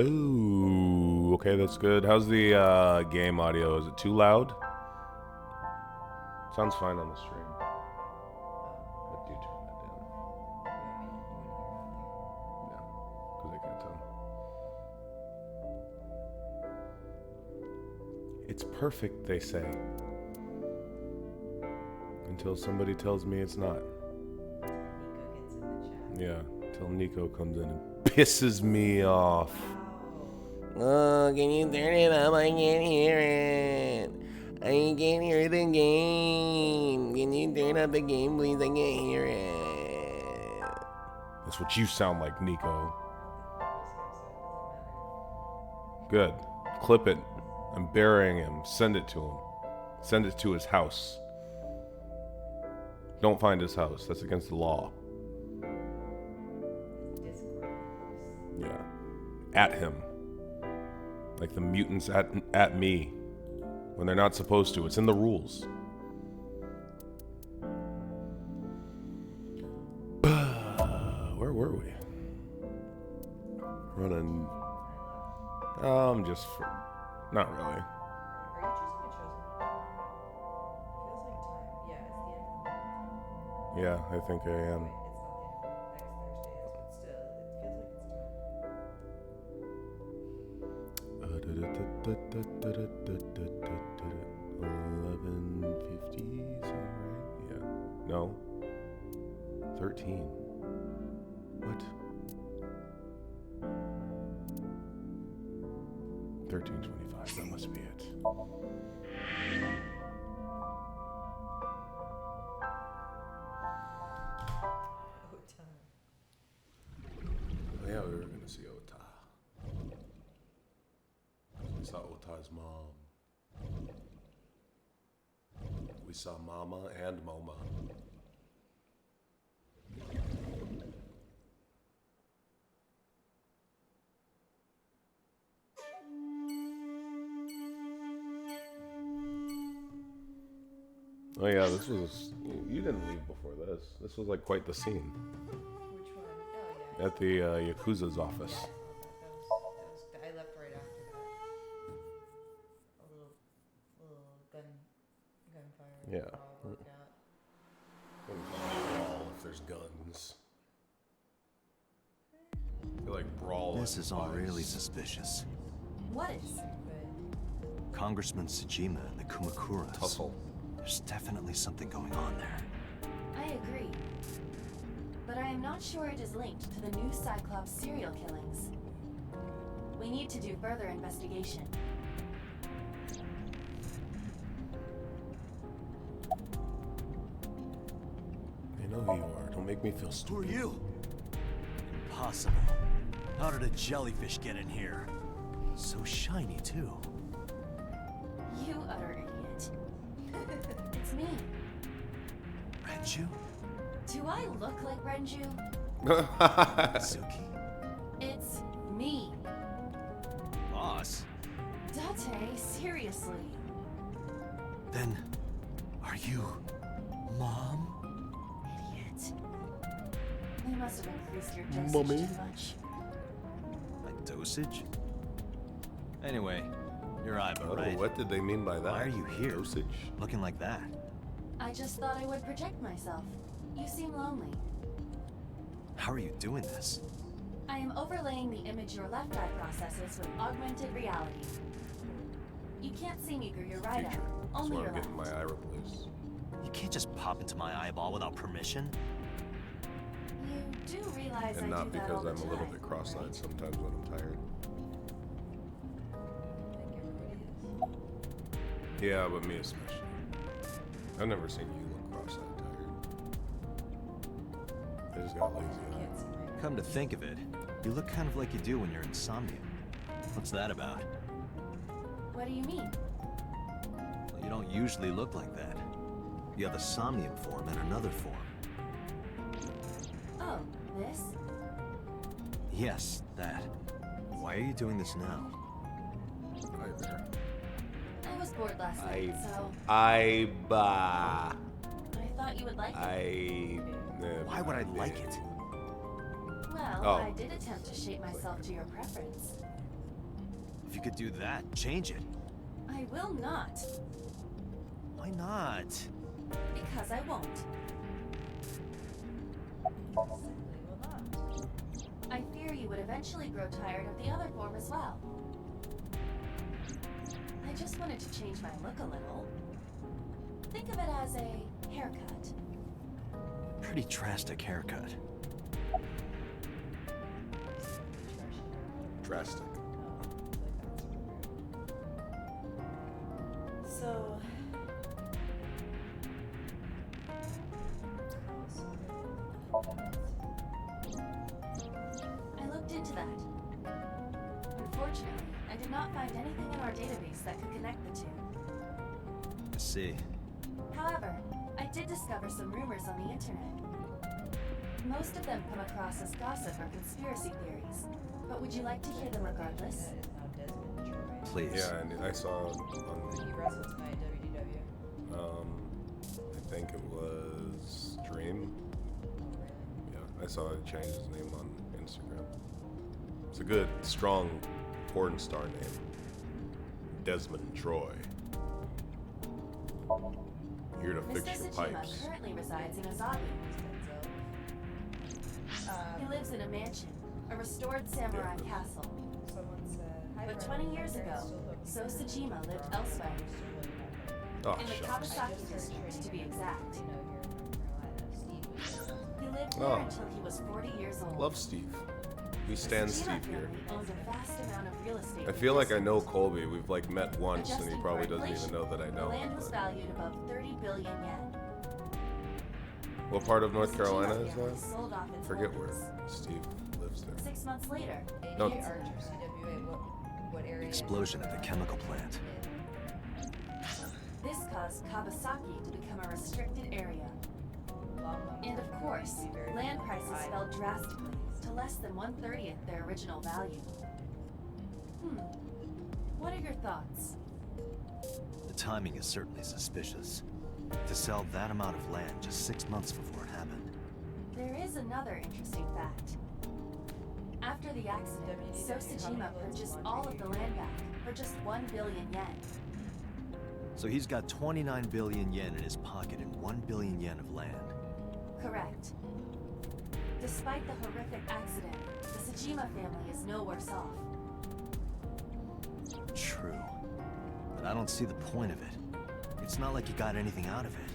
Ooh, okay, that's good. How's the game audio? Is it too loud? Sounds fine on the stream. But do turn that down. No, because I can't tell. It's perfect, they say. Until somebody tells me it's not. Nico gets in the chat. Yeah, until Nico comes in and pisses me off. Oh, can you turn it up? I can't hear it. I can't hear the game. Can you turn up the game, please? I can't hear it. That's what you sound like, Nico. Good. Clip it. I'm burying him. Send it to him. Send it to his house. Don't find his house. That's against the law. Yeah. At him. Like the mutants at me. When they're not supposed to. It's in the rules. Where were we? Running. Just for... Not really. Are you choosing a chosen one? Feels like time. Yeah, it's the end of the month. Yeah, I think I am. Wait, it's not the end of the next Thursday is, but still, it feels like it's time. 11:50, sound right? Yeah. No. 13. What? 13:25. That must be it. Oh, time. Yeah, we were gonna see Ota. We saw Ota's mom. We saw Mama and Moma. Oh yeah, this was... You didn't leave before this. This was like quite the scene. Which one? Oh, yeah. At the Yakuza's office. Yeah, I left right after that. A little gunfire. Yeah. Brawl broke out. Brawl if there's guns. I feel like brawl. This is all really suspicious. What is? But Congressman Tsujima and the Kumakuras. Tussle. There's definitely something going on there. I agree. But I am not sure it is linked to the new Cyclops serial killings. We need to do further investigation. I know who you are. Don't make me feel Who stupid. are you? Impossible. How did a jellyfish get in here? So shiny, too. You utter idiot. It's me. Renju? Do I look like Renju? Suki? It's me. Boss? Date, seriously. Then, are you... Mom? Idiot. You must have increased your dosage Mommy? too much. My dosage? Anyway, you're Iva, Oh, right? what did they mean by that? Why are you here? Dosage. Looking like that. I just thought I would protect myself. You seem lonely. How are you doing this? I am overlaying the image your left eye processes with augmented reality. You can't see me through your right Future. eye, That's only why your I'm left. getting my eye replaced. You can't just pop into my eyeball without permission. You do realize And I not do that because all the I'm a little time, bit cross-eyed right? sometimes when I'm tired. I think everybody is. Yeah, but me especially. I've never seen you look cross-eyed tired. I just got lazy. Can't see my Come to think of it, you look kind of like you do when you're in Somnium. What's that about? What do you mean? Well, you don't usually look like that. You have a Somnium form and another form. Oh, this? Yes, that. Why are you doing this now? Hi there. I was bored last night, so I I thought you would like it. Why would I like it? Well, Oh. I did attempt to shape myself to your preference. If you could do that, change it. I will not. Why not? Because I won't. Simply will not. I fear you would eventually grow tired of the other form as well. I just wanted to change my look a little. Think of it as a haircut. Pretty drastic haircut. Drastic. So, I looked into that. Unfortunately, I did not find anything in our database that could connect the two. I see. However, I did discover some rumors on the internet. Most of them come across as gossip or conspiracy theories. But would you like to hear them regardless? that is now Desmond Troy. Please. Yeah, and I saw He wrestled tonight at WDW. I think it was Dream. Oh, really? Yeah, I saw it change his name on Instagram. It's a good, strong porn star name. Desmond Troy. Here to fix Mr. your Sajima pipes. currently resides in Azabi. He lives in a mansion, a restored samurai Yeah. castle. Someone said, hi, But Brennan, 20 years my ago, parents still hook me So up. Sajima lived Our elsewhere. mom still hook me up. Oh, In the shucks. I Kawasaki just district, started to be training, exact. you know, here in North Carolina. Steve was He lived Oh. there until he was 40 years old. Love Steve. We stand Sajima Steve here. family owned a vast amount of real estate. I in feel like I know district. Colby. We've like met once, and he Adjusting probably for doesn't even inflation, know that I know The land him. was but- valued above 30 billion yen. What part of North The Sajima Carolina is family that? sold off its Forget where holdings. Steve lives there. 6 months later, No. AJ Archer, CWA, what area? Explosion at the chemical plant. this caused Kawasaki to become a restricted area. And of course, land prices fell drastically to less than 1/30th their original value. What are your thoughts? The timing is certainly suspicious. To sell that amount of land just 6 months before it happened. There is another interesting fact. After the accident, So Sajima purchased all of the land back for just 1 billion yen. So he's got 29 billion yen in his pocket and 1 billion yen of land. Correct. Despite the horrific accident, the Sajima family is no worse off. True. But I don't see the point of it. It's not like you got anything out of it.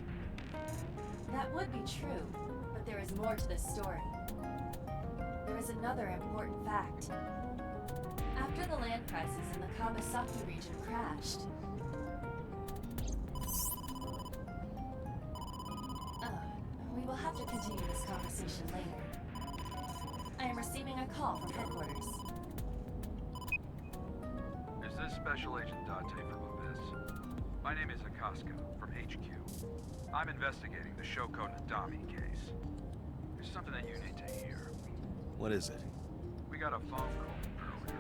That would be true, but there is more to this story. There is another important fact. After the land prices in the Kawasaki region crashed, we will have to continue this conversation later. I am receiving a call from headquarters. Is this Special Agent Date from Abyss? My name is Akaska from HQ. I'm investigating the Shoko Nadami case. There's something that you need to hear. What is it? We got a phone call earlier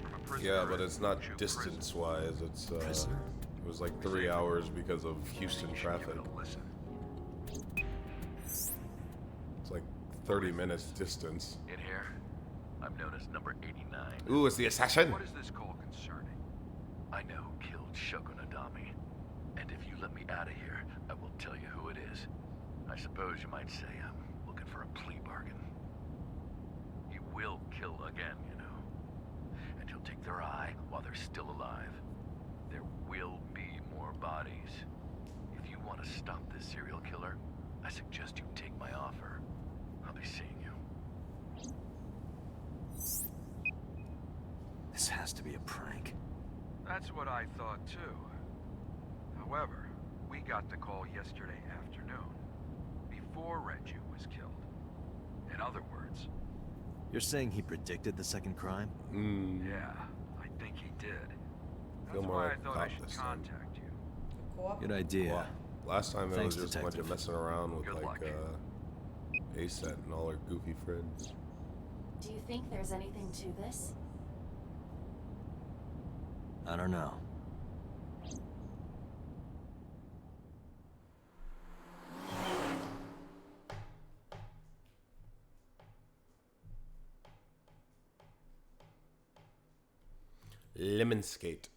from a prisoner. Yeah, but it's not Ju prison. distance-wise. It's Prisoner? it was like 3 hours because of Houston You should traffic. give it a listen. It's like 30 minutes distance. In here, I'm known as number 89. Ooh, it's the assassin. What is this call concerning? I know who killed Shoko Nadami. And if you let me out of here, I will tell you who it is. I suppose you might say I'm looking for a plea bargain. He will kill again, you know. And he'll take their eye while they're still alive. There will be more bodies. If you want to stop this serial killer, I suggest you take my offer. I'll be seeing you. This has to be a prank. That's what I thought too. However, we got the call yesterday afternoon, before Renju was killed. In other words, You're saying he predicted the second crime? yeah, I think he did. Feel That's more why like I a thought I cop should this time. contact you. Co-op? Good idea. Wow. Last time it Thanks, was just a bunch of Detective. messing around with Good like luck. ASET and all our goofy friends. Do you think there's anything to this? I don't know. Lemon skate.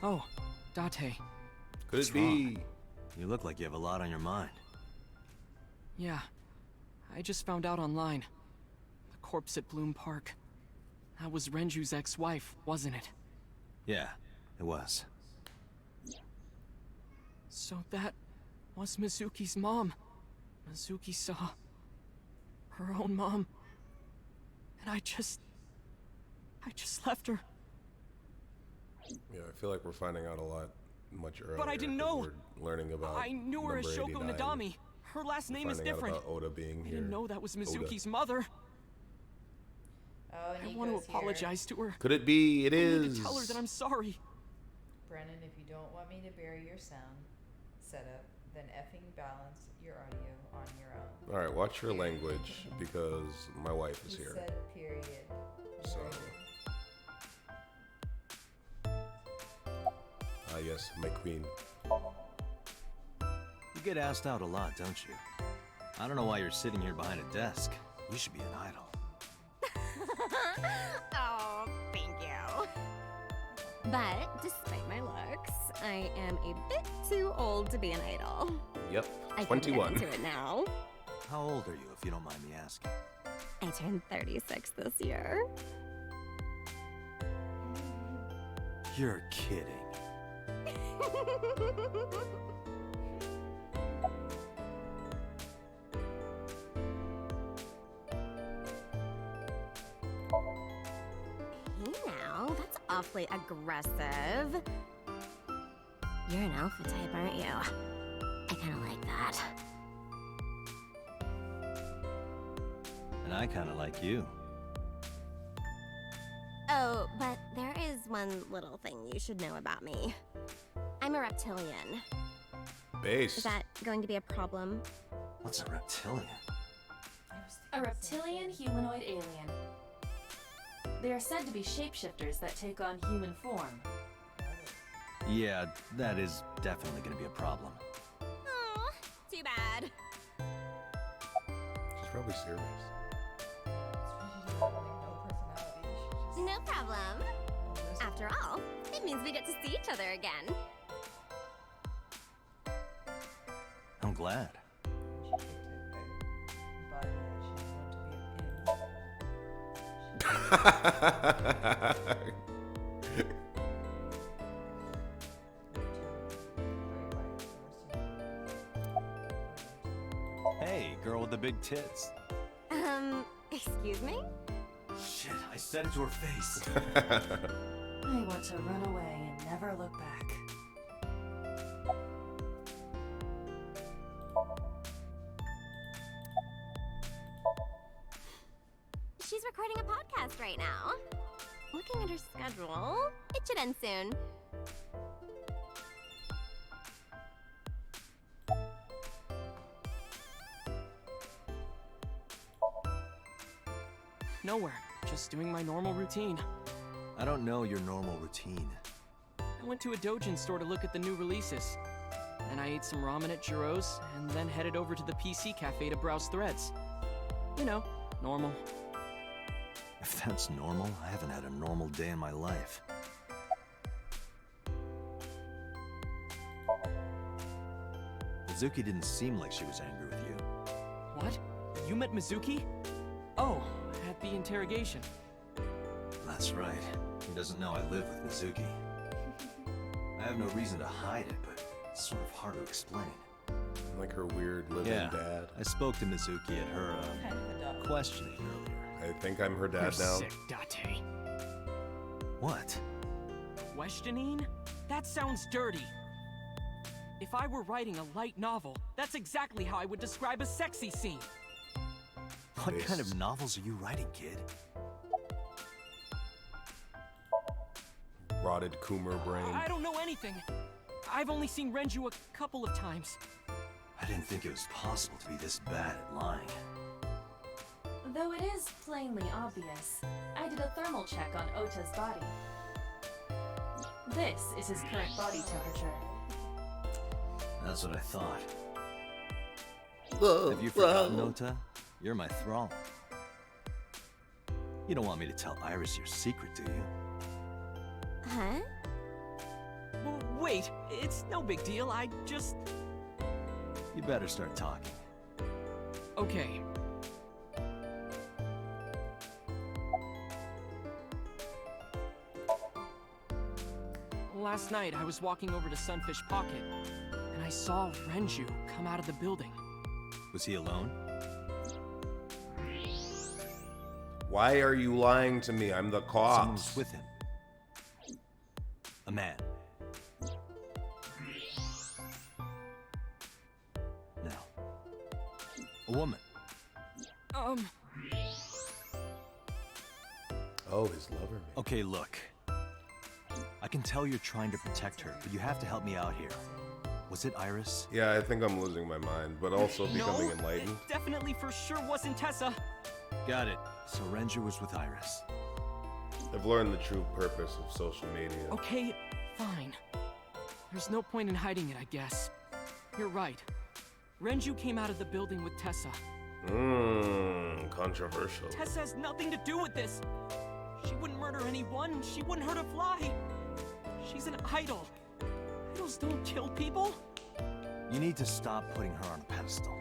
Oh, Date. Could What's it be? You look like you have a lot on your mind. Yeah, I just found out online. The corpse at Bloom Park. That was Renju's ex-wife, wasn't it? Yeah, it was. So that was Mizuki's mom. Mizuki saw her own mom. And I just left her. Yeah, I feel like we're finding out a lot much earlier. But I didn't 'cause know. We're learning about. I knew her as number Shoko 89. Nadami. Her last We're name is finding out different. about Oda being I here. didn't know that was Oda. Mizuki's mother. Oh, I Nico's want to here. apologize to her. Could it be? It I need is. to tell her that I'm sorry. Brennan, if you don't want me to bury your sound setup, then effing balance your audio on your own. All right, watch your language because my wife is He here. said period. So. Ah, yes, my queen. You get asked out a lot, don't you? I don't know why you're sitting here behind a desk. You should be an idol. Oh, thank you. But despite my looks, I am a bit too old to be an idol. Yep, I can 21. get into it now. How old are you, if you don't mind me asking? I turned 36 this year. You're kidding. Hey now, that's awfully aggressive. You're an alpha type, aren't you? I kind of like that. And I kind of like you. Oh, but there is one little thing you should know about me. I'm a reptilian. Base. Is that going to be a problem? What's a reptilian? A reptilian humanoid alien. They are said to be shapeshifters that take on human form. Yeah, that is definitely going to be a problem. Oh, too bad. She's probably serious. No problem. After all, it means we get to see each other again. I'm glad. Hey, girl with the big tits. Excuse me? Shit, I said it to her face. I want to run away and never look back. She's recording a podcast right now. Looking at her schedule, it should end soon. Nowhere. Just doing my normal routine. I don't know your normal routine. I went to a doujin store to look at the new releases. Then I ate some ramen at Jiro's, and then headed over to the PC cafe to browse threads. You know, normal. If that's normal, I haven't had a normal day in my life. Mizuki didn't seem like she was angry with you. What? You met Mizuki? Oh, at the interrogation. That's right. He doesn't know I live with Mizuki. I have no reason to hide it, but it's sort of hard to explain. Like her weird living Yeah, dad. I spoke to Mizuki at her Kind of adopted. questioning earlier. I think I'm her You're dad now. sick, Date. What? Questioning? That sounds dirty. If I were writing a light novel, that's exactly how I would describe a sexy scene. What kind of This- novels are you writing, kid? Rotted Coomer brain. I don't know anything. I've only seen Renju a couple of times. I didn't think it was possible to be this bad at lying. Though it is plainly obvious, I did a thermal check on Ota's body. This is his current body temperature. That's what I thought. Whoa, Have you forgotten, Ota? You're my thrall. You don't want me to tell Iris your secret, do you? Huh? Wait, it's no big deal. I just... You better start talking. Okay. Last night, I was walking over to Sunfish Pocket, and I saw Renju come out of the building. Was he alone? Why are you lying to me? I'm the cops. Someone was with him. A man. No. A woman. Oh, his lover. Maybe. Okay, look. I can tell you're trying to protect her, but you have to help me out here. Was it Iris? Yeah, I think I'm losing my mind, but also becoming No, enlightened. it definitely for sure wasn't Tessa. Got it. So Renju was with Iris. I've learned the true purpose of social media. Okay, fine. There's no point in hiding it, I guess. You're right. Renju came out of the building with Tessa. Controversial. Tessa has nothing to do with this. She wouldn't murder anyone. She wouldn't hurt a fly. She's an idol. Idols don't kill people. You need to stop putting her on a pedestal.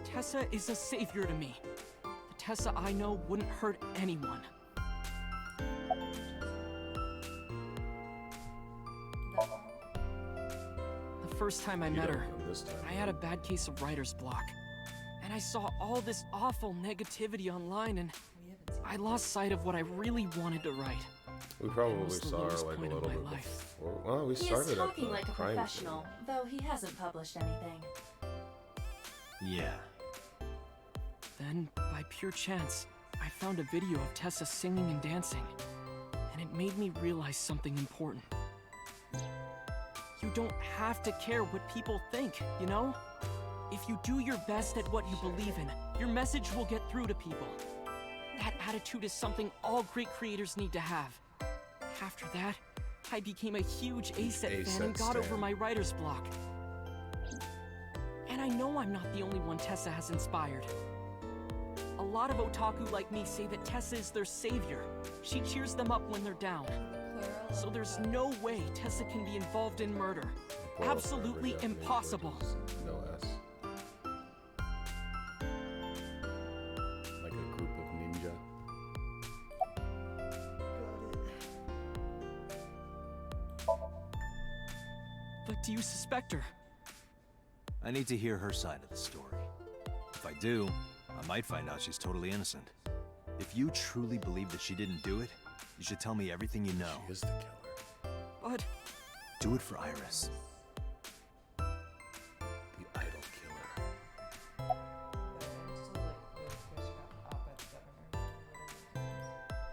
Tessa is a savior to me. The Tessa I know wouldn't hurt anyone. The first time I met her, This time. I had a bad case of writer's block. And I saw all this awful negativity online, and I lost sight of what I really wanted to write. We probably was the saw her lowest like a point of little my bit life. before. Well, we He started is at talking the like a crime professional, though he hasn't published anything. Yeah. Then, by pure chance, I found a video of Tessa singing and dancing, and it made me realize something important. You don't have to care what people think, you know? If you do your best at what you believe in, your message will get through to people. That attitude is something all great creators need to have. After that, I became a huge A-Set fan and got over my writer's block. And I know I'm not the only one Tessa has inspired. A lot of otaku like me say that Tessa is their savior. She cheers them up when they're down. So there's no way Tessa can be involved in murder. Plural Absolutely for every impossible. definition, no S. Like a group of ninja. But do you suspect her? I need to hear her side of the story. If I do, I might find out she's totally innocent. If you truly believe that she didn't do it, you should tell me everything you know. She is the killer. But Do it for Iris. The idol killer.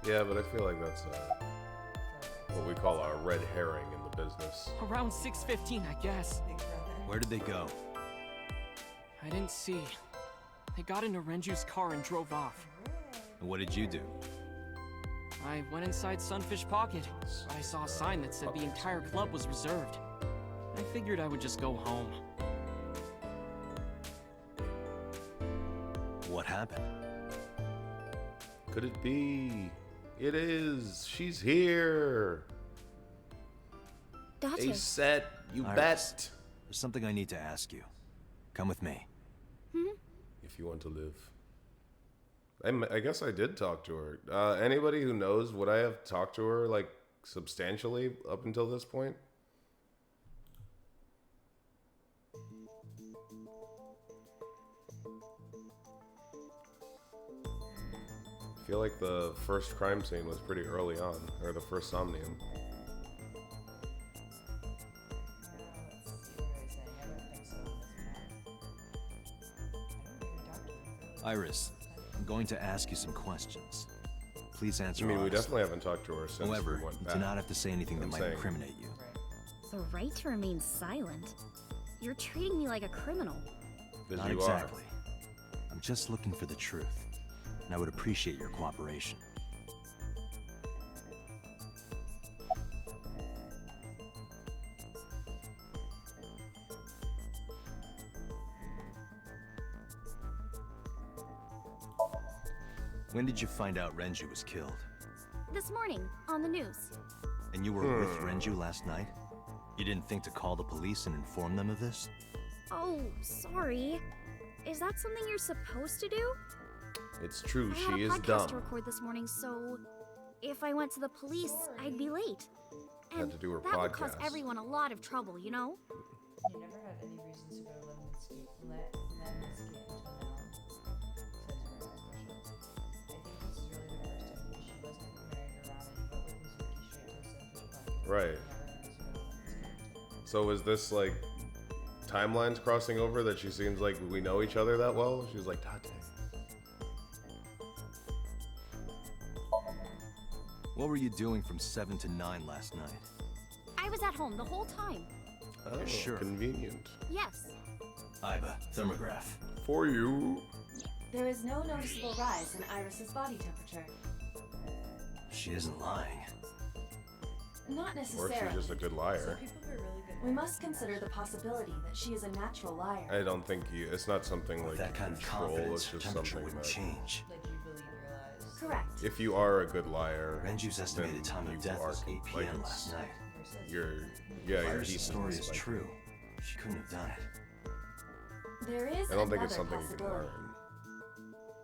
Yeah, but I feel like that's what we call our red herring in the business. around 6:15, I guess. Where did they go? I didn't see. They got into Renju's car and drove off. And what did you do? I went inside Sunfish Pocket, but I saw a sign that said the entire club was reserved. I figured I would just go home. What happened? Could it be? It is. She's here. Daughter. A set. You Iris. bet. There's something I need to ask you. Come with me. If you want to live. I guess I did talk to her. Anybody who knows, would I have talked to her like substantially up until this point? I feel like the first crime scene was pretty early on, or the first Somnium. Iris, I'm going to ask you some questions. Please answer I mean, we honestly. definitely haven't talked to her since However, we went you back. do not have to say anything that I'm might saying. incriminate you. The right to remain silent. You're treating me like a criminal. As Not you exactly. I'm just looking for the truth, and I would appreciate your cooperation. When did you find out Renju was killed? This morning, on the news. And you were with Renju last night? You didn't think to call the police and inform them of this? Oh, sorry. Is that something you're supposed to do? It's true, I had she a is podcast dumb. to record this morning, so if I went to the police, I'd be late. Had And to do her that would cause podcast. everyone a lot of trouble, you know? You never had any reasons to go to Lemon Skin until now. Says your Right. question. I think this is really the first time she wasn't marrying around and went with Mizuki straight to a Sunfish pocket. Right. So is this like timelines crossing over that she seems like we know each other that well? She's like, Tate. What were you doing from 7 to 9 last night? I was at home the whole time. Oh, Sure. convenient. Yes. Iva, thermograph. For you. There is no noticeable rise in Iris's body temperature. She isn't lying. Not Or if necessarily. she's just a good So liar. people were really good. We must consider the possibility that she is a natural liar. I don't think it's not something With like that kind of control, confidence, it's her just temperature something wouldn't that change. Like you believe your lies. Correct. if you are a good liar, Renju's estimated then time you of death are was 8 like p.m. it's- last night. Your If your Iris' heat story is like- true, she couldn't have done it. There is I don't think it's another something you can possibility. learn.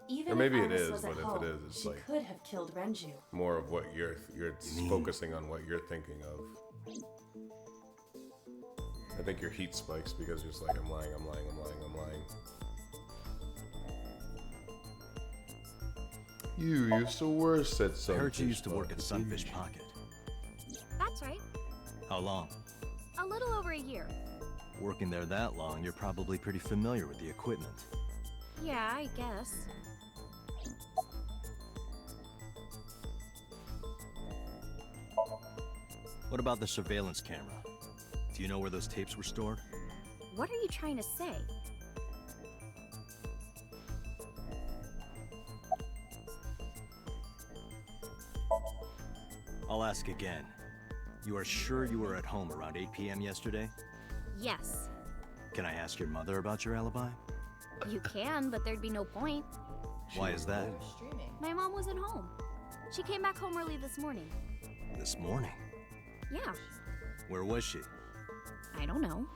Even Or maybe if it Iris is, was but at if home, it is, it's she like- could have killed Renju. More of what you're mean- focusing on what you're thinking of. I think your heat spikes because you're just like, I'm lying. You used to work at Sunfish I heard you used to work at Pocket, Sunfish didn't you? Pocket. That's right. How long? A little over a year. Working there that long, you're probably pretty familiar with the equipment. Yeah, I guess. What about the surveillance camera? Do you know where those tapes were stored? What are you trying to say? I'll ask again. You are sure you were at home around 8 p.m. yesterday? Yes. Can I ask your mother about your alibi? You can, but there'd be no point. Why is that? Streaming. My mom wasn't home. She came back home early this morning. This morning? Yeah, Where was she? I don't know.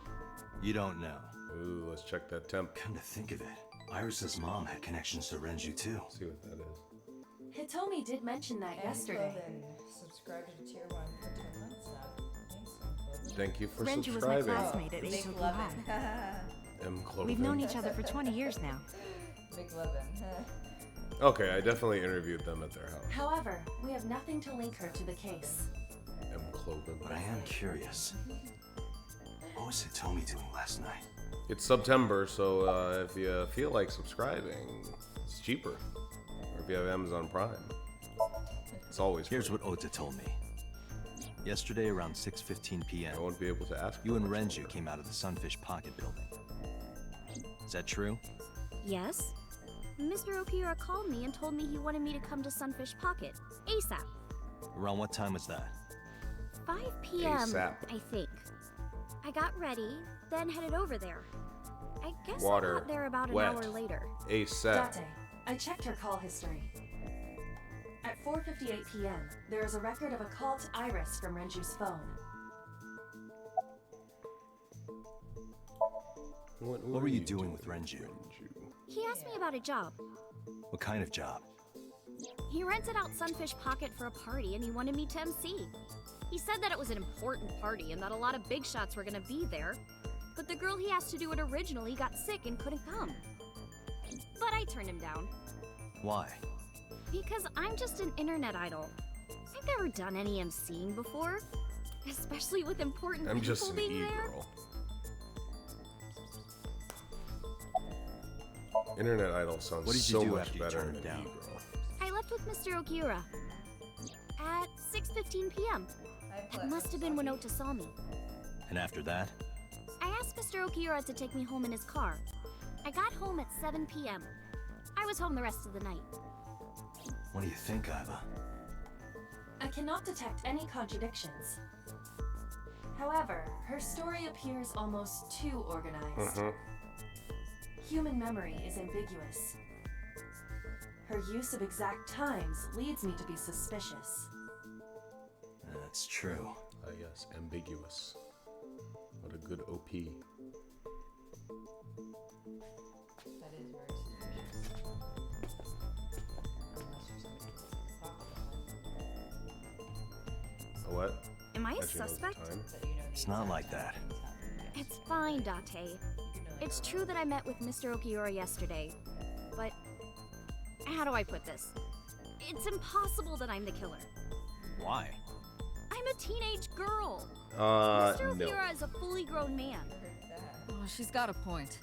You don't know. Ooh, let's check that temp. Come to think of it, Iris's mom had connections to Renju too. See what that is. Hitomi did mention that yesterday. Cloven. Subscribe to Tier 1 for 10 months now. Thanks, Cloven. Thank you for Renju was my subscribing. classmate at Big Shoku Lovin'. High. M. Cloven. We've known each other for 20 years now. Big Lovin'. Okay, I definitely interviewed them at their house. However, we have nothing to link her to the case. M. Cloven. But I am curious. What was Hitomi doing last night? It's September, so if you feel like subscribing, it's cheaper. Or if you have Amazon Prime, it's always Here's free. what Ota told me. Yesterday around 6:15 p.m., I won't be able to ask. you and for much Renju more. came out of the Sunfish Pocket building. Is that true? Yes? Mr. Okiura called me and told me he wanted me to come to Sunfish Pocket, ASAP. Around what time was that? 5 p.m., ASAP. I think. I got ready, then headed over there. I guess Water, I got there about an wet. hour later. ASAP. Date, I checked her call history. At 4:58 p.m., there is a record of a call to Iris from Renju's phone. What were you doing with Renju? He asked me about a job. What kind of job? He rented out Sunfish Pocket for a party and he wanted me to MC. He said that it was an important party and that a lot of big shots were gonna be there, but the girl he asked to do it originally got sick and couldn't come. But I turned him down. Why? Because I'm just an internet idol. I've never done any MCing before, especially with important I'm people just an being there. e-girl. Internet Idol sounds What did you so do much after you better turned than it down? e-girl. I left with Mr. Okiura at 6:15 p.m. That must have been when Ota saw me. And after that? I asked Mr. Okiura to take me home in his car. I got home at 7 p.m. I was home the rest of the night. What do you think, Iva? I cannot detect any contradictions. However, her story appears almost too organized. Human memory is ambiguous. Her use of exact times leads me to be suspicious. That's true. Yes, ambiguous. What a good OP. That is very suspicious. Unless you're somebody who's A what? Am I a Actually, knows the suspect? time. It's not like that. It's fine, Date. It's true that I met with Mr. Okiura yesterday, but how do I put this? It's impossible that I'm the killer. Why? I'm a teenage girl. Mr. No. Okiura is a fully grown man. Oh, she's got a point.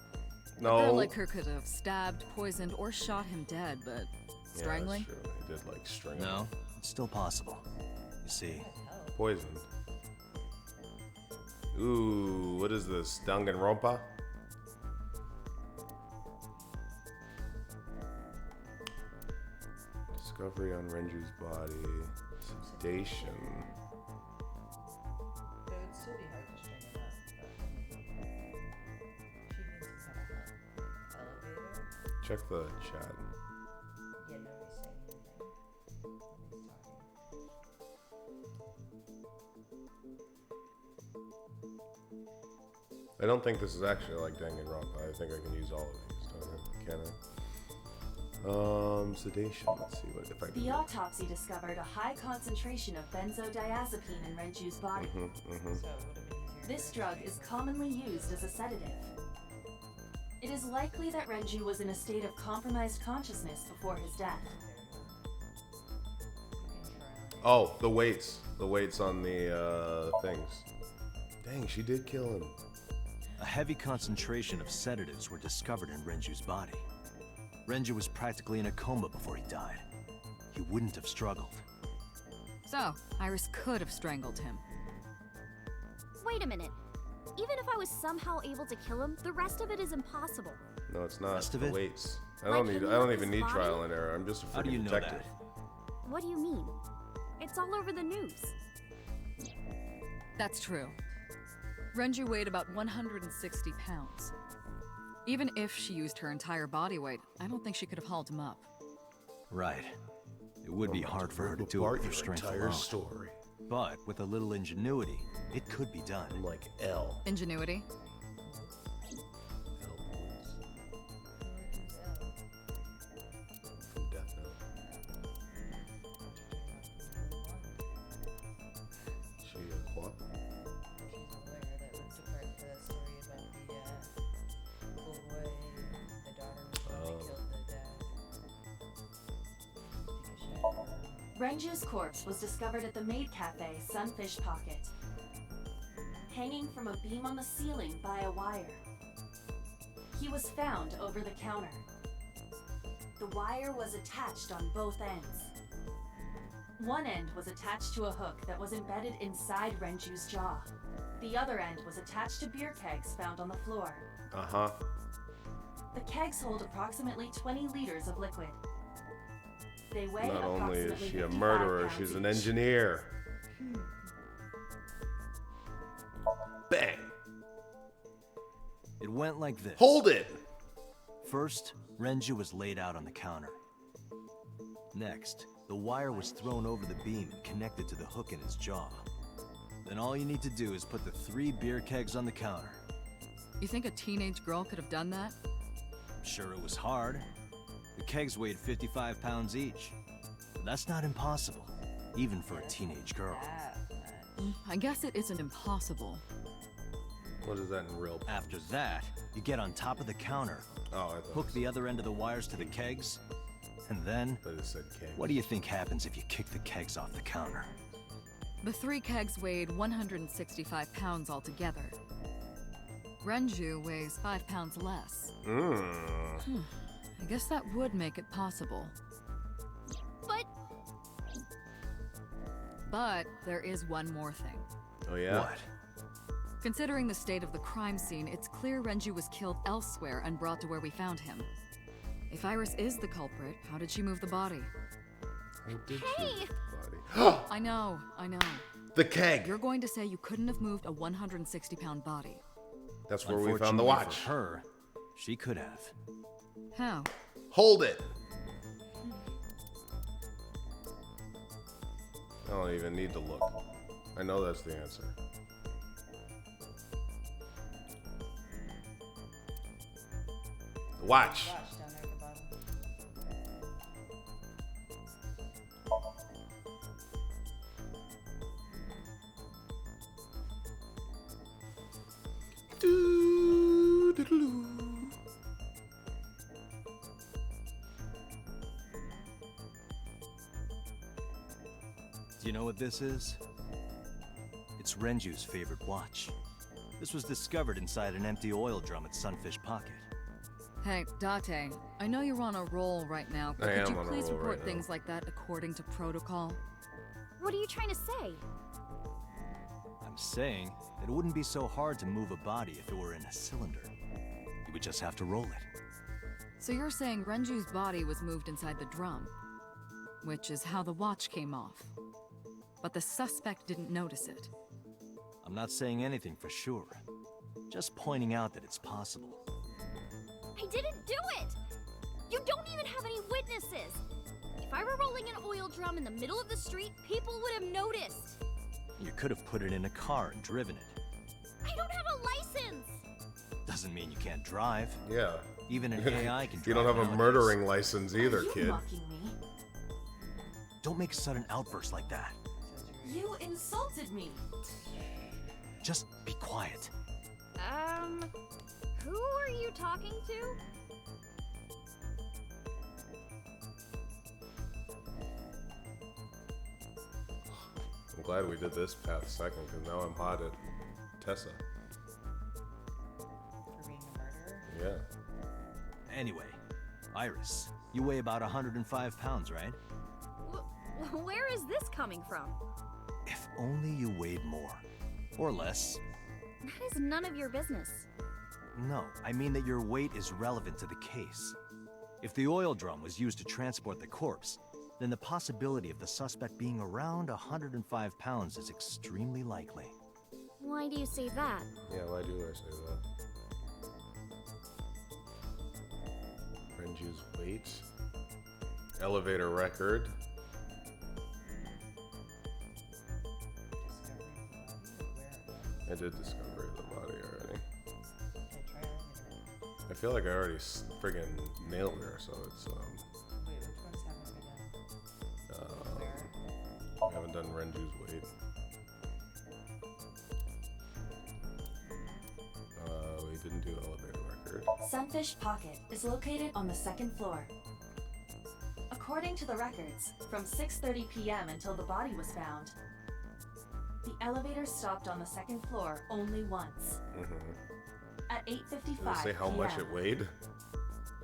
A No. girl like her could have stabbed, poisoned, or shot him dead, but strangling? Yeah, that's true. He did like strangle. No, it's still possible. You see, Poisoned. Ooh, what is this? Danganronpa? Discovery on Renju's body. Sedation. It would still be hard to string it up, but she needs some kind of elevator. Check the chat. Yeah, nobody's saying anything. Nobody's talking. I don't think this is actually like Danganronpa. I think I can use all of these, don't I? Can I? Sedation. Let's see what if I can. The autopsy discovered a high concentration of benzodiazepine in Renju's body. So it would have been easier. This drug is commonly used as a sedative. It is likely that Renju was in a state of compromised consciousness before his death. Oh, the weights. The weights on the things. Dang, she did kill him. a heavy concentration of sedatives were discovered in Renju's body. Renju was practically in a coma before he died. He wouldn't have struggled. So, Iris could have strangled him. Wait a minute. Even if I was somehow able to kill him, the rest of it is impossible. No, it's not. Rest of The it? weights. I Like, don't can need. you I don't look even his need body? trial and error. I'm just a How do you freaking know detective. that? What do you mean? It's all over the news. That's true. Renju weighed about 160 pounds. Even if she used her entire body weight, I don't think she could have hauled him up. Right. It would be hard for her to do it with her strength entire alone. story. But with a little ingenuity, it could be done. I'm like L. Ingenuity? L Woods. From Death Note. She what? She's a lawyer that went to court for that story about the little boy, the daughter was the one that killed the dad. Because she had her Renju's corpse was discovered at the maid cafe Sunfish Pocket, hanging from a beam on the ceiling by a wire. He was found over the counter. The wire was attached on both ends. One end was attached to a hook that was embedded inside Renju's jaw. The other end was attached to beer kegs found on the floor. Uh-huh. The kegs hold approximately 20 liters of liquid. They weigh Not only is approximately she a 55 murderer, pounds she's an each. engineer. Bang! It went like this. Hold it! First, Renju was laid out on the counter. Next, the wire was thrown over the beam and connected to the hook in his jaw. Then all you need to do is put the 3 beer kegs on the counter. You think a teenage girl could have done that? I'm sure it was hard. The kegs weighed 55 pounds each. But that's not impossible, even for a teenage girl. that much. I guess it isn't impossible. What is that in real? After that, you get on top of the counter, Oh, I thought hook the other end of the wires to the kegs, and then, it said K. what do you think happens if you kick the kegs off the counter? The 3 kegs weighed 165 pounds altogether. Renju weighs 5 pounds less. I guess that would make it possible. But there is one more thing. Oh yeah. What? Considering the state of the crime scene, it's clear Renju was killed elsewhere and brought to where we found him. If Iris is the culprit, how did she move the body? How did Hey! body? I know. The keg. You're going to say you couldn't have moved a 160-pound body. That's where we found the Unfortunately watch. for her, she could have. How? Hold it. I don't even need to look. I know that's the answer. Watch. Watch down there at the bottom. Doo-doo-doo. Do you know what this is? It's Renju's favorite watch. This was discovered inside an empty oil drum at Sunfish Pocket. Hey, Date, I know you're on a roll right now, but I could am you on a please roll report right things like that according to protocol? What are you trying to say? I'm saying that it wouldn't be so hard to move a body if it were in a cylinder. You would just have to roll it. So you're saying Renju's body was moved inside the drum, which is how the watch came off. But the suspect didn't notice it. I'm not saying anything for sure. Just pointing out that it's possible. I didn't do it! You don't even have any witnesses! If I were rolling an oil drum in the middle of the street, people would have noticed! You could have put it in a car and driven it. I don't have a license! Doesn't mean you can't drive. Yeah. Even an AI can drive. You don't have a nowadays. murdering license either, Are you kid. mocking me? Don't make a sudden outburst like that. You insulted me. Just be quiet. Who are you talking to? I'm glad we did this path second, because now I'm hot at Tessa. For being a murderer. Yeah. Anyway, Iris, you weigh about 105 pounds, right? Where is this coming from? If only you weighed more. Or less. That is none of your business. No, I mean that your weight is relevant to the case. If the oil drum was used to transport the corpse, then the possibility of the suspect being around 105 pounds is extremely likely. Why do you say that? Yeah, why do I say that? Renju's weight. Elevator record. I did discover the body already. I feel like I already friggin' nailed her, so it's Wait, which ones haven't we done? Where? we haven't done Renju's weight. We didn't do elevator record. Sunfish Pocket is located on the second floor. According to the records, from 6:30 p.m. until the body was found, the elevator stopped on the second floor only once. At 8:55 Did it say how much it weighed?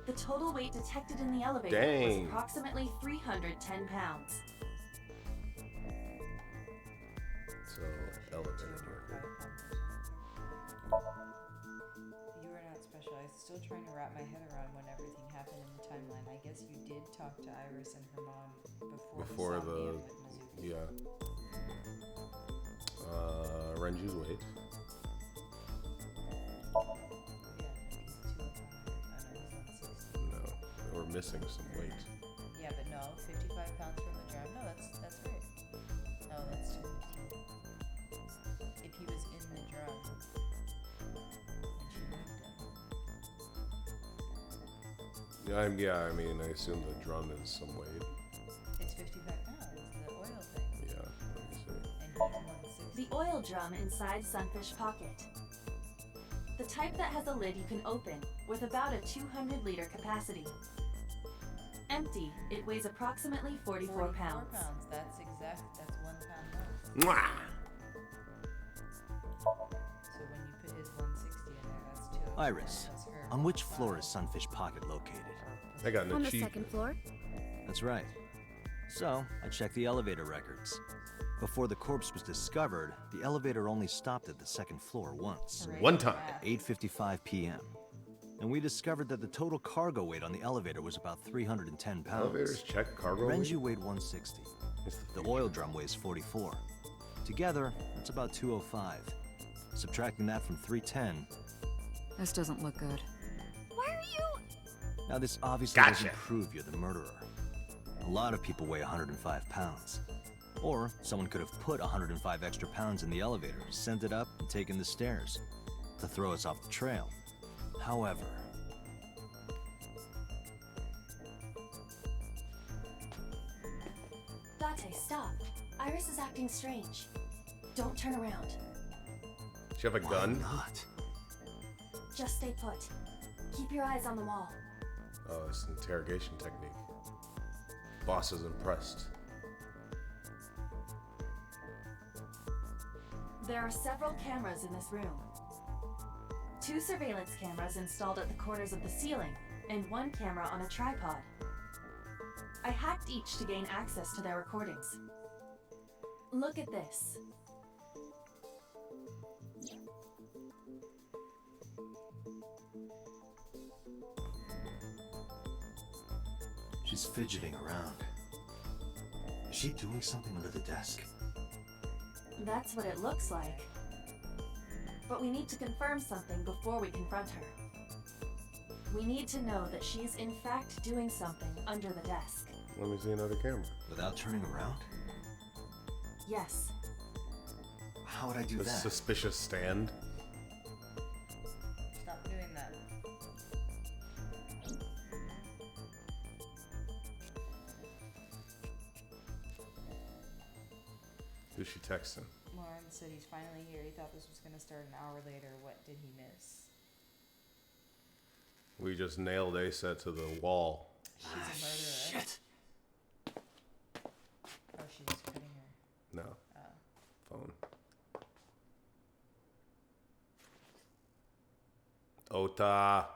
The total weight detected in the elevator Dang. was approximately 310 pounds. So, elevator record. You are not special. I'm still trying to wrap my head around when everything happened in the timeline. I guess you did talk to Iris and her mom before Before the Somnium with Mizuki. Yeah. Renju's weight. Yeah, he's 205. I know he's 160. No, we're missing some weight. Yeah, but no, 55 pounds from the drum. No, that's right. No, that's 215. If he was in the drum when she moved him, I mean, I assume the drum is some weight. it's 55 pounds. The oil thing, Yeah, let me see. and he's 160. The oil drum inside Sunfish Pocket. The type that has a lid you can open, with about a 200-liter capacity. Empty, it weighs approximately 44 pounds. That's 1 pound less. Mwah! So when you put his 160 in there, that's 205. Iris, That's her on which floor 5. is Sunfish Pocket located? I got an On the achievement. second floor? That's right. So, I checked the elevator records. Before the corpse was discovered, the elevator only stopped at the second floor once, Hooray One for time. that. 8:55 p.m. And we discovered that the total cargo weight on the elevator was about 310 pounds. Elevators check cargo weight? Renju weighed 160. It's The oil drum weighs 44. Together, that's about 205. Subtracting that from 310, This doesn't look good. Why are you... now this obviously Gotcha. doesn't prove you're the murderer. A lot of people weigh 105 pounds. Or someone could have put 105 extra pounds in the elevator, sent it up, and taken the stairs to throw us off the trail. However, Date, stop. Iris is acting strange. Don't turn around. Does she have a gun? why not? Just stay put. Keep your eyes on the wall. Oh, it's an interrogation technique. Boss is impressed. There are several cameras in this room. 2 surveillance cameras installed at the corners of the ceiling, and 1 camera on a tripod. I hacked each to gain access to their recordings. Look at this. She's fidgeting around. Is she doing something under the desk? That's what it looks like. But we need to confirm something before we confront her. We need to know that she's in fact doing something under the desk. Let me see another camera. Without turning around? Yes. How would I do The that? suspicious stand. Stop doing that. Who's she texting? Lauren said he's finally here. He thought this was going to start an hour later. What did he miss? We just nailed Asa to the wall. She's a murderer. Shit! Oh, she's cutting her. No. Oh. Phone. Ota.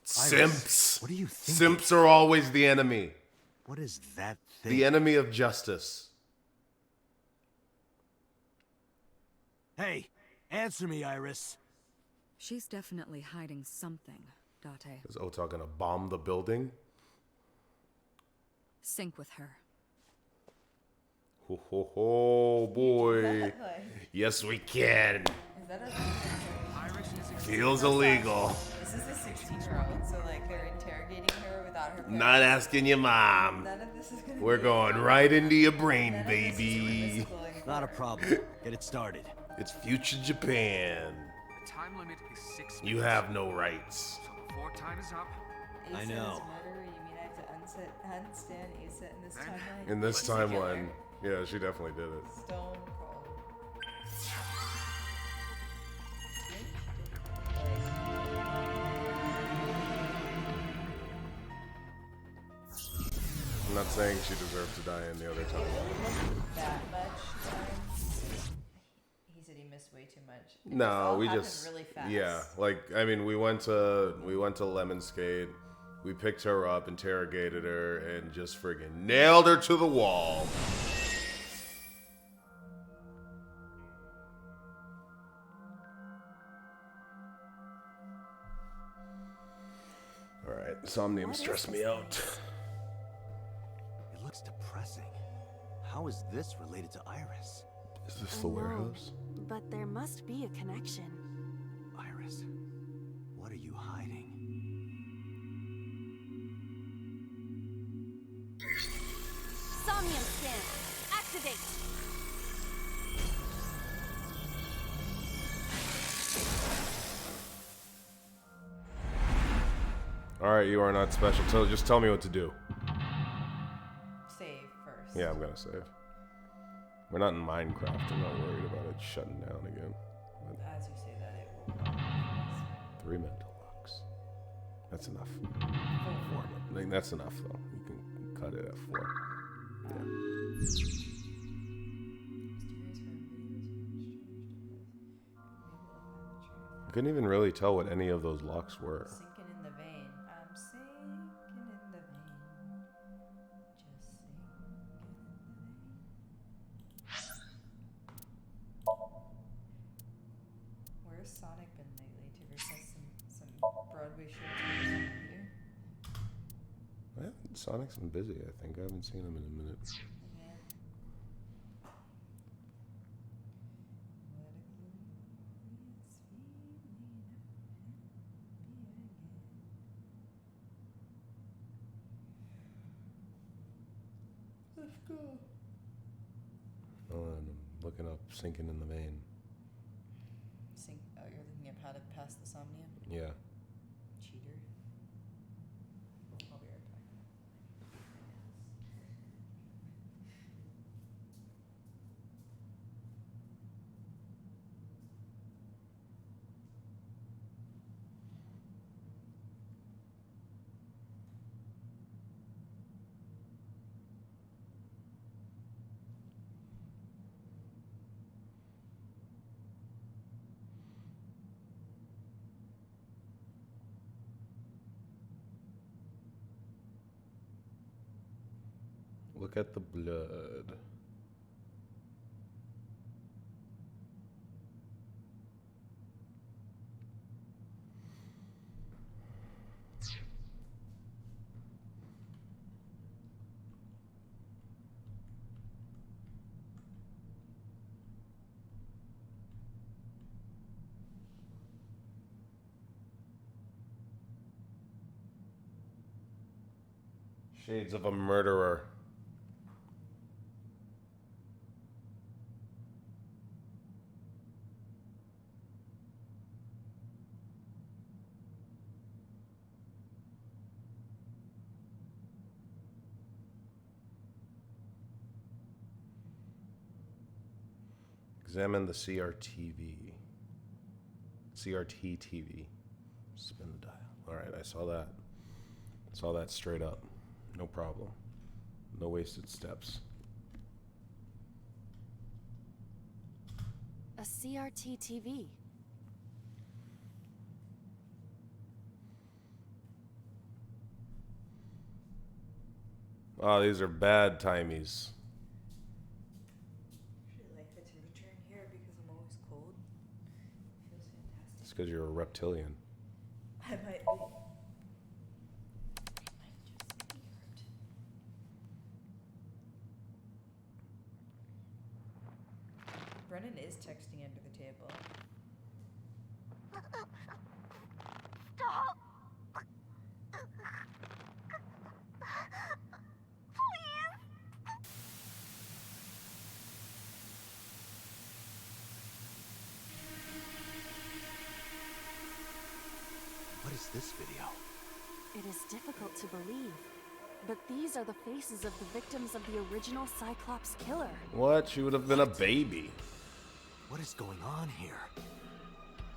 Simps. What are you thinking? Simps are always the enemy. What is that thing? The enemy of justice. Hey, answer me, Iris. She's definitely hiding something, Date. Is Ota gonna bomb the building? Sync with her. Ho ho ho, boy. Like, Yes, we can. is that a Feels illegal. This is a 16-year-old, so like they're interrogating her without her. Not asking your mom. None of this is gonna We're be- going right into your brain, none of this is baby. permissible anymore. Not a problem. Get it started. It's future Japan. The time limit is 6 minutes. You have no rights. So before time is up, I Asa know. is murderer. You mean I have to handstand Asa in this timeline? In this What is he timeline, yeah, she definitely did it. Stone cold. I'm not saying she deserved to die in the other timeline. That much time. He said he missed way too much. This No, all we happened just really fast. yeah, like I mean, we went to Lemon Skate, we picked her up, interrogated her, and just friggin' nailed her to the wall. All right, Somnium stressed me out. It looks depressing. How is this related to Iris? Is this I the know, warehouse? But there must be a connection. Iris, what are you hiding? Somnium scan. Activate. All right, you are not special. So just tell me what to do. Save first. Yeah, I'm gonna save. We're not in Minecraft. I'm not worried about it shutting down again. As you say that, it will. 3 mental locks. That's enough. Full 4. I think that's enough, though. You can cut it at 4. Yeah. I couldn't even really tell what any of those locks were. Sinking in the vein. I'm sinking in the vein. Just sinking in the vein. Where's Sonic been lately? To request some Broadway show tours with you? Sonic's been busy, I think. I haven't seen him in a minute. Yeah. What a glorious feeling. I'm happy again. Let's go. Oh, and I'm looking up Sinking in the Vein. Oh, you're looking up how to pass the Somnium? Yeah. Cheater. I'll be right back. Look at the blood. Shades of a murderer. Examine the CRT TV. Spin the dial. All right, I saw that. Saw that straight up. No problem. No wasted steps. A CRT TV. Oh, these are bad timies. I actually like the temperature in here because I'm always cold. It feels fantastic. It's because you're a reptilian. I might be. Brennan is texting under the table. Stop! What is this video? It is difficult to believe, but these are the faces of the victims of the original Cyclops killer. What? She would have been a baby. What is going on here?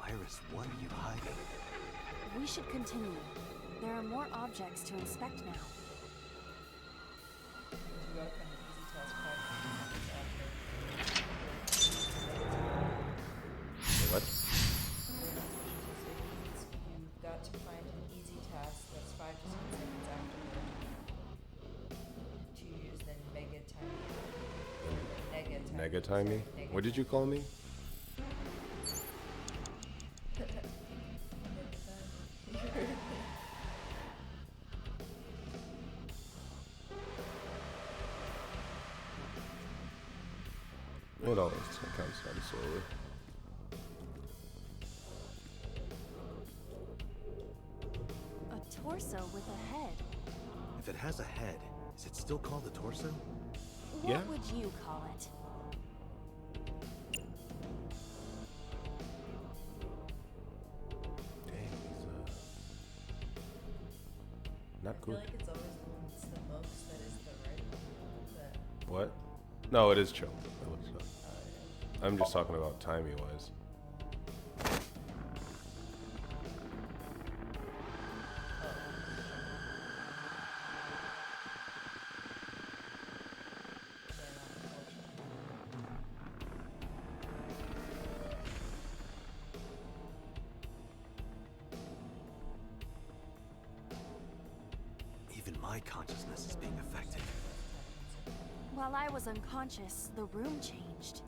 Iris, what are you hiding? We should continue. There are more objects to inspect now. You go from the easy task What? You've got to find an easy task that's 5 to 6 seconds after to use the mega timey. Nega timey? What did you call me? It always comes down slowly. A torso with a head. If it has a head, is it still called a torso? What Yeah. would you call it? Dang, he's not I feel good. like it's always the one that's the most that is the right one. But What? No, it is chill. It looks good. I'm just talking about timey wise. Even my consciousness is being affected. While I was unconscious, the room changed.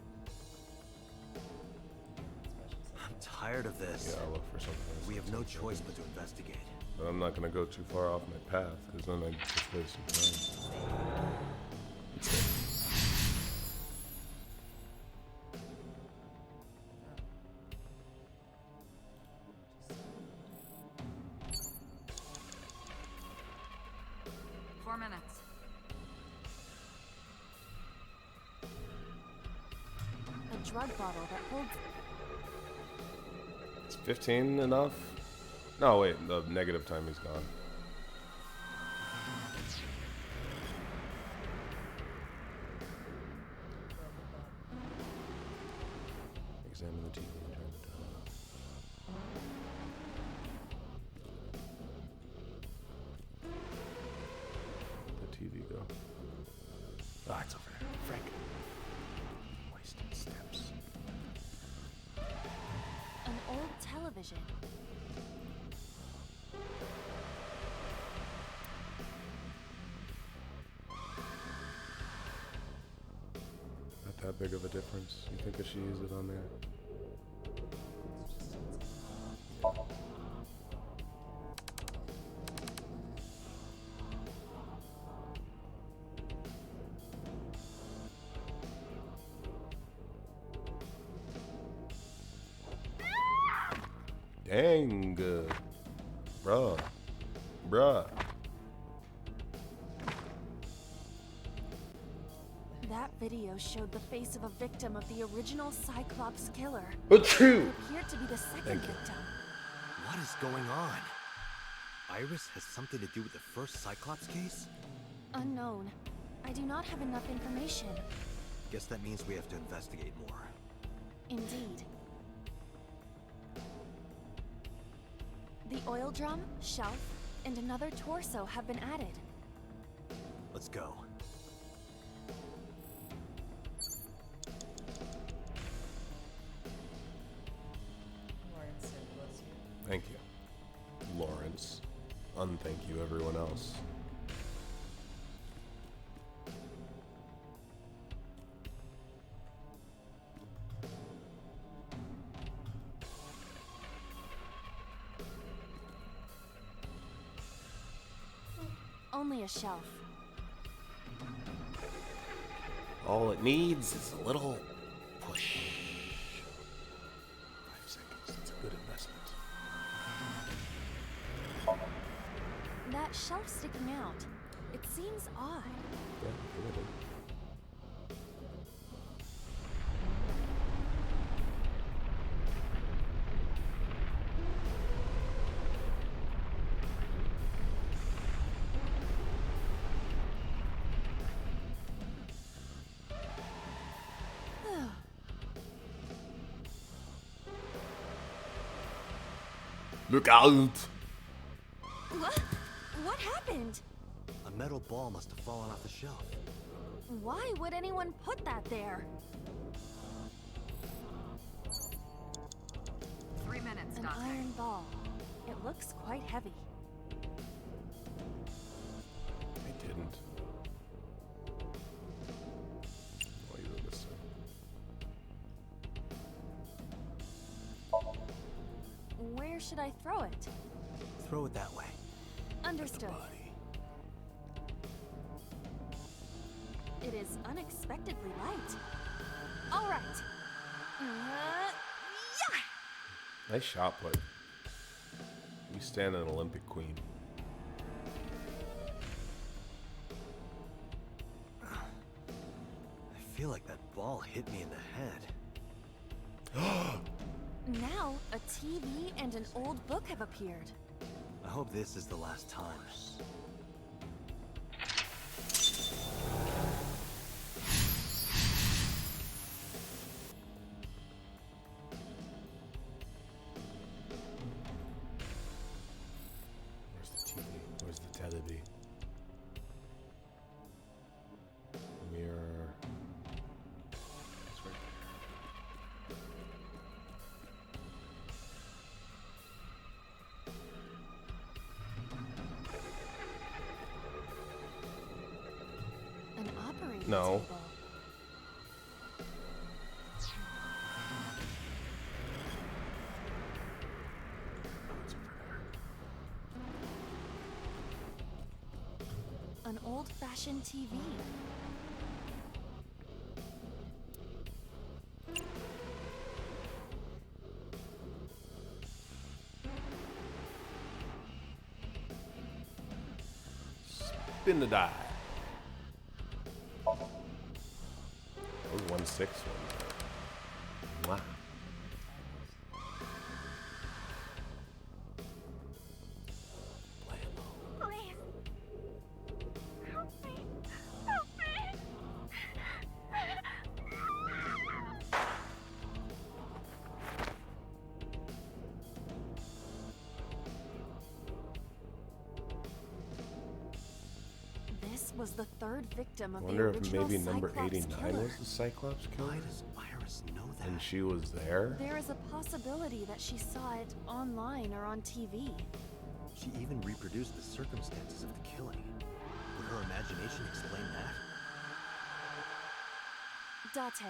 I'm tired of this. Yeah, I'll look for something else. We have no choice but to investigate. But I'm not gonna go too far off my path, because then I just waste some time. drug bottle that holds. Is 15 enough? No, wait, the negative time is gone. Examine the TV and turn it on. Where'd the TV go? Ah, it's over there. Frank. Wasted steps. An old television. Not that big of a difference. You think I should use it on there? Dang good. Bruh. That video showed the face of a victim of the original Cyclops killer. Achoo! It appeared to be the second Thank you. victim. What is going on? Iris has something to do with the first Cyclops case? Unknown. I do not have enough information. Guess that means we have to investigate more. Indeed. The oil drum, shelf, and another torso have been added. Let's go. Lawrence said, bless you. Thank you, Lawrence. Unthank you, everyone else. Only a shelf. All it needs is a little push. 5 seconds. It's a good investment. That shelf sticking out. It seems odd. Yeah, give it in. Look out! What happened? A metal ball must have fallen off the shelf. Why would anyone put that there? 3 minutes, An Doctor. iron ball. It looks quite heavy. I didn't. Why you doing this? Where should I throw it? Throw it that way. Understood. Body. It is unexpectedly light. All right. Yeah! Nice shot put. You stand an Olympic queen. I feel like that ball hit me in the head. Now, a TV and an old book have appeared. I hope this is the last time. Where's the TV? Where's the television? Mirror. It's right An operating No. table. there. Oh, it's over there. An old-fashioned TV. Spin the die. That was 1-6 one. Mwah. Please. Help me. Help me. This was the third victim I of wonder the if original maybe number Cyclops 89 killer. was the Cyclops killer? Why does Iris know that? And she was there? There is a possibility that she saw it online or on TV. She even reproduced the circumstances of the killing. Would her imagination explain that? Date,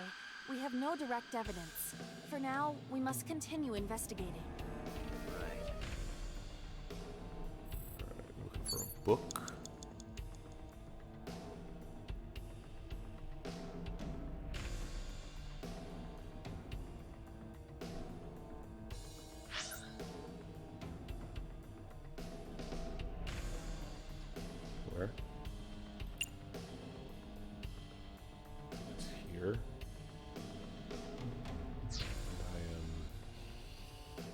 we have no direct evidence. For now, we must continue investigating. Right. Alright, looking for a book. Where? It's here. I am.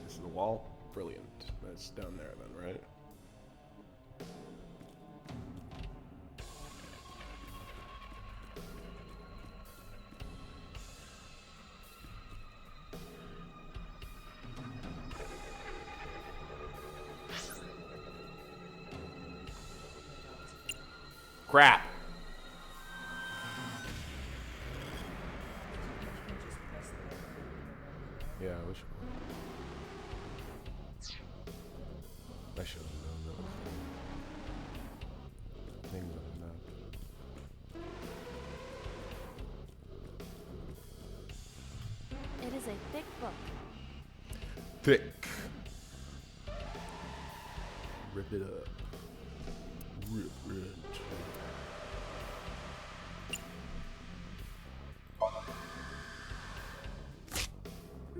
This is the wall? Brilliant. That's down there then, right? Crap. Yeah, I wish I should have known that was things on the map. It is a thick book. Thick. Rip it up. Rip it.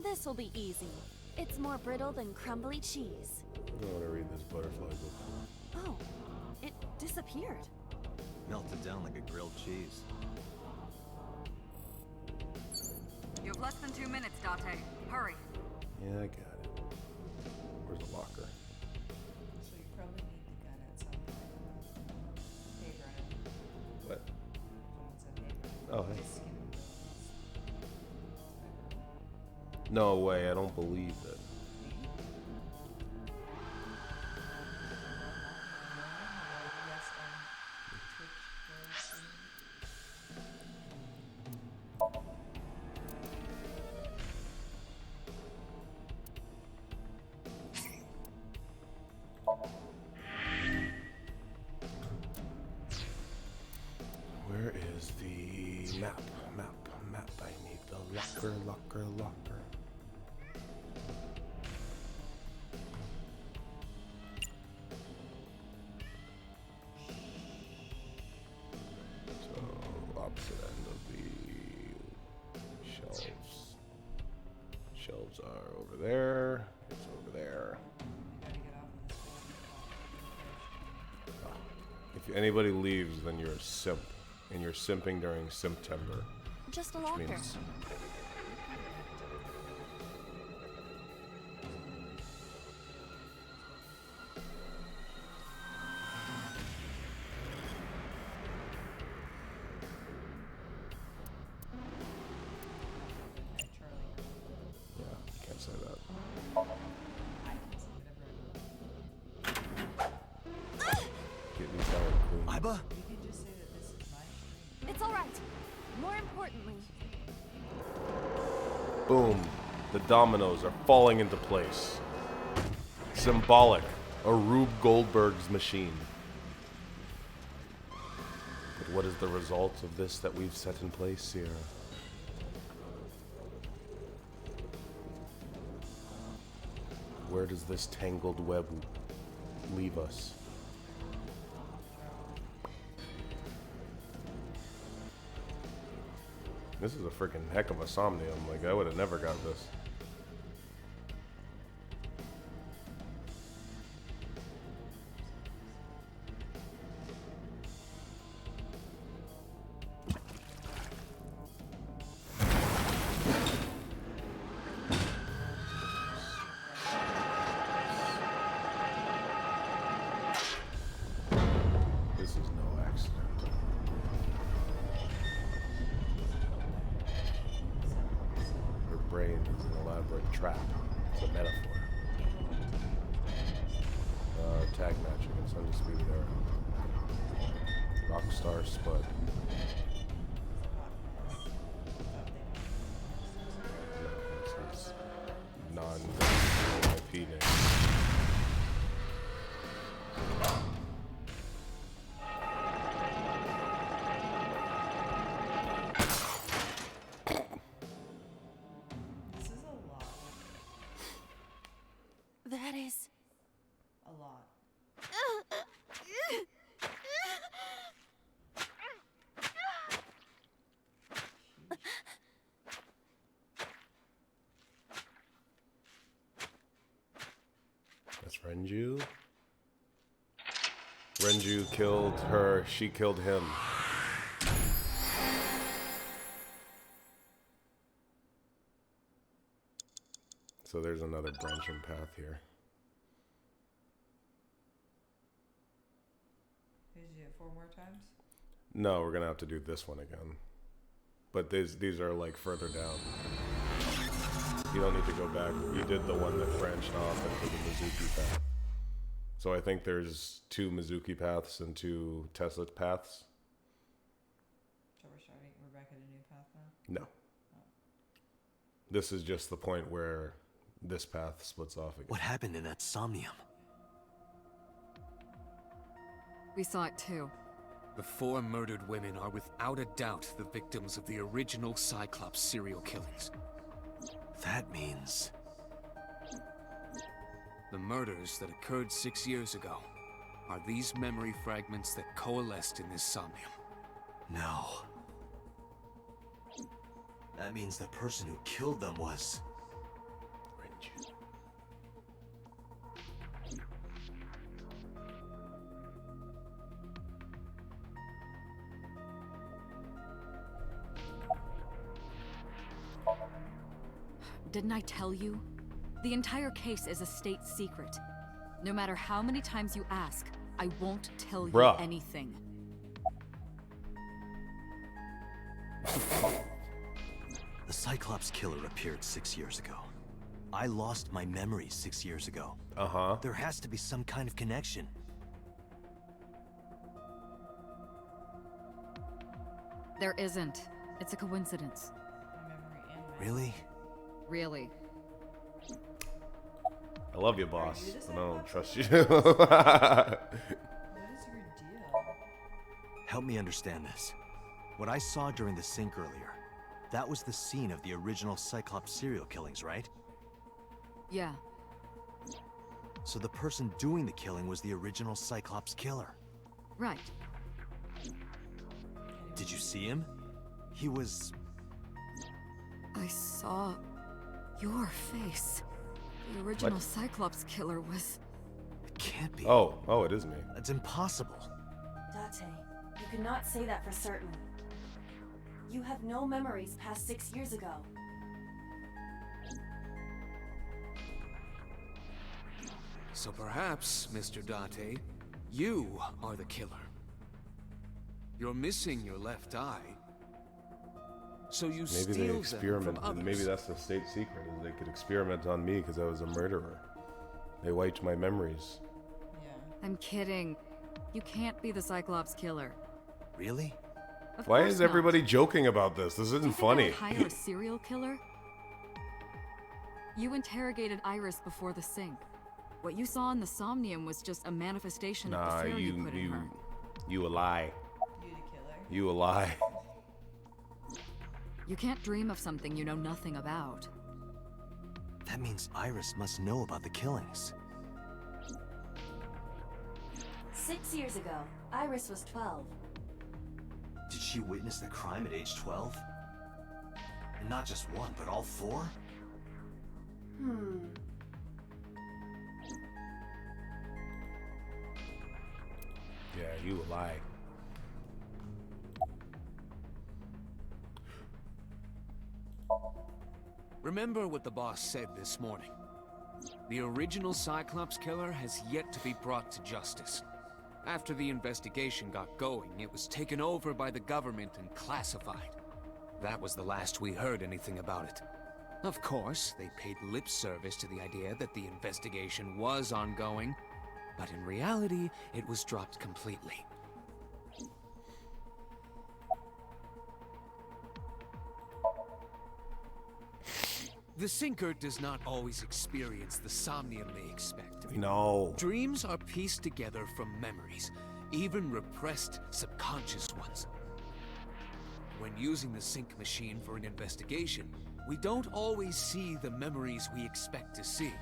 This will be easy. It's more brittle than crumbly cheese. I want to read this butterfly book. Oh, it disappeared. Melted down like a grilled cheese. You have less than 2 minutes, Date. Hurry. Yeah, I got it. Where's the locker? So you probably need the gun at some point. Hey, Brennan. What? Someone said hey, Brennan. Oh, hey. Just skin the bills. No way, I don't believe that. Where is the map? Map. I need the locker. So, opposite end of the shelves. Shelves are over there. It's over there. You gotta get off of this If anybody leaves, then you're a simp. And you're simping during September. Just a Which locker. means Hey, Charlie. yeah, you can't say that. I can say whatever I want. Get me salad clean. Iba? You can just say that this is my stream. It's all right. More importantly, Boom. The dominoes are falling into place. Symbolic. A Rube Goldberg's machine. But what is the result of this that we've set in place, Sierra? Where does this tangled web leave us? This is a freaking heck of a Somnium. Like, I would have never got this. brain is an elaborate trap. It's a metaphor. Tag match against Undisputed Era. Rockstar Spud. No, it's non-IP name. This is a lot. That is... A lot. That's Renju. Renju killed her, she killed him. So there's another branching path here. Did you do it 4 more times? No, we're gonna have to do this one again. But these are like further down. You don't need to go back. You did the one that branched off into the Mizuki path. So I think there's 2 Mizuki paths and 2 Tesla paths. So we're back at a new path now? No. This is just the point where this path splits off again. What happened in that Somnium? We saw it too. The 4 murdered women are without a doubt the victims of the original Cyclops serial killings. That means... The murders that occurred 6 years ago are these memory fragments that coalesced in this Somnium. No. That means the person who killed them was... Renju. Didn't I tell you? The entire case is a state secret. No matter how many times you ask, I won't tell you Bruh. anything. The Cyclops killer appeared 6 years ago. I lost my memory 6 years ago. Uh-huh. There has to be some kind of connection. There isn't. It's a coincidence. My memory and my... Really? Really. I love you, boss. you the I don't Cyclops? trust you. What is your deal? Help me understand this. What I saw during the sink earlier, that was the scene of the original Cyclops serial killings, right? Yeah. So the person doing the killing was the original Cyclops killer. Right. Did you see him? He was... I saw your face. The original What? Cyclops killer was... It can't be. Oh, it is me. That's impossible. Date, you cannot say that for certain. You have no memories past 6 years ago. So perhaps, Mr. Date, you are the killer. You're missing your left eye. So you Maybe steal they them experimented. from others. Maybe that's the state secret, is they could experiment on me because I was a murderer. They wiped my memories. Yeah. I'm kidding. You can't be the Cyclops killer. Really? Of Why course is not. everybody joking about this? This Do you isn't think I funny. would hire a serial killer? You interrogated Iris before the sink. What you saw in the Somnium was just a manifestation of Nah, the fear you put in her. you a lie. You the killer? You a lie. You can't dream of something you know nothing about. That means Iris must know about the killings. 6 years ago, Iris was 12. Did she witness the crime at age 12? And not just one, but all 4? Yeah, you a lie. Remember what the boss said this morning. The original Cyclops killer has yet to be brought to justice. After the investigation got going, it was taken over by the government and classified. That was the last we heard anything about it. Of course, they paid lip service to the idea that the investigation was ongoing, but in reality, it was dropped completely. The Sinker does not always experience the Somnium they expect. No. Dreams are pieced together from memories, even repressed subconscious ones. When using the sync machine for an investigation, we don't always see the memories we expect to see.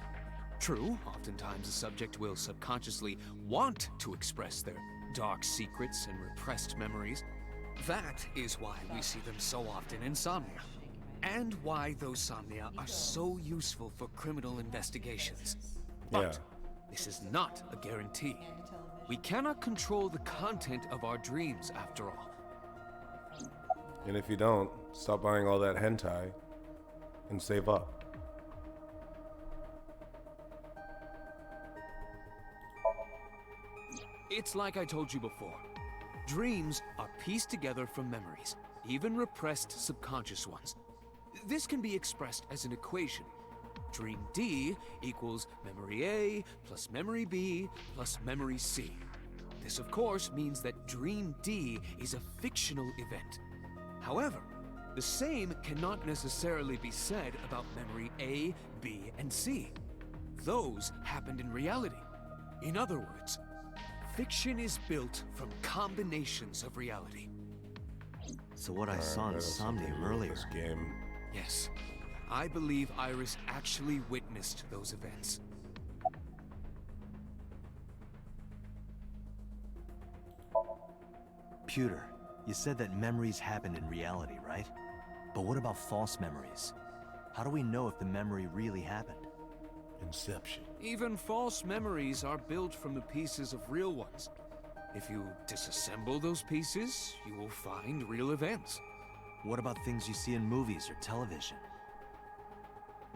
True, oftentimes the subject will subconsciously want to express their dark secrets and repressed memories. That is why we see them so often in Somnia, and why those Somnia are so useful for criminal investigations. But this is not a guarantee. We cannot control the content of our dreams, after all. And if you don't, stop buying all that hentai and save up. It's like I told you before. Dreams are pieced together from memories, even repressed subconscious ones. This can be expressed as an equation. Dream D equals memory A plus memory B plus memory C. This, of course, means that Dream D is a fictional event. However, the same cannot necessarily be said about memory A, B, and C. Those happened in reality. In other words, fiction is built from combinations of reality. So what I saw in Somnium earlier... This game. Yes, I believe Iris actually witnessed those events. Pewter, you said that memories happen in reality, right? But what about false memories? How do we know if the memory really happened? Inception. Even false memories are built from the pieces of real ones. If you disassemble those pieces, you will find real events. What about things you see in movies or television?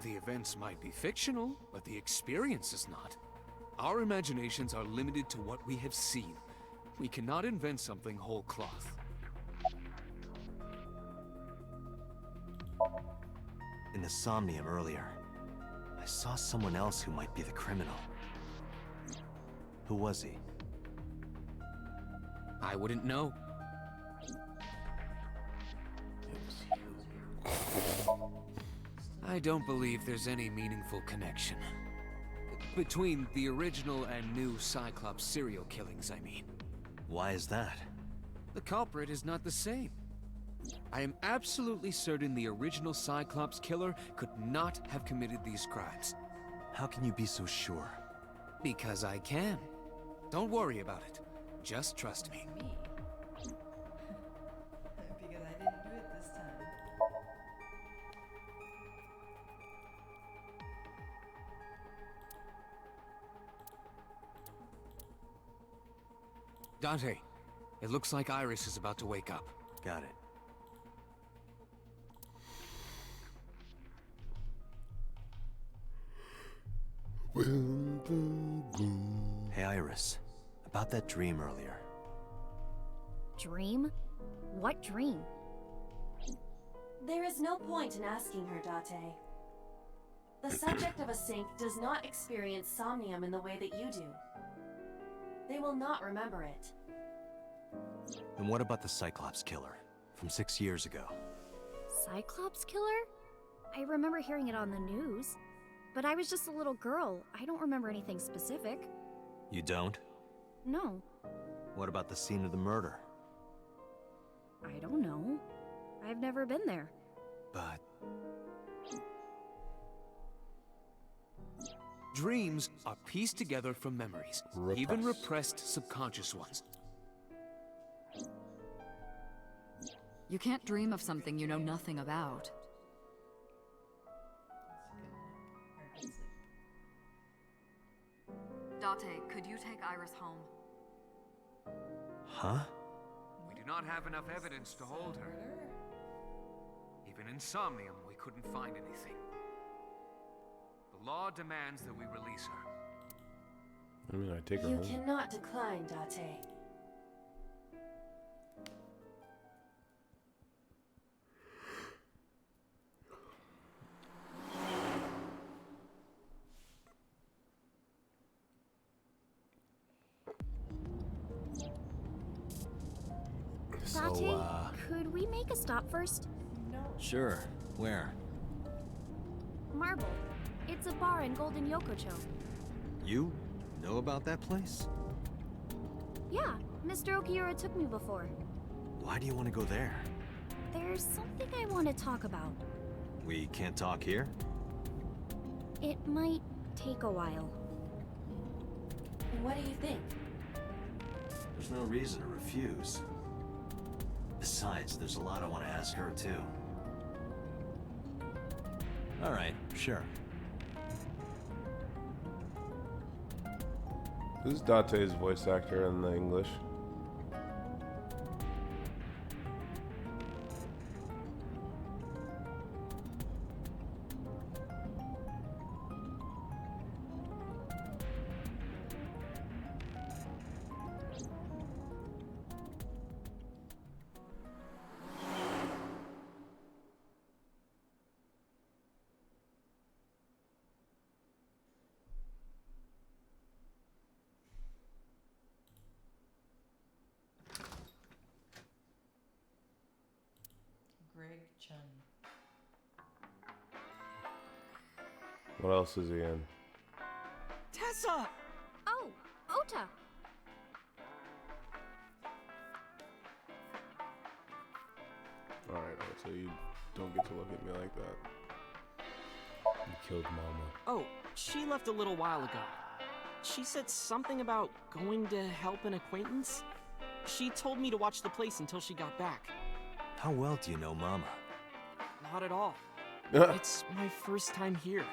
The events might be fictional, but the experience is not. Our imaginations are limited to what we have seen. We cannot invent something whole cloth. In the Somnium earlier, I saw someone else who might be the criminal. Who was he? I wouldn't know. I don't believe there's any meaningful connection. Between the original and new Cyclops serial killings, I mean. Why is that? The culprit is not the same. I am absolutely certain the original Cyclops killer could not have committed these crimes. How can you be so sure? Because I can. Don't worry about it. Just trust me. Me. Because I didn't do it this time. Dante, it looks like Iris is about to wake up. Got it. Hey, Iris. About that dream earlier. Dream? What dream? There is no point in asking her, Date. The subject of a sync does not experience Somnium in the way that you do. They will not remember it. And what about the Cyclops killer from 6 years ago? Cyclops killer? I remember hearing it on the news. But I was just a little girl. I don't remember anything specific. You don't? No. What about the scene of the murder? I don't know. I've never been there. But... Dreams are pieced together from memories, even repressed subconscious ones. You can't dream of something you know nothing about. Date, could you take Iris home? Huh? We do not have enough evidence to hold her. Even in Somnium, we couldn't find anything. The law demands that we release her. I mean, I take her You home. cannot decline, Date. So, could we make a stop first? Sure. Where? Marble. It's a bar in Golden Yokocho. You know about that place? Yeah, Mr. Okiura took me before. Why do you want to go there? There's something I want to talk about. We can't talk here? It might take a while. And what do you think? There's no reason to refuse. Besides, there's a lot I want to ask her, too. All right, sure. Who's Date's voice actor in the English? Greg Chun. What else is he in? Tessa! Oh, Ota! Alright, so you don't get to look at me like that. You killed Mama. Oh, she left a little while ago. She said something about going to help an acquaintance. She told me to watch the place until she got back. How well do you know Mama? Not at all. It's my first time here.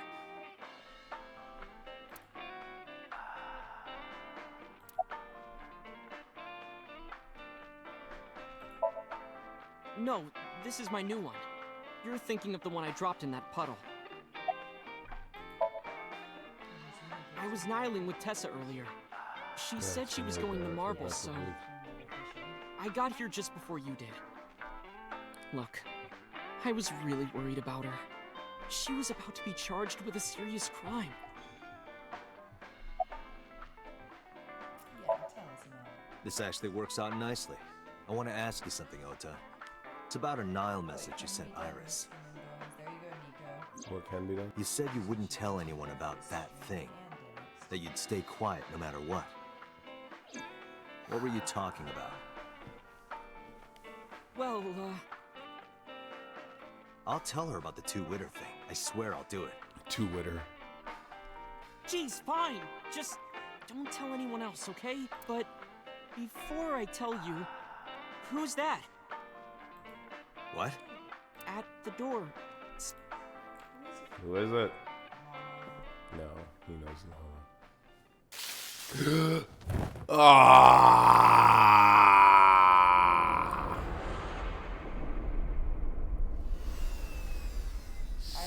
No, this is my new one. You're thinking of the one I dropped in that puddle. I was nihiling with Tessa earlier. She said she was going to Marble, so I got here just before you did. Look, I was really worried about her. She was about to be charged with a serious crime. Yeah, tell us about it. This actually works out nicely. I want to ask you something, Ota. It's about a Nile message you sent Iris. There you go, Nico. What can be done? You said you wouldn't tell anyone about that thing. That you'd stay quiet no matter what. What were you talking about? Well, I'll tell her about the two-witter thing. I swear I'll do it. Two-witter. geez, fine. Just don't tell anyone else, okay? But before I tell you, who's that? What? At the door. Who is it? No, he knows no. I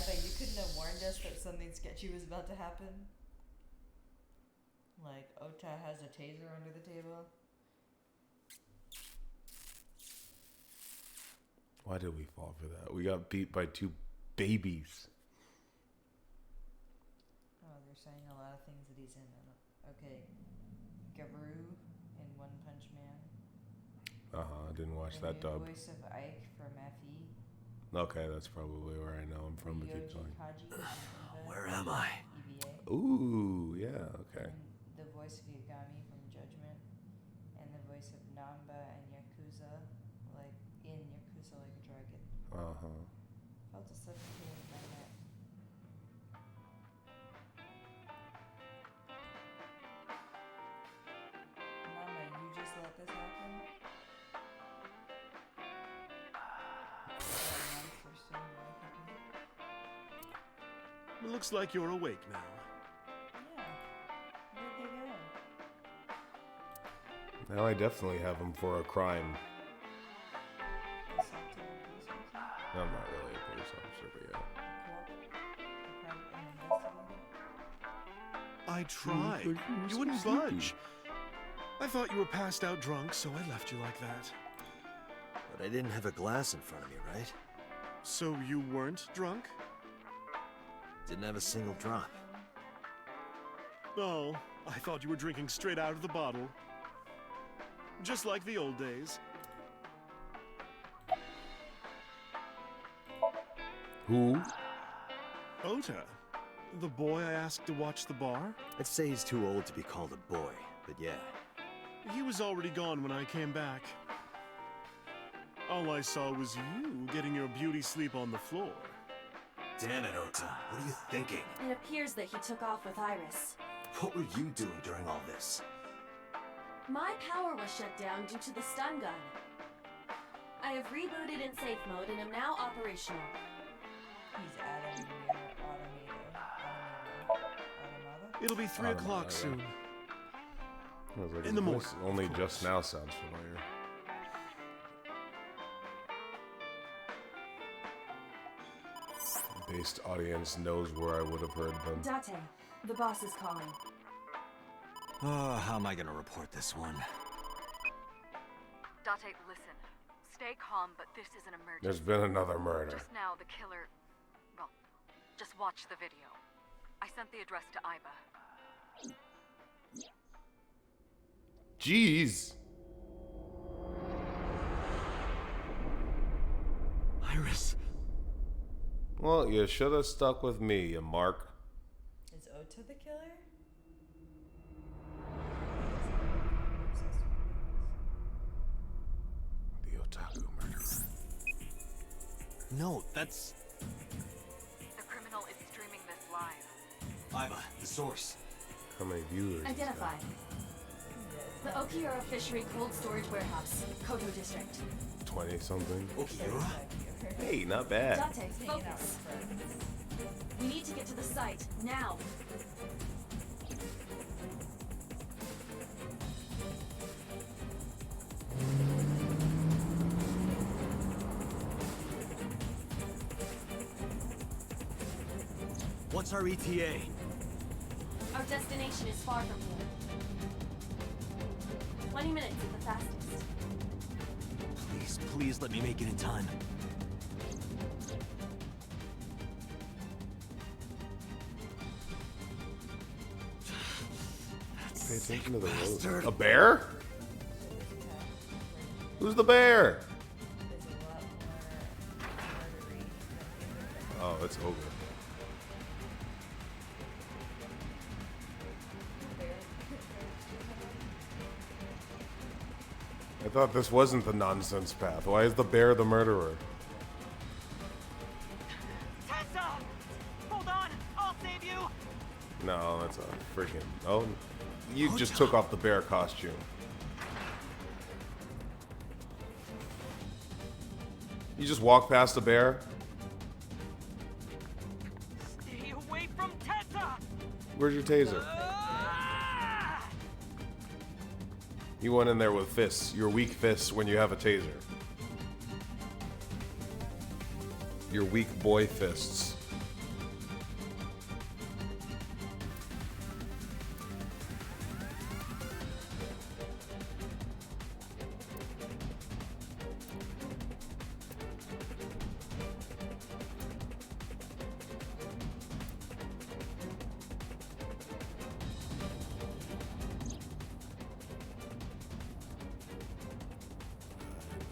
bet you couldn't have warned us that something sketchy was about to happen. Like, Ota has a taser under the table. Why did we fall for that? We got beat by two babies. Oh, they're saying a lot of things that he's in. Okay. Guru in One Punch Man. I didn't watch The that new dub. voice of Ike from FE. Okay, that's probably where I know him from. But keep going. Where am I? EVA. Ooh, yeah, okay. And the voice of Yagami from Judgment. And the voice of Namba and Yakuza. Like, in Yakuza Like a Dragon. Uh-huh. Felt a sudden pain in my neck. Namba, you just let this happen? It looks like you're awake now. Yeah. Where'd they go? Now I definitely have him for a crime. Assault to a police officer? I'm not really a police officer, but yeah. I tried. You wouldn't budge. I thought you were passed out drunk, so I left you like that. But I didn't have a glass in front of me, right? So you weren't drunk? Didn't have a single drop. Oh, I thought you were drinking straight out of the bottle. Just like the old days. Who? Ota, the boy I asked to watch the bar? I'd say he's too old to be called a boy, but yeah. He was already gone when I came back. All I saw was you getting your beauty sleep on the floor. Damn it, Ota. What are you thinking? It appears that he took off with Iris. What were you doing during all this? My power was shut down due to the stun gun. I have rebooted in safe mode and am now operational. He's automated. It'll be 3 o'clock Automata. soon. I was like, In the this morning, only of just course. now sounds familiar. Based audience knows where I would have heard them. Date, the boss is calling. Oh, how am I gonna report this one? Date, listen. Stay calm, but this is an emergency. There's been another murder. Just now, the killer... Well, just watch the video. I sent the address to Iba. Jeez. Iris. Well, you should have stuck with me, you mark. Is Ota the killer? The otaku murderer. No, that's... The criminal is streaming this live. Iba, the source. How many viewers? is Identified. The Okiura Fishery Cold Storage Warehouse, Koto District. 20 something. Okiura? Hey, not bad. Date, focus. We need to get to the site, now. What's our ETA? Our destination is far from here. 20 minutes at the fastest. Please, please let me make it in time. Pay attention to the road. bastard. A bear? Who's the bear? Oh, it's Ogre. I thought this wasn't the nonsense path. Why is the bear the murderer? Tessa! Hold on! I'll save you! No, that's a freaking... Oh, you just took off the bear costume. You just walk past the bear? Stay away from Tessa! Where's your taser? Ah! You went in there with fists. Your weak fists when you have a taser. Your weak boy fists.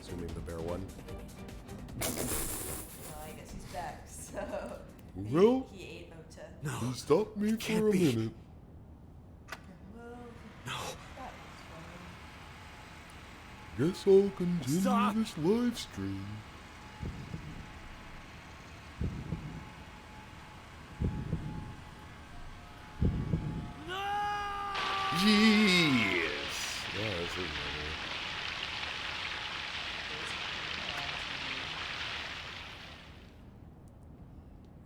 Assuming the bear won. Well, I guess he's back, so... Well, He ate Ota. No. he stopped me for a can't be. minute. Well, No. that was funny. Guess I'll continue Stop. this live stream. Yes. Yeah, this is better.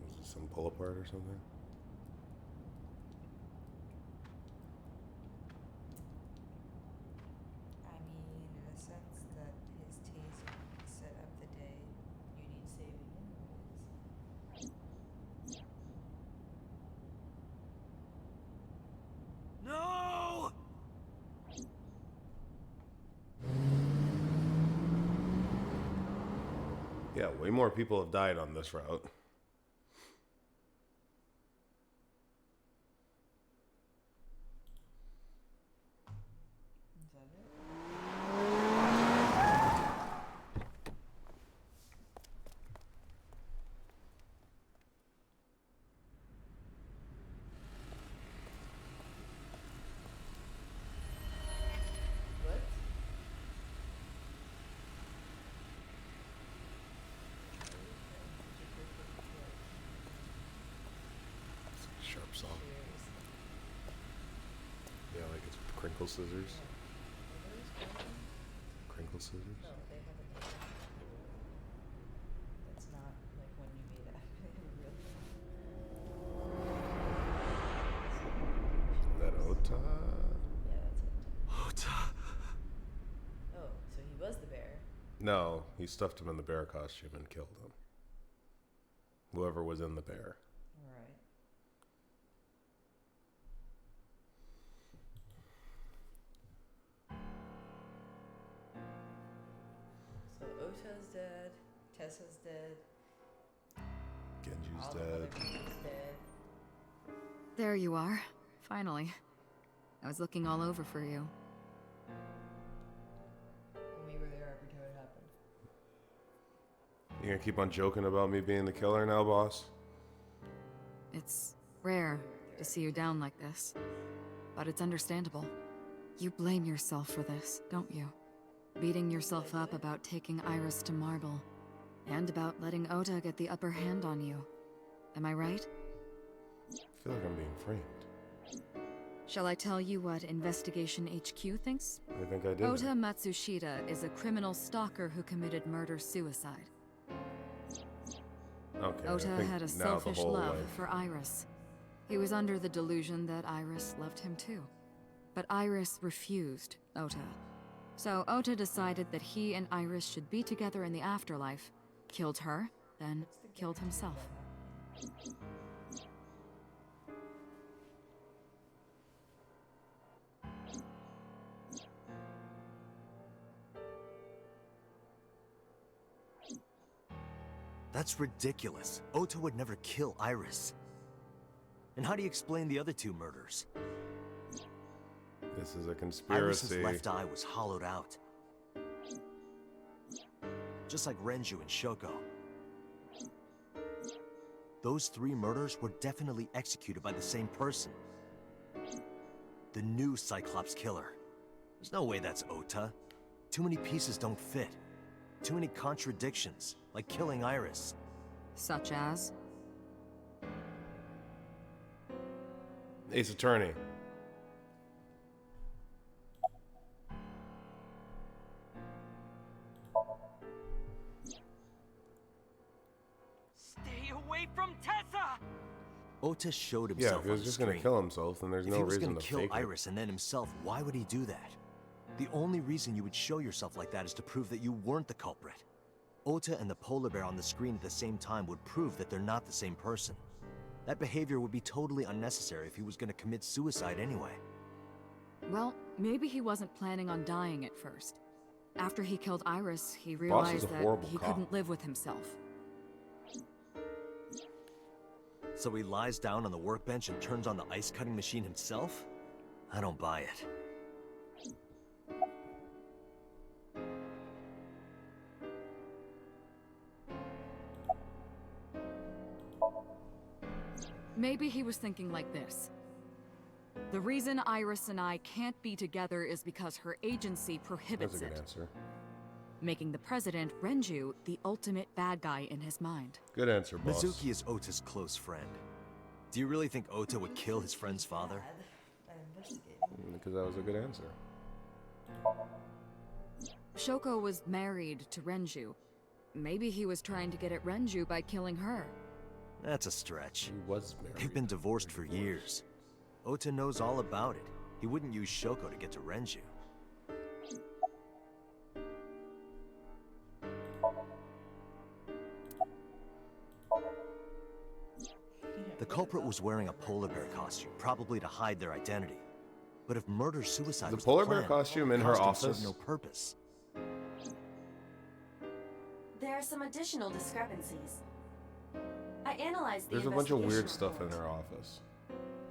Is this some pull apart or something? I mean, in a sense that his taser set up the day you need saving anyways. No! Yeah, way more people have died on this route. Is that it? sharp saw. Yeah, like it's crinkle scissors. Crinkle scissors? No, they have a name. That's not like when you made it. Is that Ota? Yeah, that's it. Ota. Oh, so he was the bear. No, he stuffed him in the bear costume and killed him. Whoever was in the bear. Alright. So Ota's dead, Tessa's dead, Genji's all the dead. other people's dead. There you are. Finally. I was looking all over for you. And we were there every time it happened. You gonna keep on joking about me being the killer now, boss? It's rare to see you down like this, but it's understandable. You blame yourself for this, don't you? Beating yourself up about taking Iris to Marble, and about letting Ota get the upper hand on you. Am I right? I feel like I'm being framed. Shall I tell you what Investigation HQ thinks? I think I did. Ota Matsushita is a criminal stalker who committed murder-suicide. Okay, Ota I think had a now the selfish whole, love like, for Iris. He was under the delusion that Iris loved him too. But Iris refused Ota. So Ota decided that he and Iris should be together in the afterlife, killed her, then killed himself. That's ridiculous. Ota would never kill Iris. And how do you explain the other two murders? This is a Iris's conspiracy. left eye was hollowed out. Just like Renju and Shoko. Those three murders were definitely executed by the same person. The new Cyclops killer. There's no way that's Ota. Too many pieces don't fit. Too many contradictions, like killing Iris. Such as? Ace Attorney. Stay away from Tessa! Ota showed Yeah, himself if he was on the just gonna screen. kill himself, then there's If no he was reason gonna to kill fake Iris and then himself, why would he do that? The only reason you would show yourself like that is to prove that you weren't the culprit. Ota and the polar bear on the screen at the same time would prove that they're not the same person. That behavior would be totally unnecessary if he was gonna commit suicide anyway. Well, maybe he wasn't planning on dying at first. After he killed Iris, he Boss is realized a that horrible he cop. couldn't live with himself. So he lies down on the workbench and turns on the ice cutting machine himself? I don't buy it. Maybe he was thinking like this. The reason Iris and I can't be together is because her agency prohibits That's a good it, answer. making the president, Renju, the ultimate bad guy in his mind. Good answer, boss. Mizuki is Ota's close friend. Do you really think Ota would kill his friend's father? Bad at investigating. Because that was a good answer. Shoko was married to Renju. Maybe he was trying to get at Renju by killing her. That's a stretch. He was married. They've been divorced for years. Ota knows all about it. He wouldn't use Shoko to get to Renju. The culprit was wearing a polar bear costume, probably to hide their identity. But if murder-suicide The was polar the bear plan, costume in the her costume office? served no purpose. There are some additional discrepancies. I analyzed the There's a bunch of weird investigation stuff in report. her office.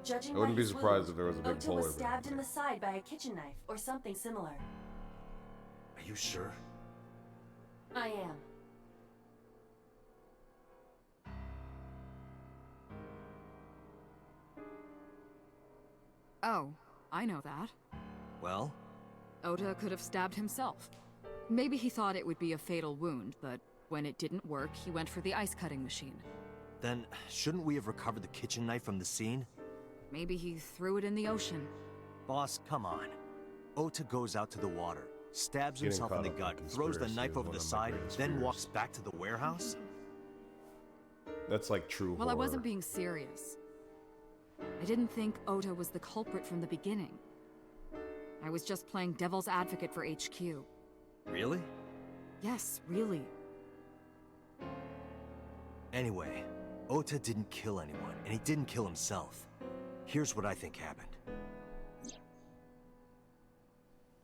Judging I wouldn't by be his surprised wound, if there was a big Ota polar was bear stabbed in there. the side by a kitchen knife or something similar. Are you sure? I am. Oh, I know that. Well, Ota could have stabbed himself. Maybe he thought it would be a fatal wound, but when it didn't work, he went for the ice cutting machine. Then, shouldn't we have recovered the kitchen knife from the scene? Maybe he threw it in the ocean. Boss, come on. Ota goes out to the water, stabs Getting himself in caught the up in gut, throws the conspiracy knife is over one the of my side, greatest then fears. walks back to the warehouse? That's like true Well, horror. I wasn't being serious. I didn't think Ota was the culprit from the beginning. I was just playing devil's advocate for HQ. Really? Yes, really. Anyway, Ota didn't kill anyone, and he didn't kill himself. Here's what I think happened.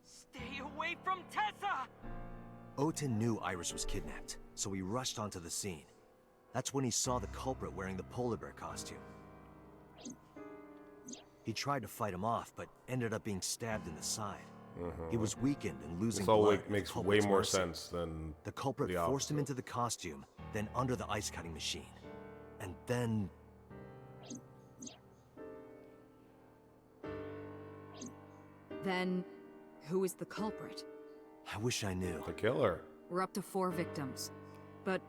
Stay away from Tessa! Ota knew Iris was kidnapped, so he rushed onto the scene. That's when he saw the culprit wearing the polar bear costume. He tried to fight him off, but ended up being stabbed in the side. He was weakened and losing This all blood. at the makes way culprit's more mercy. sense than The culprit the forced him opposite. into the costume, then under the ice cutting machine. And then... Then, who is the culprit? I wish I knew. the killer. We're up to 4 victims. But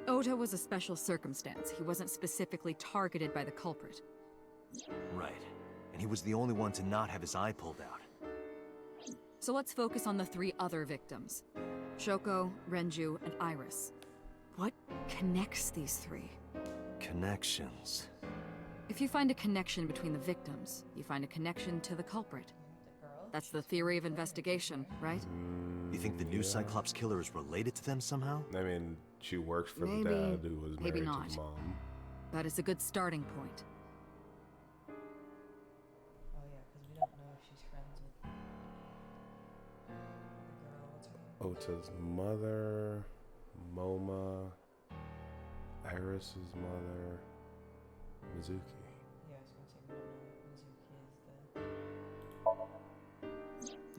Ota was a special circumstance. He wasn't specifically targeted by the culprit. Right. And he was the only one to not have his eye pulled out. So let's focus on the 3 other victims. Shoko, Renju, and Iris. What connects these 3? Connections. If you find a connection between the victims, you find a connection to the culprit. That's the theory of investigation, right? You think the new Cyclops killer is related to them somehow? I mean, she worked for Maybe, the dad who was maybe married not. to the mom. But it's a good starting point. Oh yeah, because we don't know if she's friends with the girl. What's her name? Ota's mother, Moma, Iris's mother, Mizuki. Yeah, I was gonna say we don't know if Mizuki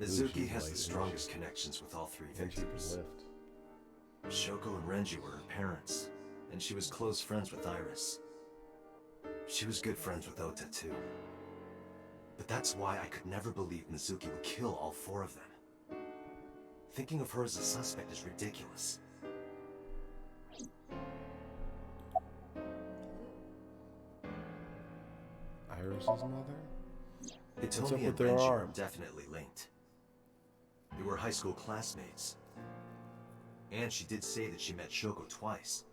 is the. Mizuki she's has light, the and strongest connections with all 3 And she can victims. lift. Shoko and Renji were her parents, and she was close friends with Iris. She was good friends with Ota, too. But that's why I could never believe Mizuki would kill all 4 of them. Thinking of her as a suspect is ridiculous. Iris's mother? It's What's Hitomi up and with their Renji are arms? definitely linked. They were high school classmates. And she did say that she met Shoko twice.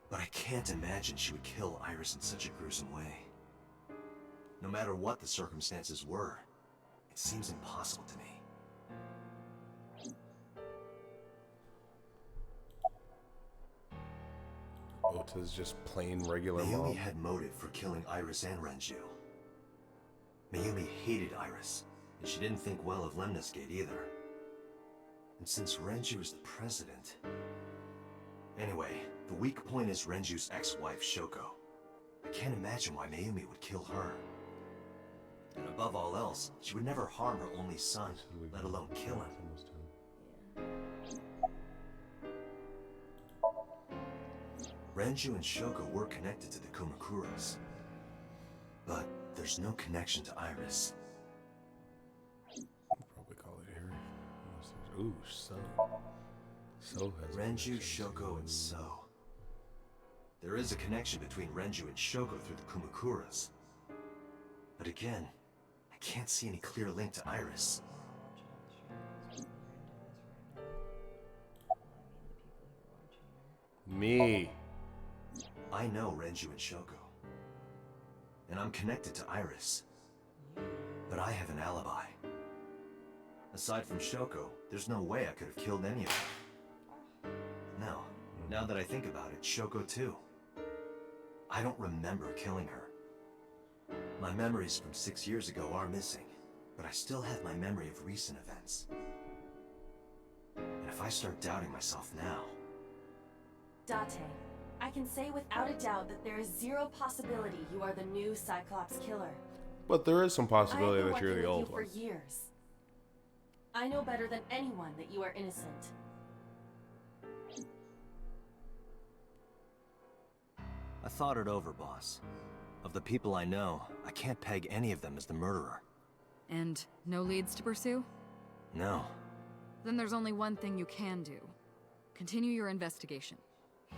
But I can't imagine she would kill Iris in such a gruesome way. No matter what the circumstances were, it seems impossible to me. Ota's just plain regular Mayumi mom. had motive for killing Iris and Renju. Mayumi hated Iris, and she didn't think well of Lemnis Gate either. And since Renju is the president... Anyway, the weak point is Renju's ex-wife, Shoko. I can't imagine why Mayumi would kill her. And above all else, she would never harm her only son, let alone kill him. Renju and Shoko were connected to the Kumakuras. But there's no connection to Iris. Probably call it here. Ooh, So. So has Renju, Shoko, and So. There is a connection between Renju and Shoko through the Kumakuras. But again, I can't see any clear link to Iris. Me. I know Renju and Shoko. And I'm connected to Iris. But I have an alibi. Aside from Shoko, there's no way I could have killed any of them. No, now that I think about it, Shoko too. I don't remember killing her. My memories from 6 years ago are missing, but I still have my memory of recent events. And if I start doubting myself now... Date, I can say without a doubt that there is zero possibility you are the new Cyclops killer. But there is some possibility I have that been you're the working old with you one. for years. I know better than anyone that you are innocent. I thought it over, boss. Of the people I know, I can't peg any of them as the murderer. And no leads to pursue? No. Then there's only one thing you can do. Continue your investigation.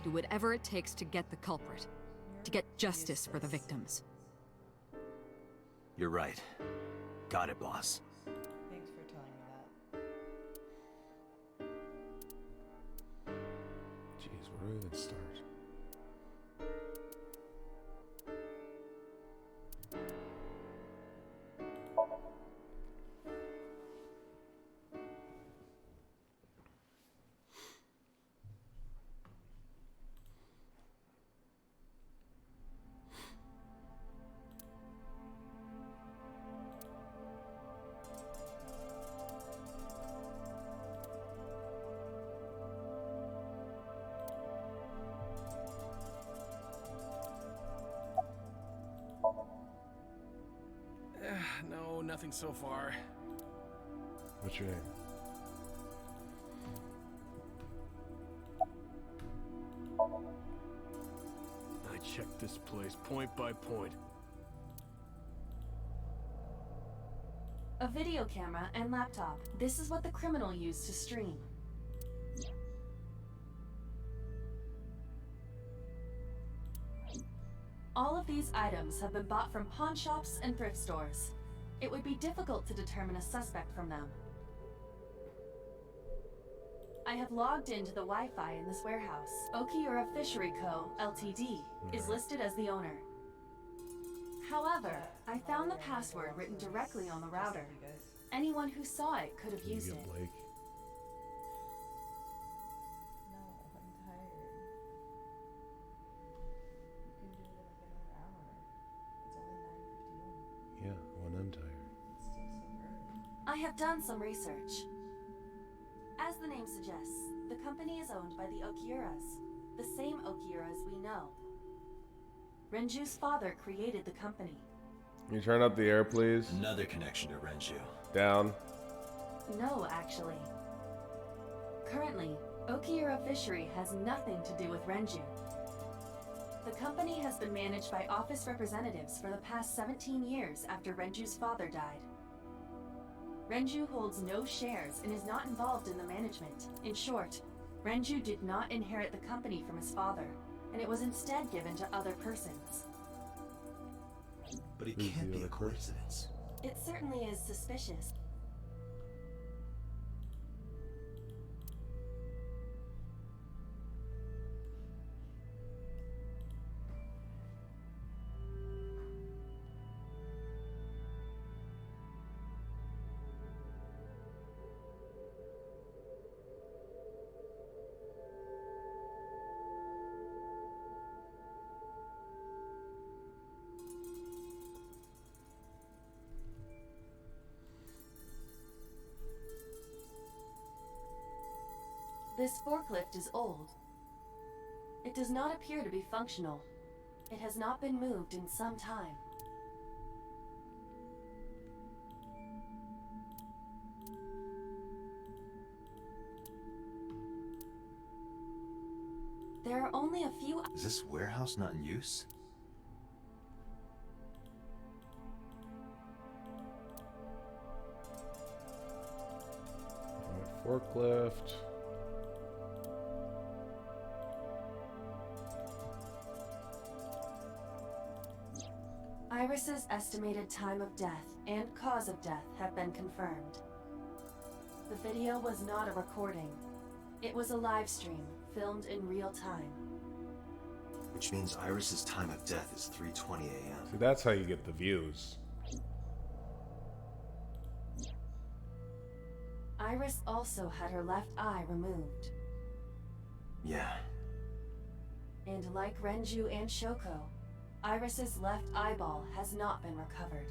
Do whatever it takes to get the culprit. to get justice for the victims. You're right. Got it, boss. Thanks for telling me that. Jeez, where do I even start? No, nothing so far. What's your name? I checked this place point by point. A video camera and laptop. This is what the criminal used to stream. All of these items have been bought from pawn shops and thrift stores. It would be difficult to determine a suspect from them. I have logged into the Wi-Fi in this warehouse. Okiura Fishery Co., Ltd. is listed as the owner. However, I found the password written directly on the router. Anyone who saw it could have used it. Blake. No, I'm tired. You can do it in like another hour. It's only 9:51. Yeah, when I'm tired. It's still so early. I have done some research. As the name suggests, the company is owned by the Okiuras, the same Okiuras we know. Renju's father created the company. Can you turn up the air, please? Another connection to Renju. Down. No, actually. Currently, Okiura Fishery has nothing to do with Renju. The company has been managed by office representatives for the past 17 years after Renju's father died. Renju holds no shares and is not involved in the management. In short, Renju did not inherit the company from his father, and it was instead given to other persons. But it Who's can't the be a other person? coincidence. It certainly is suspicious. This forklift is old. It does not appear to be functional. It has not been moved in some time. There are only a few. Is this warehouse not in use? Forklift. Iris's estimated time of death and cause of death have been confirmed. The video was not a recording. It was a live stream, filmed in real time. Which means Iris's time of death is 3:20 a.m. See, that's how you get the views. Iris also had her left eye removed. Yeah. And like Renju and Shoko, Iris's left eyeball has not been recovered.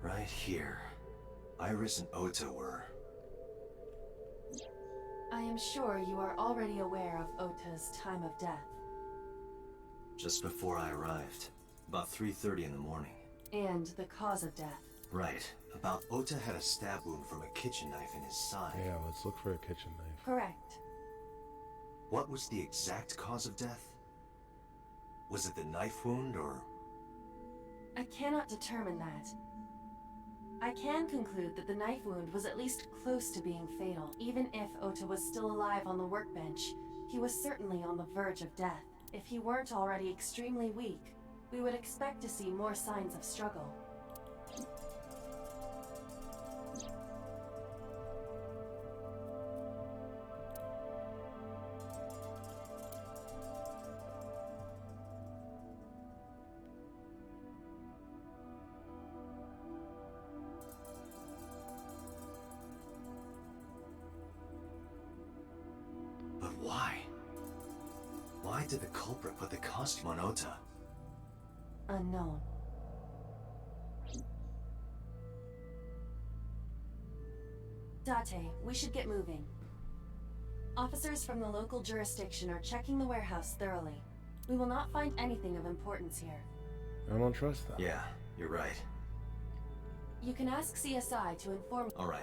Right here. Iris and Ota were. I am sure you are already aware of Ota's time of death. Just before I arrived. About 3:30 in the morning. And the cause of death. Right. About Ota had a stab wound from a kitchen knife in his side. Yeah, let's look for a kitchen knife. Correct. What was the exact cause of death? Was it the knife wound, or...? I cannot determine that. I can conclude that the knife wound was at least close to being fatal. Even if Ota was still alive on the workbench, He was certainly on the verge of death. If he weren't already extremely weak, we would expect to see more signs of struggle. But why? Why did the culprit put the costume on Ota? Unknown. Date, we should get moving. Officers from the local jurisdiction are checking the warehouse thoroughly. We will not find anything of importance here. I don't trust them. Yeah, you're right. You can ask CSI to inform. All right.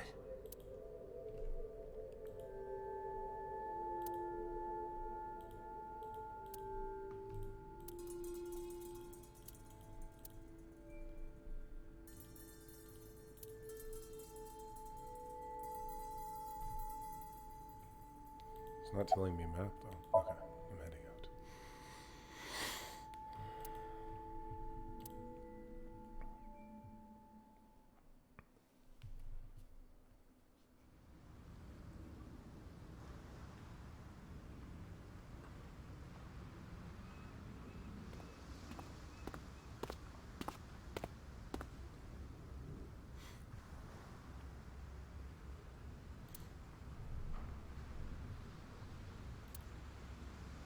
It's not telling me map though. Okay, I'm heading out.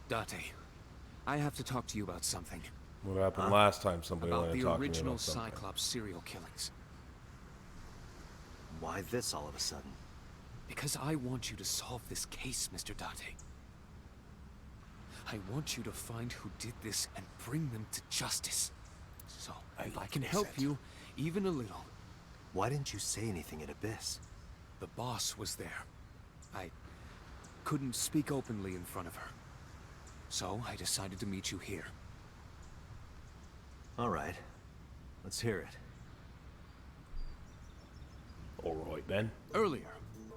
Date, I have to talk to you about something. What happened last time somebody About wanted to the talk to me original about something? Cyclops serial killings. Why this all of a sudden? Because I want you to solve this case, Mr. Date. I want you to find who did this and bring them to justice. So, if I can help you, even a little. Why didn't you say anything at Abyss? The boss was there. I couldn't speak openly in front of her. So, I decided to meet you here. All right. Let's hear it. Alright then. Earlier,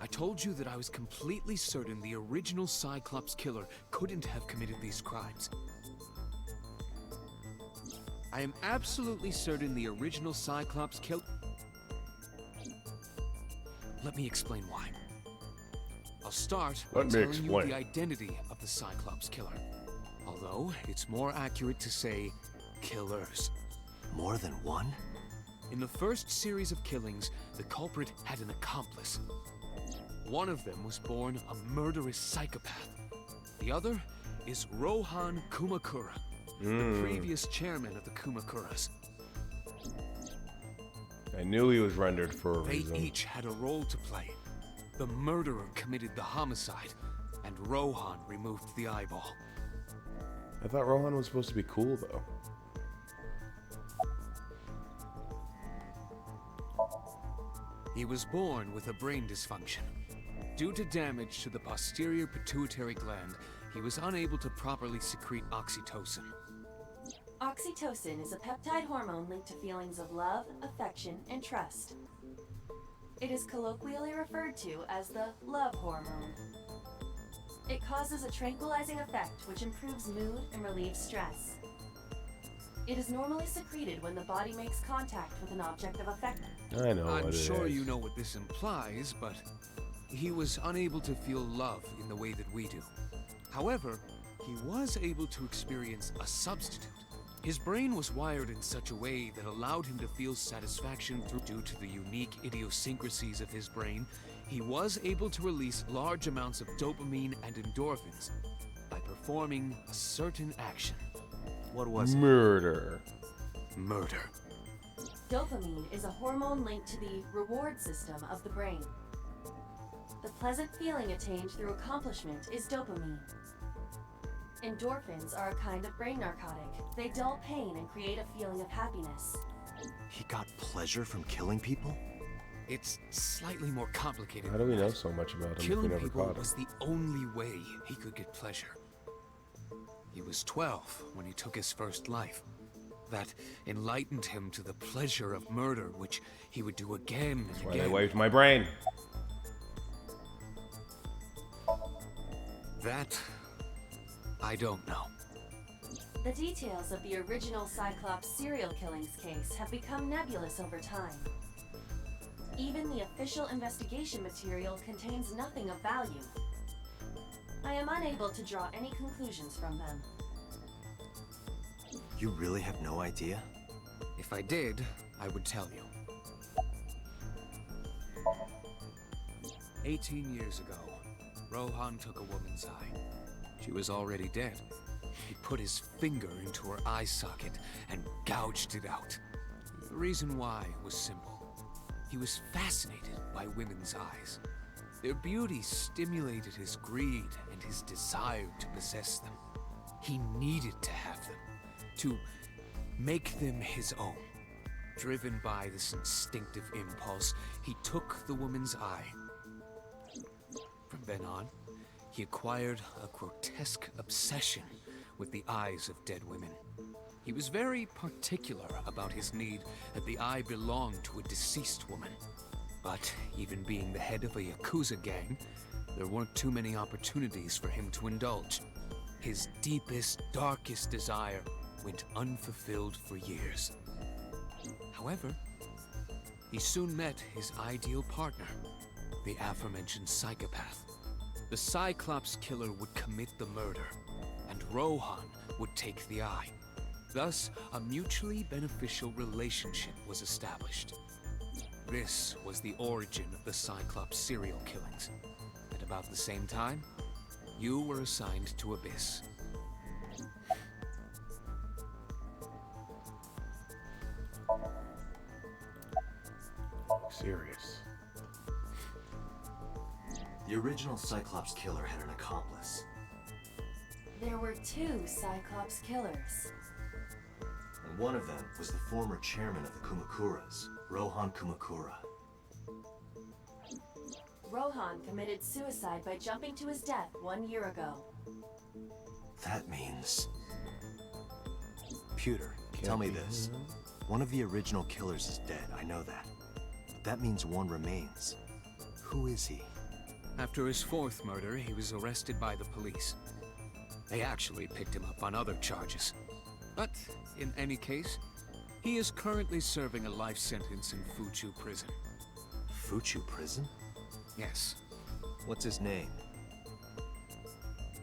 I told you that I was completely certain the original Cyclops killer couldn't have committed these crimes. I am absolutely certain the original Cyclops killer... Let me explain why. I'll start by telling you the identity of the Cyclops killer. Although, it's more accurate to say killers. More than one? In the first series of killings, the culprit had an accomplice. One of them was born a murderous psychopath. The other is Rohan Kumakura, the previous chairman of the Kumakuras. I knew he was rendered for a They reason. each had a role to play. The murderer committed the homicide, and Rohan removed the eyeball. I thought Rohan was supposed to be cool though. He was born with a brain dysfunction. Due to damage to the posterior pituitary gland, he was unable to properly secrete oxytocin. Oxytocin is a peptide hormone linked to feelings of love, affection, and trust. It is colloquially referred to as the love hormone. It causes a tranquilizing effect which improves mood and relieves stress. It is normally secreted when the body makes contact with an object of affection. I know I'm what it sure is. you know what this implies, but he was unable to feel love in the way that we do. However, he was able to experience a substitute. His brain was wired in such a way that allowed him to feel satisfaction due to the unique idiosyncrasies of his brain. He was able to release large amounts of dopamine and endorphins by performing a certain action. What was it? Murder. Murder. Dopamine is a hormone linked to the reward system of the brain. The pleasant feeling attained through accomplishment is dopamine. Endorphins are a kind of brain narcotic. They dull pain and create a feeling of happiness. He got pleasure from killing people? It's slightly more complicated. How do we know so much about him if we Killing never people caught him? was the only way he could get pleasure. He was 12 when he took his first life. That enlightened him to the pleasure of murder, which he would do again and Why again. they waved my brain. That I don't know. The details of the original Cyclops serial killings case have become nebulous over time. Even the official investigation material contains nothing of value. I am unable to draw any conclusions from them. You really have no idea? If I did, I would tell you. 18 years ago, Rohan took a woman's eye. She was already dead. He put his finger into her eye socket and gouged it out. The reason why was simple. He was fascinated by women's eyes. Their beauty stimulated his greed and his desire to possess them. He needed to have them, to make them his own. Driven by this instinctive impulse, he took the woman's eye. From then on, he acquired a grotesque obsession with the eyes of dead women. He was very particular about his need that the eye belonged to a deceased woman. But even being the head of a Yakuza gang, there weren't too many opportunities for him to indulge. His deepest, darkest desire went unfulfilled for years. However, he soon met his ideal partner, the aforementioned psychopath. The Cyclops killer would commit the murder, and Rohan would take the eye. Thus, a mutually beneficial relationship was established. This was the origin of the Cyclops serial killings. At about the same time, you were assigned to Abyss. Serious. The original Cyclops killer had an accomplice. There were 2 Cyclops killers. And one of them was the former chairman of the Kumakuras, Rohan Kumakura. Rohan committed suicide by jumping to his death 1 year ago. That means... Pewter, tell me this. One of the original killers is dead, I know that. But that means one remains. Who is he? After his 4th murder, he was arrested by the police. They actually picked him up on other charges. But, in any case, he is currently serving a life sentence in Fuchu prison. Fuchu prison? Yes. What's his name?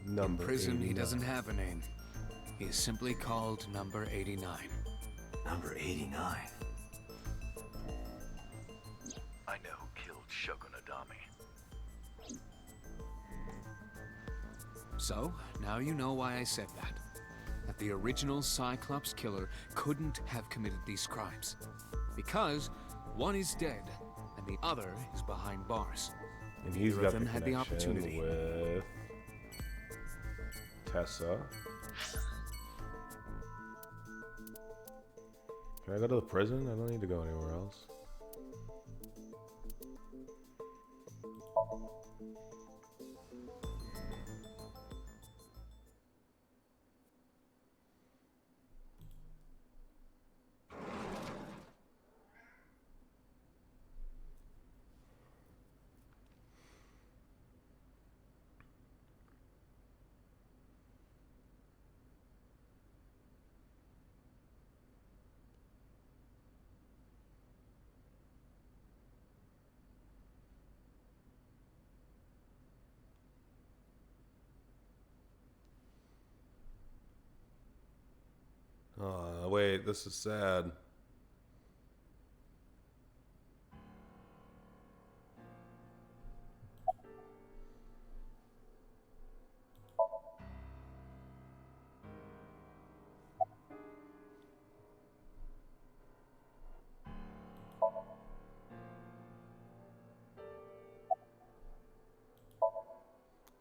Number In prison, 89. he doesn't have a name. He is simply called Number 89. Number 89. I know who killed SSS. So, now you know why I said that. That the original Cyclops killer couldn't have committed these crimes. Because one is dead, and the other is behind bars. And he's Neither got of them the had the connection opportunity. with Tessa. Can I go to the prison? I don't need to go anywhere else. Wait, this is sad.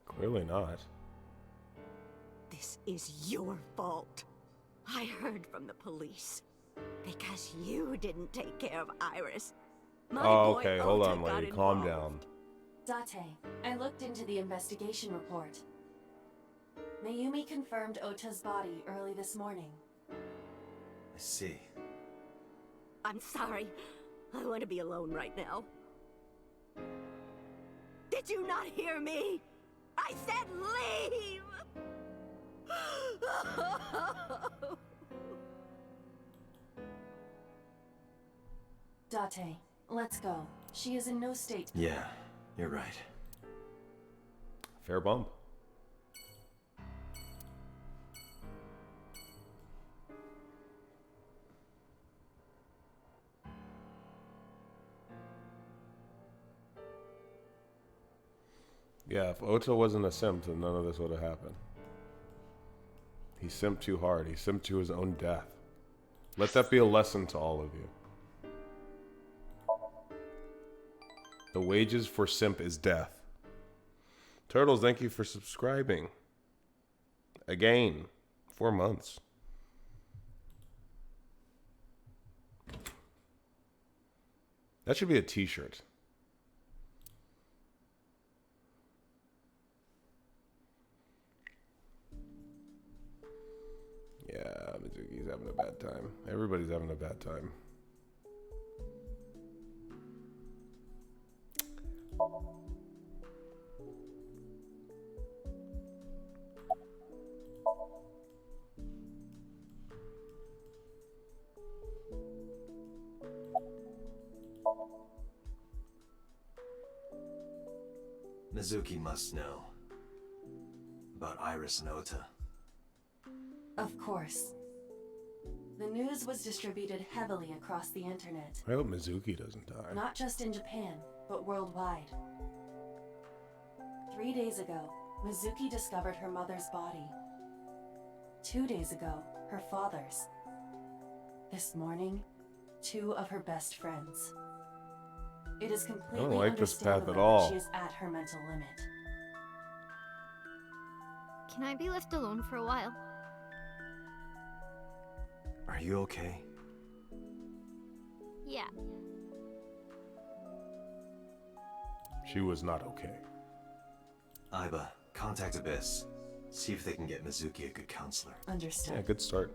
Clearly not. This is your fault. I heard from the police. Because you didn't take care of Iris. My Oh, boy okay, hold Ota on, got lady. Calm involved. down. Date, I looked into the investigation report. Mayumi confirmed Ota's body early this morning. I see. I'm sorry. I want to be alone right now. Did you not hear me? I said leave! Date, let's go. She is in no state. Yeah, you're right. Fair bump. Yeah, if Ota wasn't a simp, then none of this would have happened. He simped too hard. He simped to his own death. Let that be a lesson to all of you. The wages for simp is death. Turtles, thank you for subscribing. Again, 4 months. That should be a t-shirt. Yeah, Mizuki's having a bad time. Everybody's having a bad time. Mizuki must know about Iris and Ota. Of course. The news was distributed heavily across the internet. I hope Mizuki doesn't die. Not just in Japan, but worldwide. 3 days ago, Mizuki discovered her mother's body. 2 days ago, her father's. This morning, 2 of her best friends. It is completely I don't like this path at understandable all. that she is at her mental limit. Can I be left alone for a while? Are you okay? Yeah. She was not okay. Aiba, contact Abyss. See if they can get Mizuki a good counselor. Understood. Yeah, good start.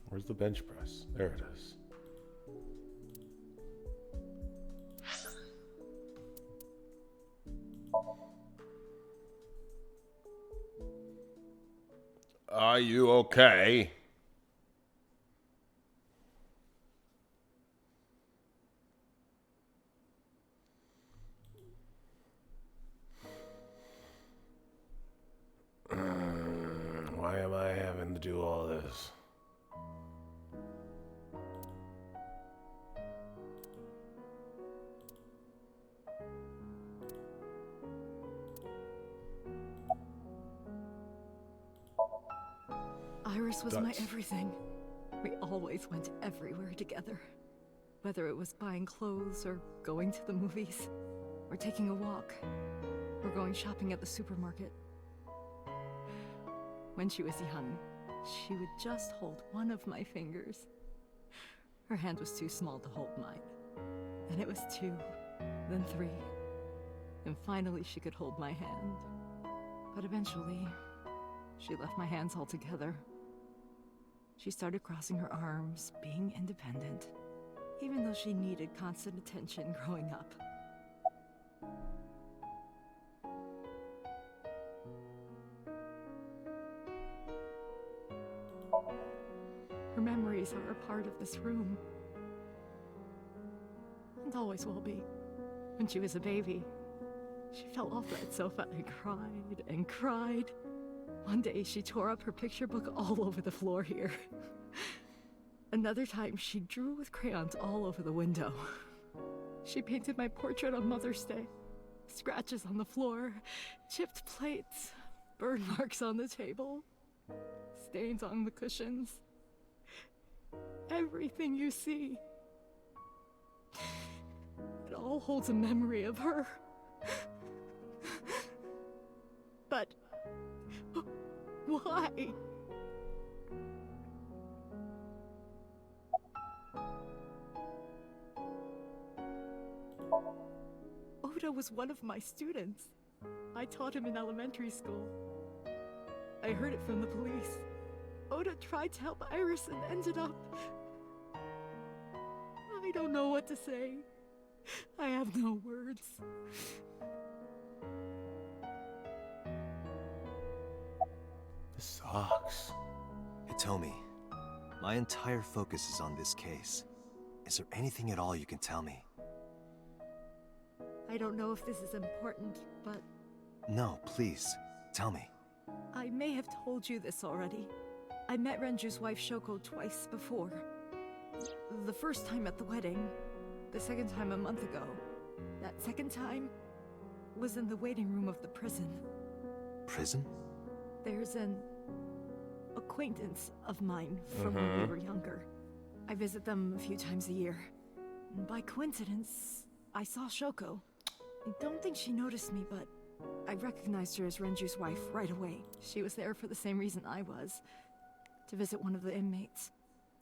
Where's the bench press? There it is. Are you okay? Why am I having to do all this? Iris was my Guts. everything. We always went everywhere together. Whether it was buying clothes, or going to the movies, or taking a walk, or going shopping at the supermarket. When she was young, she would just hold one of my fingers. Her hand was too small to hold mine. Then it was 2, then 3. And finally she could hold my hand. But eventually, she left my hands altogether. She started crossing her arms, being independent, even though she needed constant attention growing up. Her memories are a part of this room. And always will be. When she was a baby, she fell off that sofa and cried and cried. One day she tore up her picture book all over the floor here. Another time she drew with crayons all over the window. She painted my portrait on Mother's Day. Scratches on the floor, chipped plates, burn marks on the table, stains on the cushions. Everything you see. It all holds a memory of her. But why? Oda was one of my students. I taught him in elementary school. I heard it from the police. Oda tried to help Iris and ended up... I don't know what to say. I have no words. This sucks. Hitomi, my entire focus is on this case. Is there anything at all you can tell me? I don't know if this is important, but No, please, tell me. I may have told you this already. I met Renju's wife Shoko twice before. The first time at the wedding, the second time a month ago. That second time was in the waiting room of the prison. Prison? There's an acquaintance of mine from when we were younger. I visit them a few times a year. By coincidence, I saw Shoko. I don't think she noticed me, but I recognized her as Renju's wife right away. She was there for the same reason I was, to visit one of the inmates.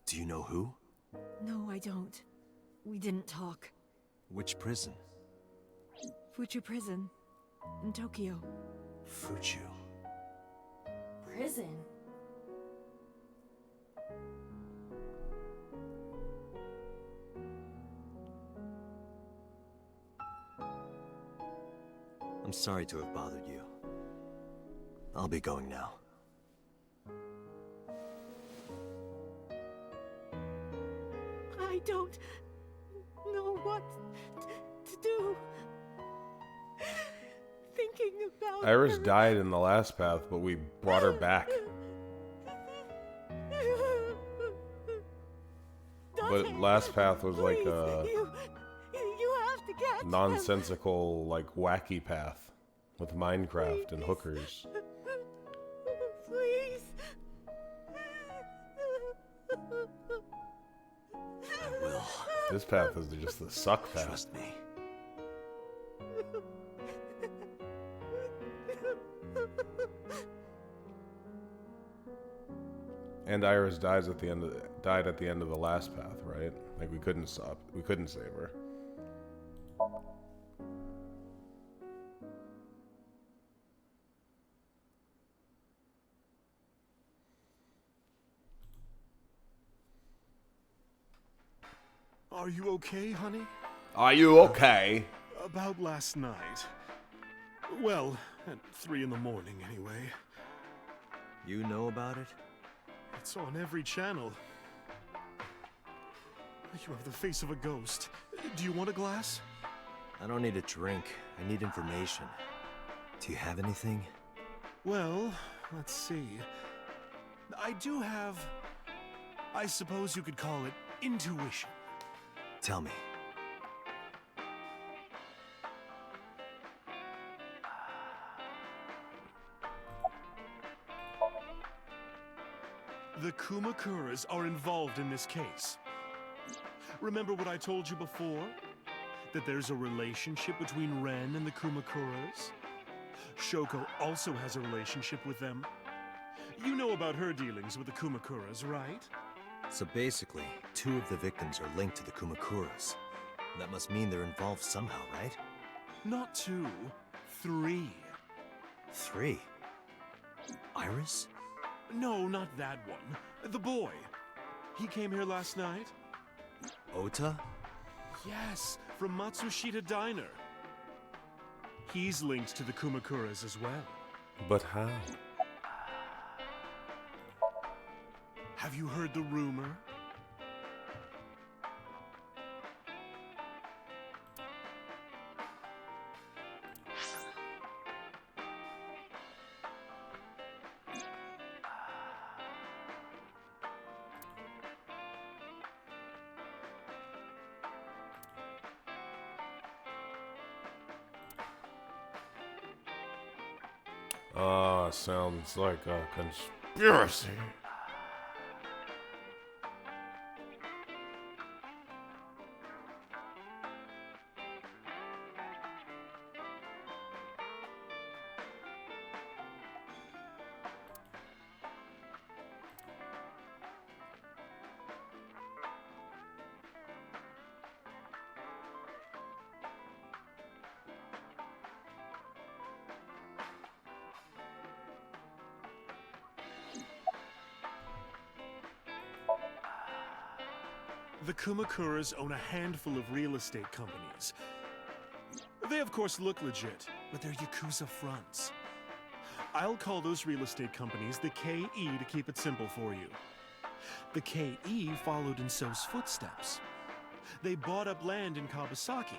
Do you know who? No, I don't. We didn't talk. Which prison? Fuchu Prison, in Tokyo. Fuchu. Prison? I'm sorry to have bothered you. I'll be going now. I don't know what to do. Thinking about Iris her. died in the last path, but we brought her back. But last path was like a You have to get nonsensical, like wacky path with Minecraft and hookers. Please. I will. This path is just the suck path. Trust me. And Iris died at the end of the last path, right? Like we couldn't save her. Are you okay, honey? Are you okay? About last night. Well, at 3 in the morning, anyway. You know about it? It's on every channel. You have the face of a ghost. Do you want a glass? I don't need a drink. I need information. Do you have anything? Well, let's see. I do have... I suppose you could call it intuition. Tell me. The Kumakuras are involved in this case. Remember what I told you before? That there's a relationship between Ren and the Kumakuras? Shoko also has a relationship with them. You know about her dealings with the Kumakuras, right? So basically, 2 of the victims are linked to the Kumakuras. That must mean they're involved somehow, right? Not 2, 3. 3? Iris? No, not that one. The boy. He came here last night? Ota? Yes, from Matsushita Diner. He's linked to the Kumakuras as well. But how? Have you heard the rumor? Sounds like a conspiracy. The Kumakuras own a handful of real estate companies. They of course look legit, but they're Yakuza fronts. I'll call those real estate companies the KE to keep it simple for you. The KE followed in So's footsteps. They bought up land in Kabasaki.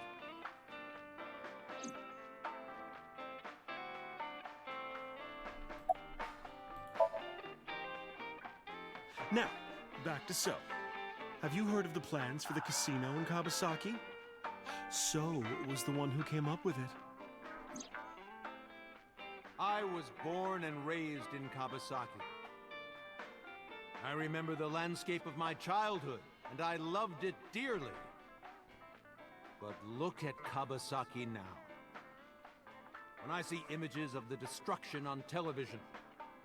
Now, back to So. Have you heard of the plans for the casino in Kabasaki? So was the one who came up with it. I was born and raised in Kabasaki. I remember the landscape of my childhood, and I loved it dearly. But look at Kabasaki now. When I see images of the destruction on television,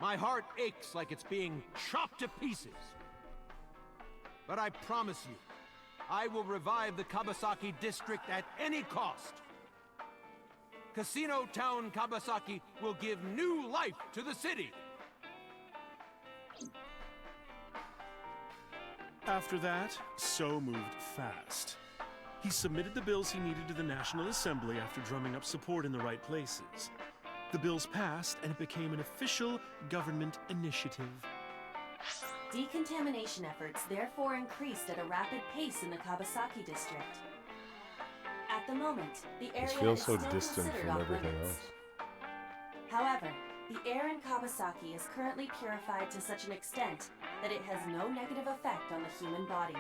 my heart aches like it's being chopped to pieces. But I promise you, I will revive the Kabasaki district at any cost. Casino Town Kabasaki will give new life to the city. After that, So moved fast. He submitted the bills he needed to the National Assembly after drumming up support in the right places. The bills passed, and it became an official government initiative. Decontamination efforts therefore increased at a rapid pace in the Kabasaki district. At the moment, the area feels is so still distant considered from off everything limits. else. However, the air in Kabasaki is currently purified to such an extent that it has no negative effect on the human body.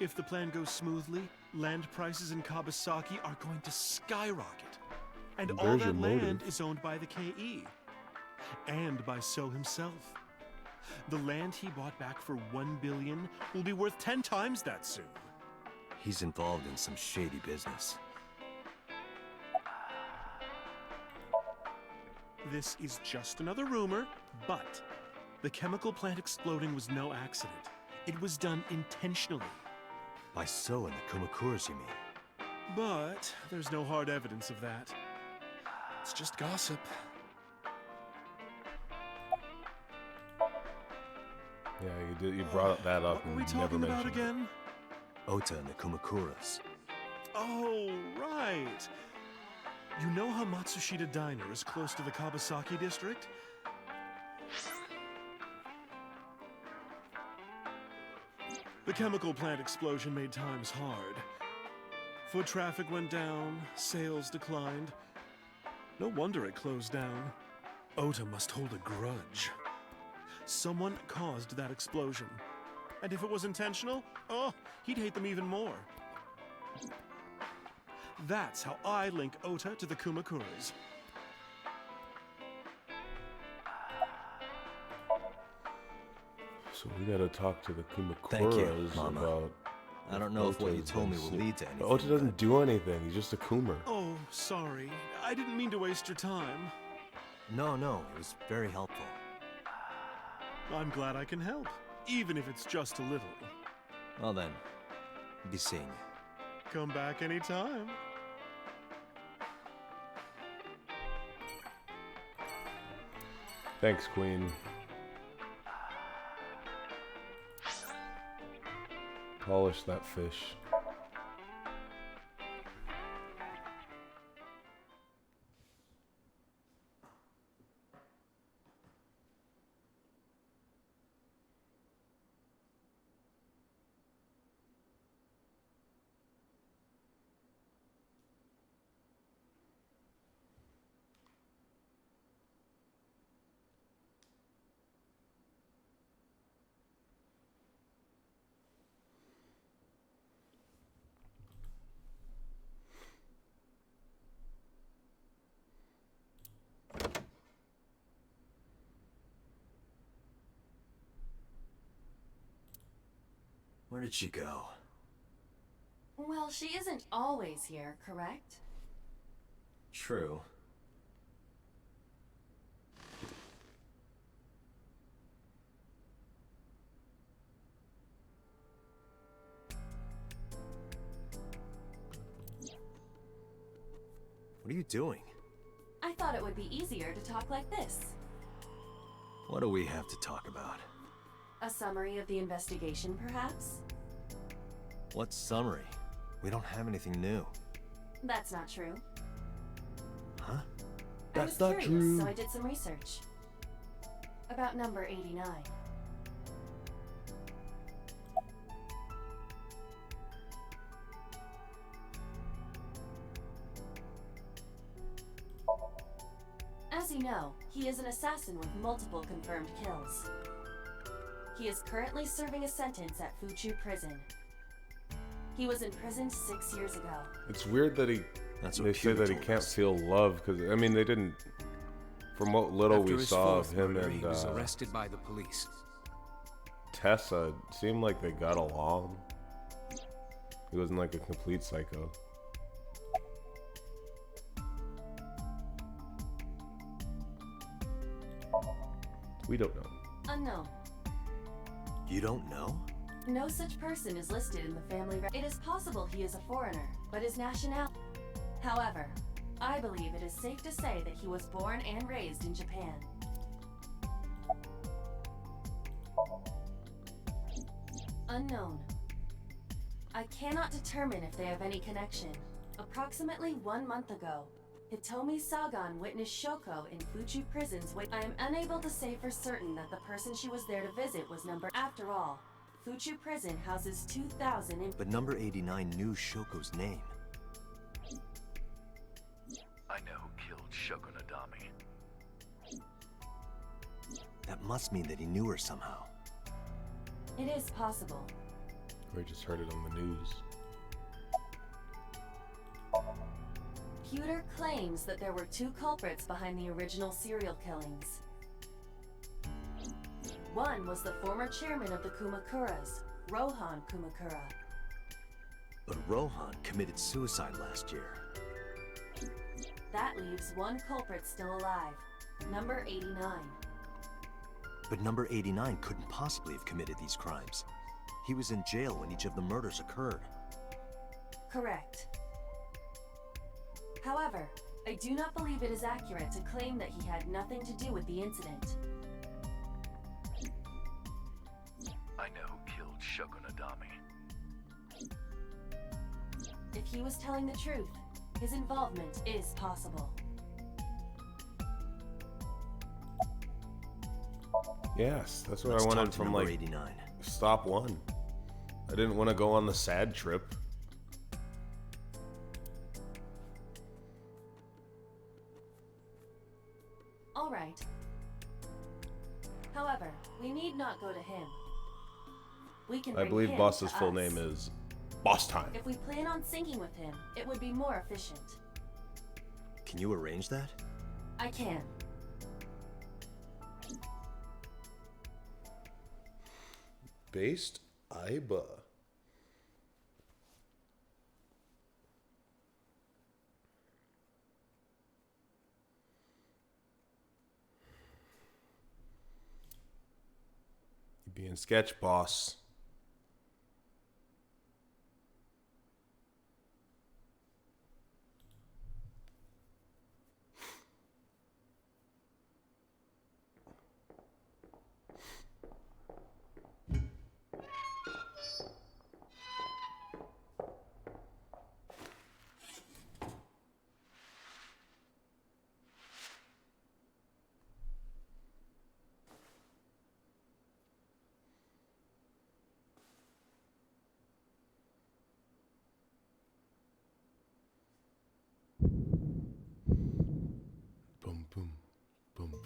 If the plan goes smoothly, land prices in Kabasaki are going to skyrocket. And all There's your that land motive. is owned by the KE. And by So himself. The land he bought back for $1 billion will be worth 10 times that soon. He's involved in some shady business. This is just another rumor, but the chemical plant exploding was no accident. It was done intentionally. By So and the Kumakuras, you mean? But there's no hard evidence of that. It's just gossip. Yeah, you brought that up What were and we never talking about mentioned it. again? Ota and the Kumakuras. Oh, right. You know how Matsushita Diner is close to the Kabasaki district? The chemical plant explosion made times hard. Foot traffic went down, sales declined. No wonder it closed down. Ota must hold a grudge. Someone caused that explosion. And if it was intentional, oh, he'd hate them even more. That's how I link Ota to the Kumakuras. So we gotta talk to the Kumakuras Thank you, Mama. about. I don't know if what you Ota's told me been will sick. lead to anything. Ota doesn't do anything. He's just a Kumar. Oh, sorry. I didn't mean to waste your time. No, it was very helpful. I'm glad I can help, even if it's just a little. Well then, be seeing you. Come back anytime. Thanks, Queen. Polish that fish. Where did she go? Well, she isn't always here, correct? True. What are you doing? I thought it would be easier to talk like this. What do we have to talk about? A summary of the investigation, perhaps? What summary? We don't have anything new. That's not true. Huh? I was curious, so I did some research. About number 89. As you know, he is an assassin with multiple confirmed kills. He is currently serving a sentence at Fuchu Prison. He was imprisoned 6 years ago. It's weird that they say that he can't feel love, because, I mean, they didn't, from what little After we his saw of fourth him murder, and he was arrested by the police. Tessa, it seemed like they got along. He wasn't like a complete psycho. We don't know. Unknown. You don't know? No such person is listed in the family record. It is possible he is a foreigner, but his nationality. However, I believe it is safe to say that he was born and raised in Japan. Unknown. I cannot determine if they have any connection. Approximately 1 month ago, Hitomi Sagan witnessed Shoko in Fuchu Prison's I am unable to say for certain that the person she was there to visit was number. After all, Fuchu Prison houses 2,000 But number 89 knew Shoko's name. I know who killed SSS. That must mean that he knew her somehow. It is possible. Or he just heard it on the news. Pewter claims that there were 2 culprits behind the original serial killings. One was the former chairman of the Kumakuras, Rohan Kumakura. But Rohan committed suicide last year. That leaves 1 culprit still alive, number 89. But number 89 couldn't possibly have committed these crimes. He was in jail when each of the murders occurred. Correct. However, I do not believe it is accurate to claim that he had nothing to do with the incident. I know who killed SSS. If he was telling the truth, his involvement is possible. Yes, that's what Let's I talk wanted to from number like 89. stop 1. I didn't want to go on the sad trip. All right. However, we need not go to him. We can I bring believe him Boss's to full us. name is Boss Time. If we plan on syncing with him, it would be more efficient. Can you arrange that? I can. Based Aiba. You being sketch boss.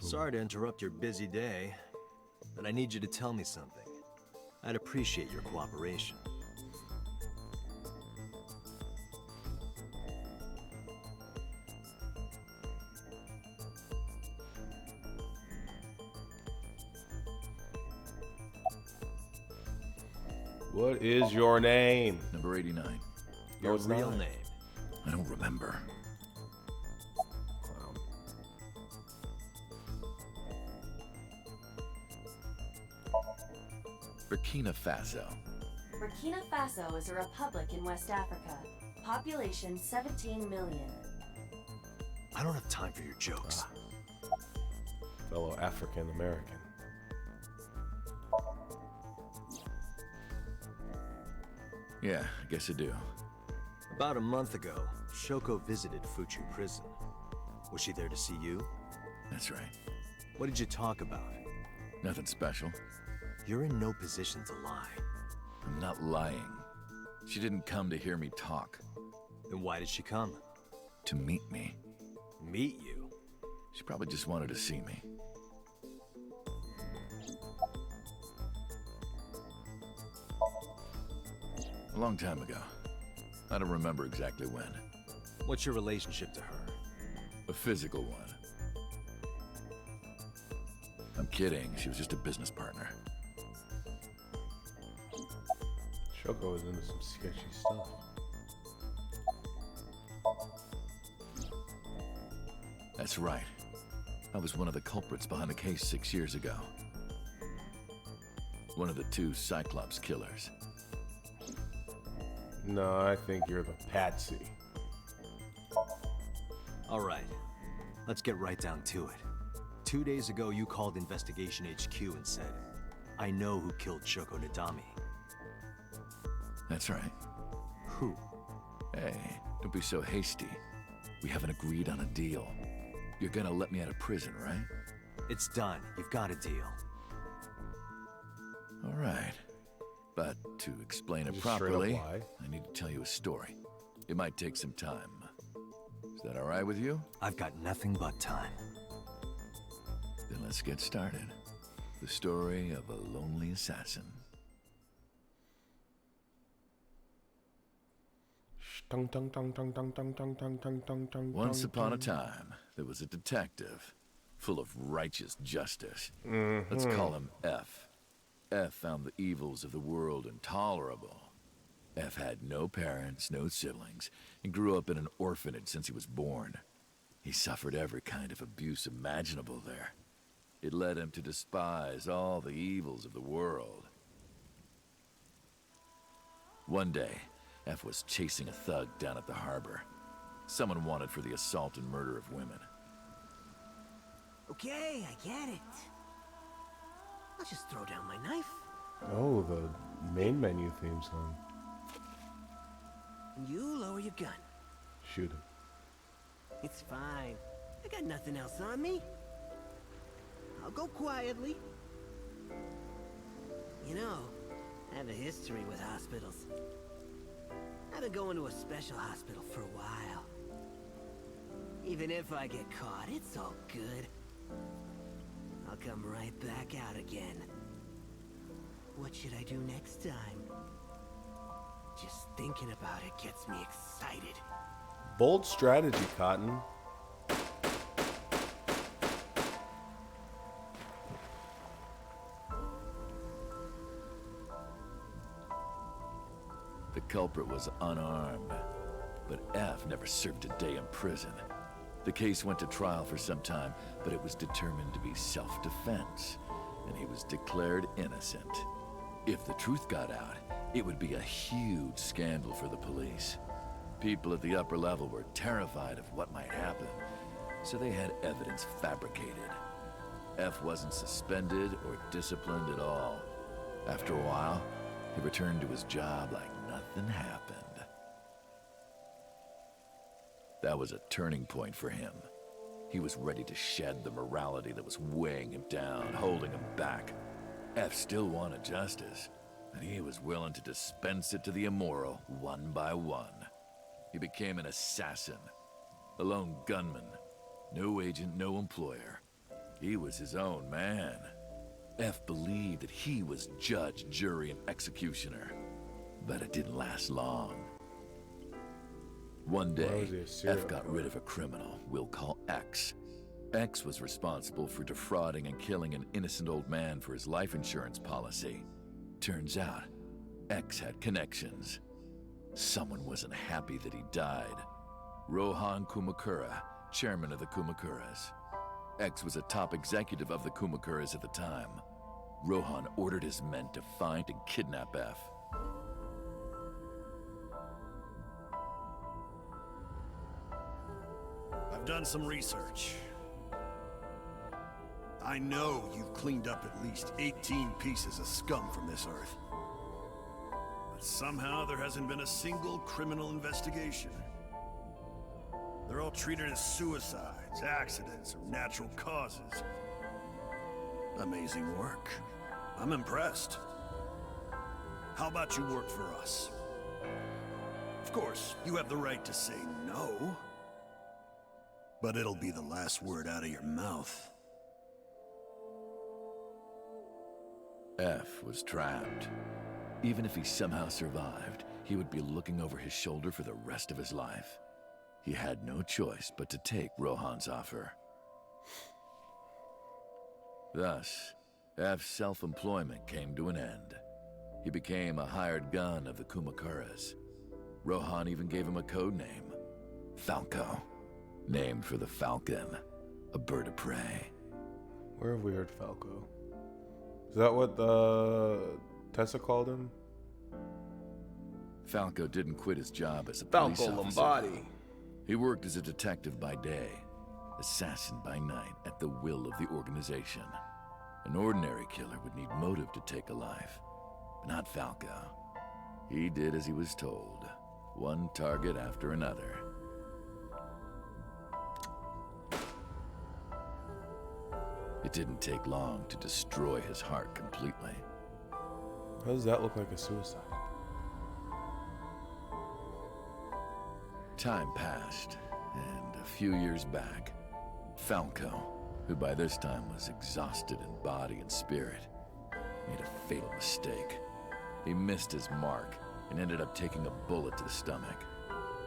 Sorry to interrupt your busy day, but I need you to tell me something. I'd appreciate your cooperation. What is your name? Number 89. No, Your it's real not. name. I don't remember. Burkina Faso. Burkina Faso is a republic in West Africa. Population 17 million. I don't have time for your jokes. Fellow African American. Yeah, I guess I do. About a month ago, Shoko visited Fuchu Prison. Was she there to see you? That's right. What did you talk about? Nothing special. You're in no position to lie. I'm not lying. She didn't come to hear me talk. Then why did she come? To meet me. Meet you? She probably just wanted to see me. A long time ago. I don't remember exactly when. What's your relationship to her? A physical one. I'm kidding. She was just a business partner. Shoko was into some sketchy stuff. That's right. I was one of the culprits behind the case 6 years ago. One of the 2 Cyclops killers. No, I think you're the patsy. All right. Let's get right down to it. 2 days ago, you called Investigation HQ and said, I know who killed Shoko Nadami. That's right. Who? Hey, don't be so hasty. We haven't agreed on a deal. You're gonna let me out of prison, right? It's done. You've got a deal. All right. But to explain it Just straight up properly, lie. I need to tell you a story. It might take some time. Is that all right with you? I've got nothing but time. Then let's get started. The story of a lonely assassin. Once upon a time, there was a detective, full of righteous justice. Let's call him F. F found the evils of the world intolerable. F had no parents, no siblings, and grew up in an orphanage since he was born. He suffered every kind of abuse imaginable there. It led him to despise all the evils of the world. One day, F was chasing a thug down at the harbor. Someone wanted for the assault and murder of women. Okay, I get it. I'll just throw down my knife. Oh, the main menu theme song. And you lower your gun. Shoot him. It's fine. I got nothing else on me. I'll go quietly. You know, I have a history with hospitals. I've been going to a special hospital for a while. Even if I get caught, it's all good. I'll come right back out again. What should I do next time? Just thinking about it gets me excited. Bold strategy, Cotton. The culprit was unarmed, but F never served a day in prison. The case went to trial for some time, but it was determined to be self-defense, and he was declared innocent. If the truth got out, it would be a huge scandal for the police. People at the upper level were terrified of what might happen, so they had evidence fabricated. F wasn't suspended or disciplined at all. After a while, he returned to his job like nothing happened. That was a turning point for him. He was ready to shed the morality that was weighing him down, holding him back. F still wanted justice, and he was willing to dispense it to the immoral one by one. He became an assassin, a lone gunman, no agent, no employer. He was his own man. F believed that he was judge, jury, and executioner, but it didn't last long. One day, F got rid of a criminal we'll call X. X was responsible for defrauding and killing an innocent old man for his life insurance policy. Turns out, X had connections. Someone wasn't happy that he died. Rohan Kumakura, chairman of the Kumakuras. X was a top executive of the Kumakuras at the time. Rohan ordered his men to find and kidnap F. I've done some research. I know you've cleaned up at least 18 pieces of scum from this earth. But somehow there hasn't been a single criminal investigation. They're all treated as suicides, accidents, or natural causes. Amazing work. I'm impressed. How about you work for us? Of course, you have the right to say no. But it'll be the last word out of your mouth. F was trapped. Even if he somehow survived, he would be looking over his shoulder for the rest of his life. He had no choice but to take Rohan's offer. Thus, F's self-employment came to an end. He became a hired gun of the Kumakuras. Rohan even gave him a code name, Falco, named for the falcon, a bird of prey. Where have we heard Falco? Is that what Tessa called him? Falco didn't quit his job as a Falco police officer. Lombardi. He worked as a detective by day, assassin by night, at the will of the organization. An ordinary killer would need motive to take a life, but not Falco. He did as he was told, one target after another. It didn't take long to destroy his heart completely. How does that look like a suicide? Time passed, and a few years back, Falco, who by this time was exhausted in body and spirit, made a fatal mistake. He missed his mark and ended up taking a bullet to the stomach.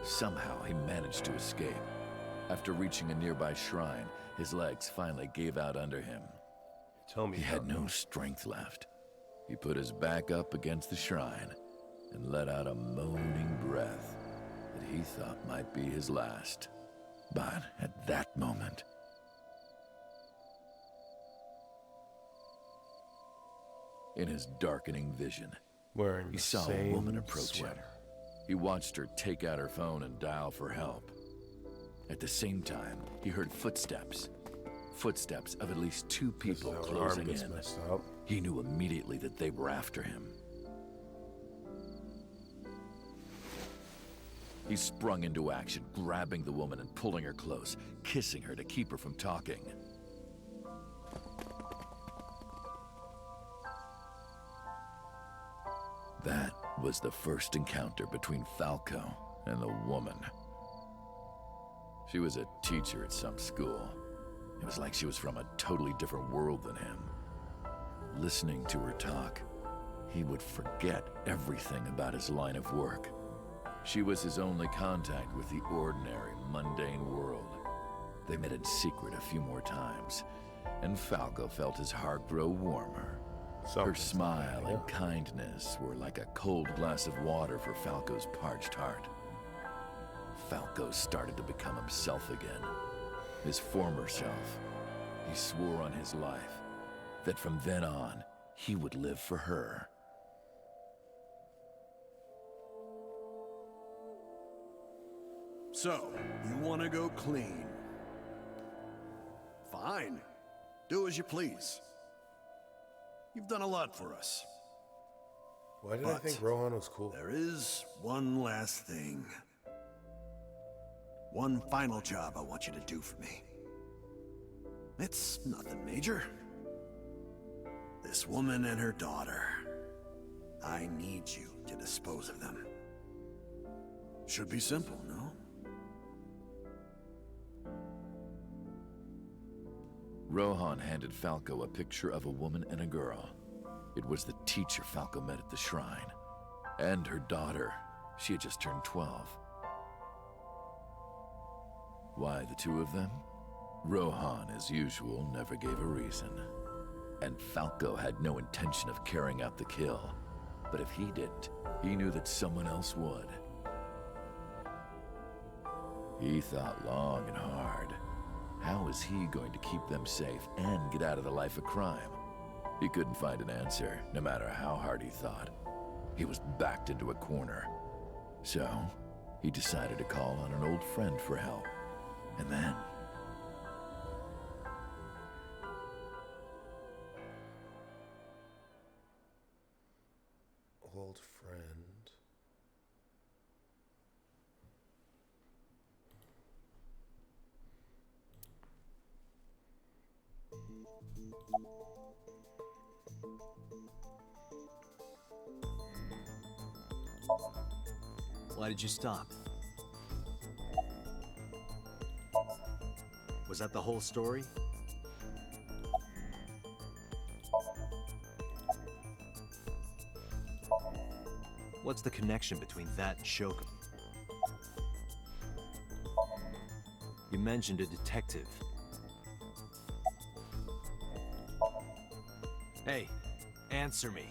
Somehow he managed to escape. After reaching a nearby shrine, his legs finally gave out under him. Tell me he had no strength left. He put his back up against the shrine and let out a moaning breath that he thought might be his last. But at that moment, in his darkening vision, he saw a woman approach him. He watched her take out her phone and dial for help. At the same time, he heard footsteps. Footsteps of at least two people closing in. He knew immediately that they were after him. He sprung into action, grabbing the woman and pulling her close, kissing her to keep her from talking. That was the first encounter between Falco and the woman. She was a teacher at some school. It was like she was from a totally different world than him. Listening to her talk, he would forget everything about his line of work. She was his only contact with the ordinary, mundane world. They met in secret a few more times, and Falco felt his heart grow warmer. Her smile and kindness were like a cold glass of water for Falco's parched heart. Falco started to become himself again, his former self. He swore on his life that from then on, he would live for her. So, you want to go clean? Fine. Do as you please. You've done a lot for us. Why did I think Rohan was cool? There is one last thing. One final job I want you to do for me. It's nothing major. This woman and her daughter. I need you to dispose of them. Should be simple, no? Rohan handed Falco a picture of a woman and a girl. It was the teacher Falco met at the shrine. And her daughter. She had just turned 12. Why the two of them? Rohan, as usual, never gave a reason. And Falco had no intention of carrying out the kill. But if he didn't, he knew that someone else would. He thought long and hard. How was he going to keep them safe and get out of the life of crime? He couldn't find an answer, no matter how hard he thought. He was backed into a corner. So, he decided to call on an old friend for help. And then... Old friend. Why did you stop? Was that the whole story? What's the connection between that and Shoko? You mentioned a detective. Hey, answer me.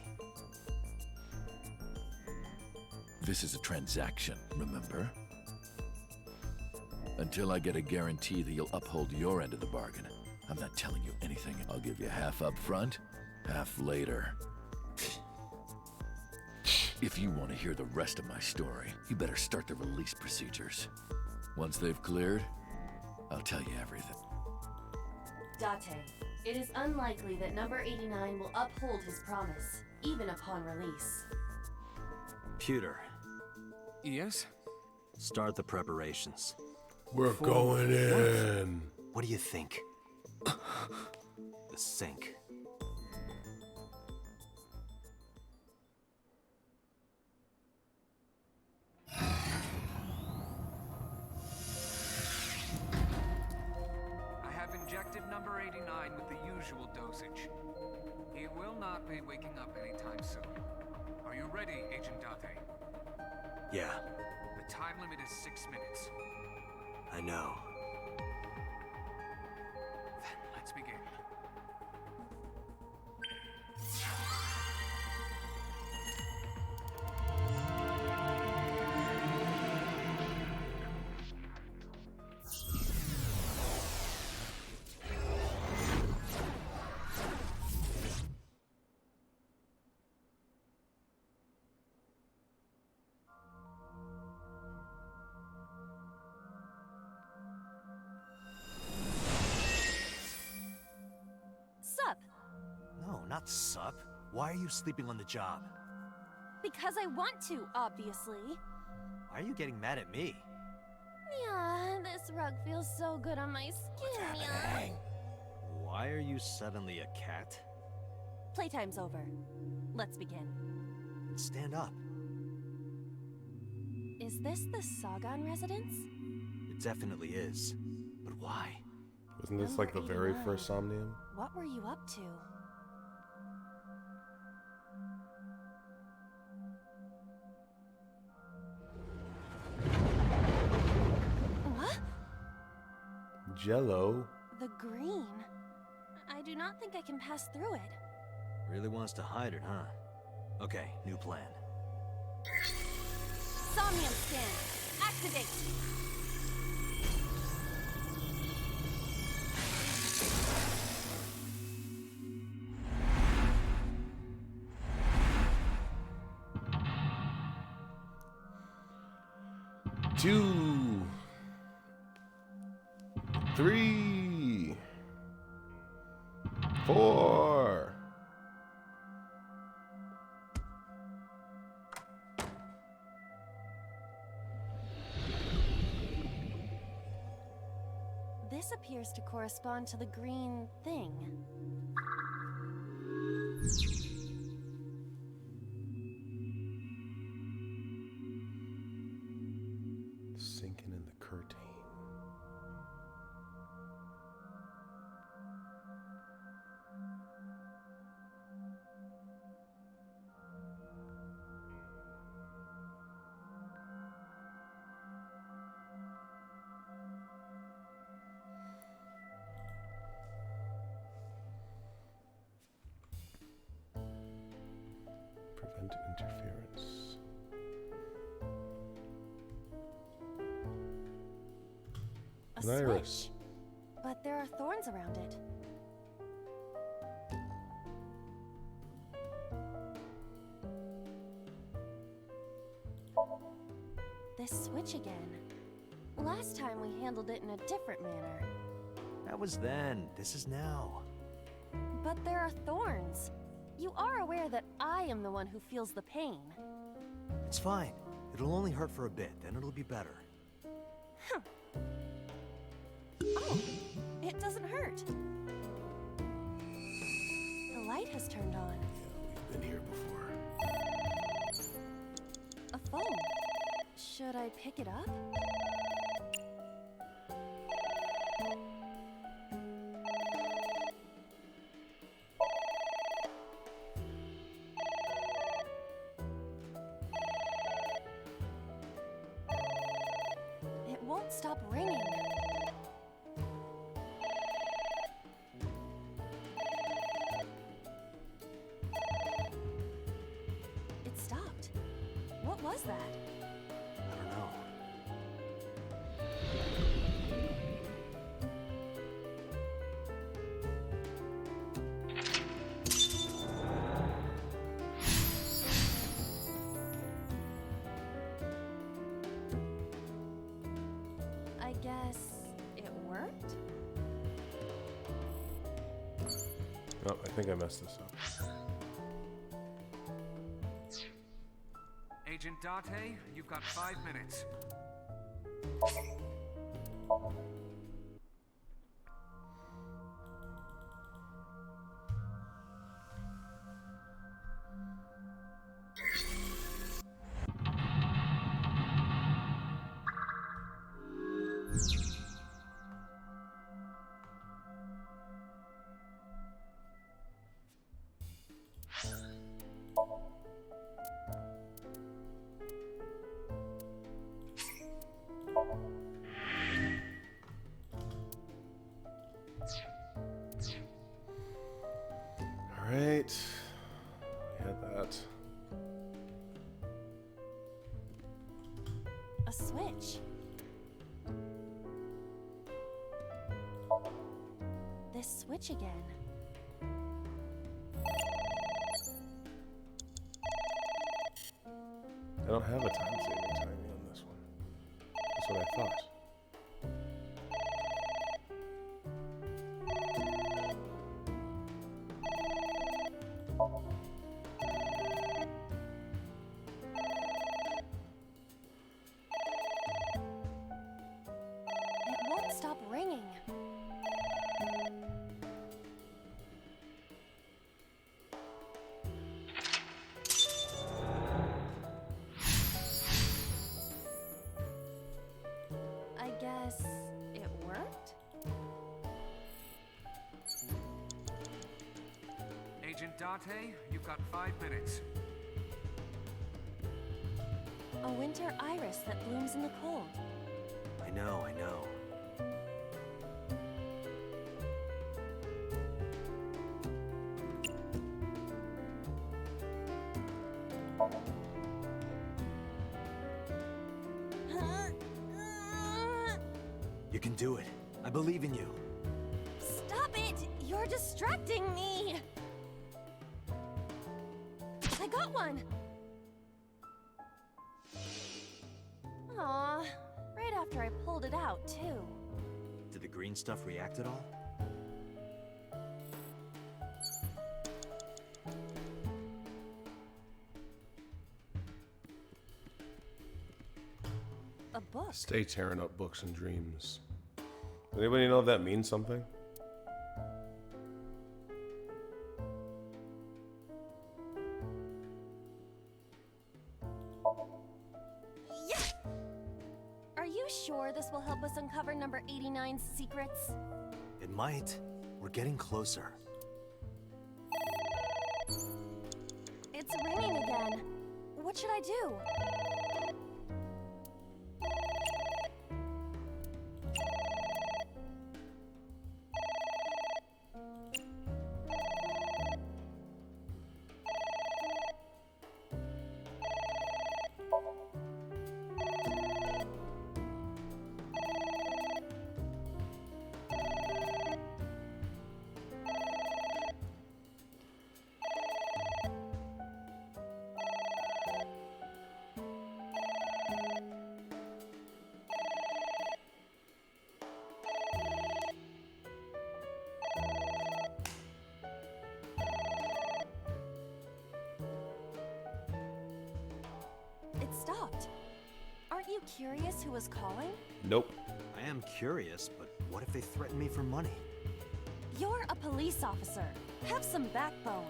This is a transaction, remember? Until I get a guarantee that you'll uphold your end of the bargain, I'm not telling you anything. I'll give you half up front, half later. If you want to hear the rest of my story, you better start the release procedures. Once they've cleared, I'll tell you everything. Date, it is unlikely that number 89 will uphold his promise, even upon release. Pewter. Yes? Start the preparations. We're going in. What do you think? The sink. I have injected number 89 with the usual dosage. He will not be waking up anytime soon. Are you ready, Agent Date? Yeah, The time limit is 6 minutes. I know. Then let's begin. Sup? No, not sup. Why are you sleeping on the job? Because I want to, obviously. Why are you getting mad at me? Yeah, this rug feels so good on my skin, yeah. Why are you suddenly a cat? Playtime's over. Let's begin. Stand up. Is this the Sagan residence? It definitely is. But why? Wasn't this like the very first Somnium? What were you up to? What? Jello? The green. I do not think I can pass through it. Really wants to hide it, huh? Okay, new plan. Somnium scan. Activate. Two, 3, 4. This appears to correspond to the green thing. Sinking in the curtain. Prevent interference. A An iris. switch. But there are thorns around it. This switch again. Last time we handled it in a different manner. That was then. This is now. But there are thorns. You are aware that I am the one who feels the pain. It's fine. It'll only hurt for a bit, then it'll be better. Huh. Oh, it doesn't hurt. light has turned on. We've been here before. A phone. Should I pick it up? It won't stop ringing. It stopped. What was that? I don't know. I guess it worked? Oh, I think I messed this up. Agent Date, you've got 5 minutes. Alright. We had that. A switch. This switch again. I don't have a time-saving timing on this one. That's what I thought. It won't stop ringing. I guess it worked? Agent Date, you've got 5 minutes. A winter iris that blooms in the cold. I know, I know. You can do it. I believe in you. Stop it! You're distracting me! I got one! Aw, right after I pulled it out, too. Did the green stuff react at all? A book. Stay tearing up books and dreams. Anybody know if that means something? Yes! Are you sure this will help us uncover number 89's secrets? It might. We're getting closer. It's ringing again. What should I do? It stopped. Aren't you curious who was calling? Nope. I am curious, but what if they threaten me for money? You're a police officer. Have some backbone.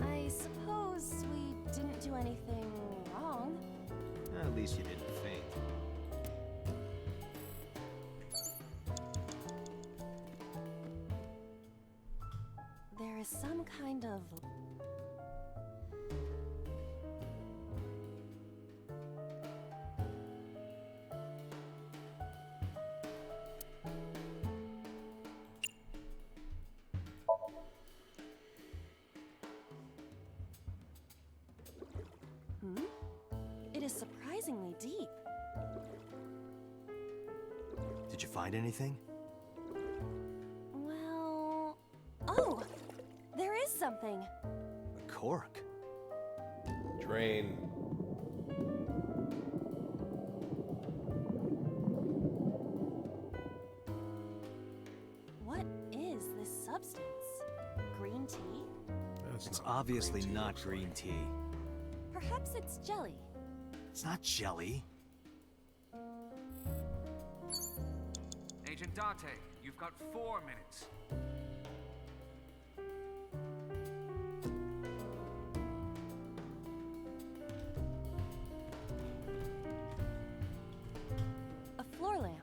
I suppose we didn't do anything wrong. At least you didn't faint. There is some kind of... It is surprisingly deep. Did you find anything? Well... Oh! There is something. A cork. Drain. What is this substance? Green tea? It's obviously not green tea. Perhaps it's jelly. It's not jelly. Agent Date, you've got 4 minutes. A floor lamp.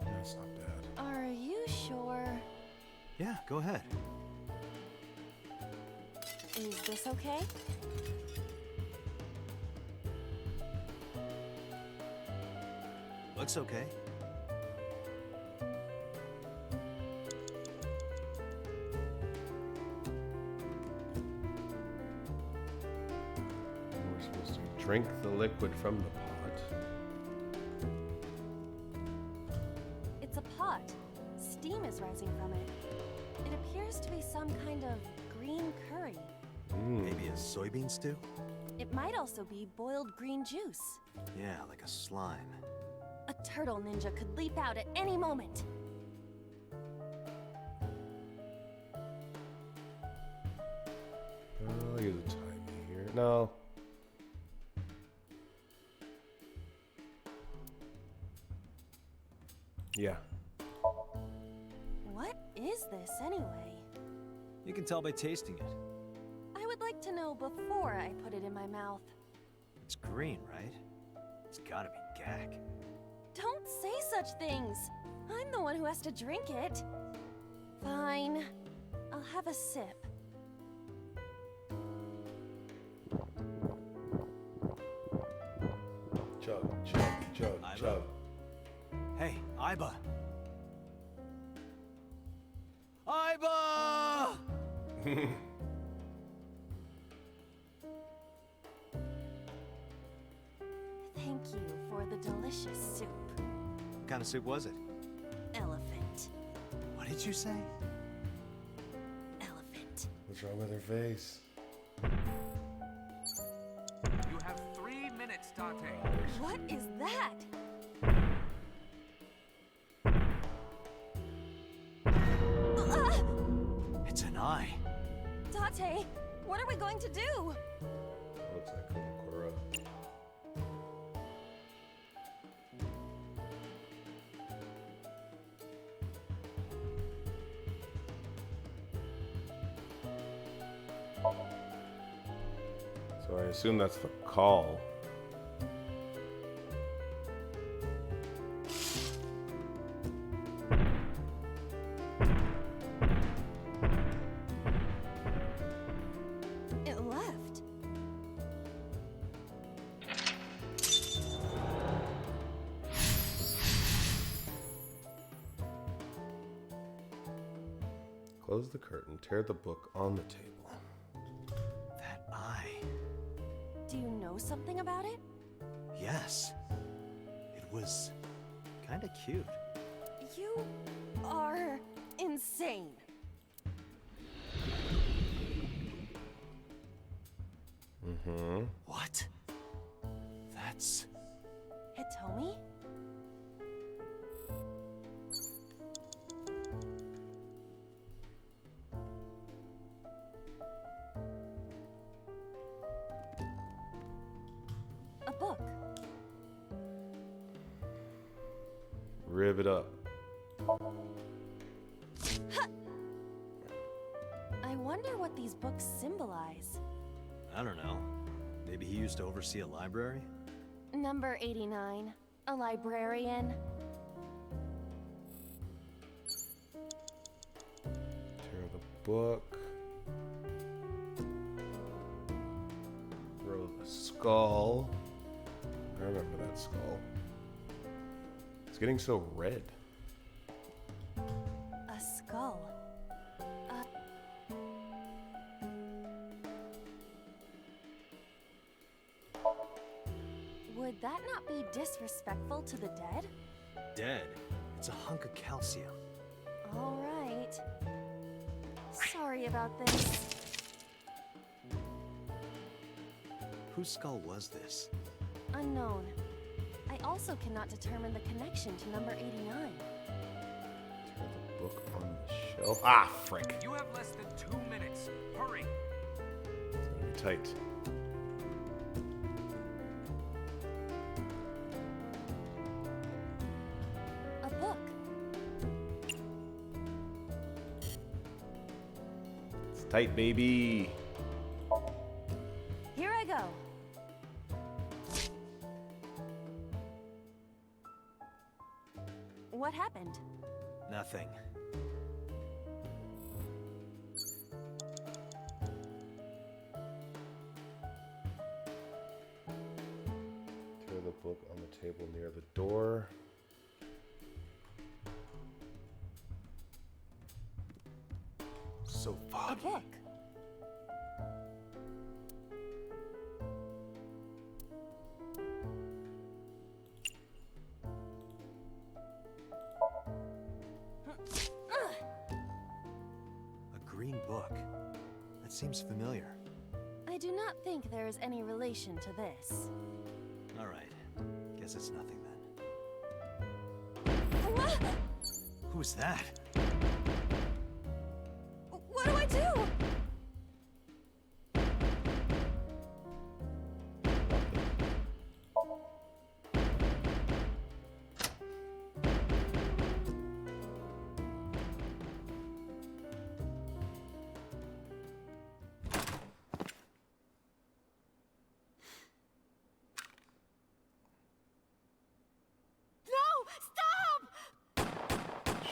That's not bad. Are you sure? Yeah, go ahead. Is this okay? Looks okay. We're supposed to drink the liquid from the pot. It's a pot. Steam is rising from it. It appears to be some kind of green curry. Maybe a soybean stew? It might also be boiled green juice. Yeah, like a slime. A turtle ninja could leap out at any moment. I'll use a timing here. No. Yeah. What is this anyway? You can tell by tasting it. I would like to know before I put it in my mouth. It's green, right? It's gotta be gag. Don't say such things. I'm the one who has to drink it. Fine. I'll have a sip. Chug, chug, chug, Aiba? chug. Hey, Aiba! Aiba! Thank you for the delicious soup. What kind of soup was it? Elephant. What did you say? Elephant. What's wrong with her face? You have 3 minutes, Date. What is that? It's an eye. Date, what are we going to do? Looks like Kumakura. So I assume that's the call. It left. Close the curtain, tear the book on the table. That eye. Do you know something about it? Yes. It was kinda cute. You are insane. Mm-hmm. What? That's... Hitomi? A book. Riv it up. I wonder what these books symbolize. I don't know. Maybe he used to oversee a library? Number 89. A librarian. Tear the book. Throw the skull. I remember that skull. It's getting so red. A skull. Would that not be disrespectful to the dead? Dead? It's a hunk of calcium. All right. Sorry about this. Whose skull was this? Unknown. I also cannot determine the connection to number 89. Tear the book on the shelf. Ah, frick. You have less than 2 minutes. Hurry. It's gonna be tight. A book. It's tight, baby. Here I go. What happened? Nothing. Tear the book on the table near the door. So foggy. A book. A green book. That seems familiar. I do not think there is any relation to this. All right. Guess it's nothing What? then. Who's that? What do I do?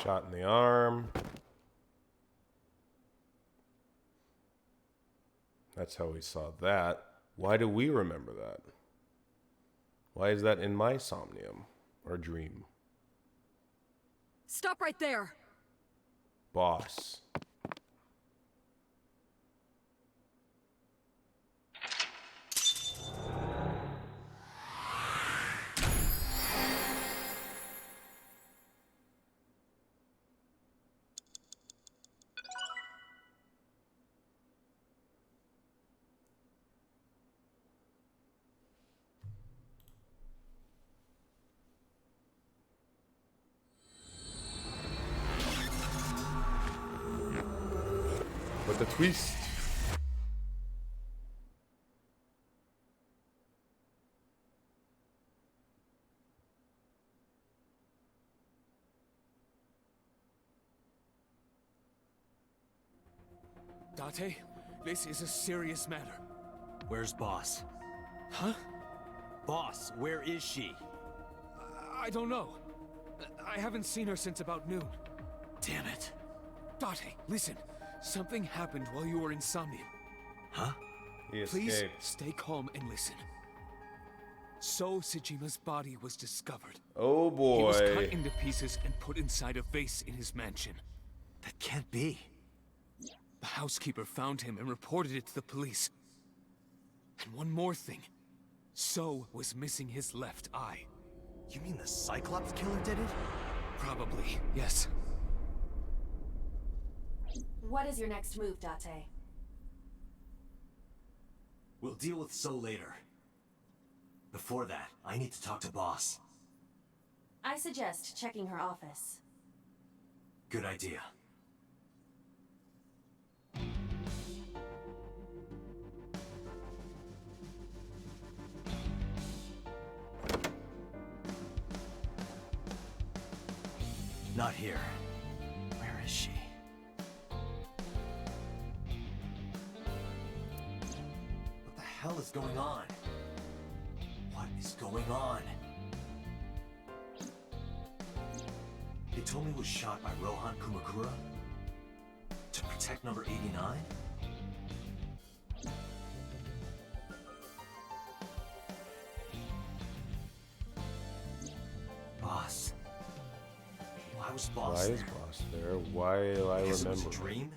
Shot in the arm. That's how we saw that. Why do we remember that? Why is that in my somnium or dream? Stop right there! Boss. With a twist. Date, this is a serious matter. Where's Boss? Huh? Boss, where is she? I don't know. I haven't seen her since about noon. Damn it. Date, listen. Something happened while you were in Somnium. Huh? He Please escaped. stay calm and listen. So Sejima's body was discovered. Oh boy. He was cut into pieces and put inside a vase in his mansion. That can't be. The housekeeper found him and reported it to the police. And one more thing. So was missing his left eye. You mean the Cyclops killer did it? Probably, yes. What is your next move, Date? We'll deal with So later. Before that, I need to talk to Boss. I suggest checking her office. Good idea. Not here. Where is she? What the hell is going on? What is going on? They told me he was shot by Rohan Kumakura? To protect number 89? Boss. Why was Boss Why there? is Boss there? Why do I Because remember? it was a dream?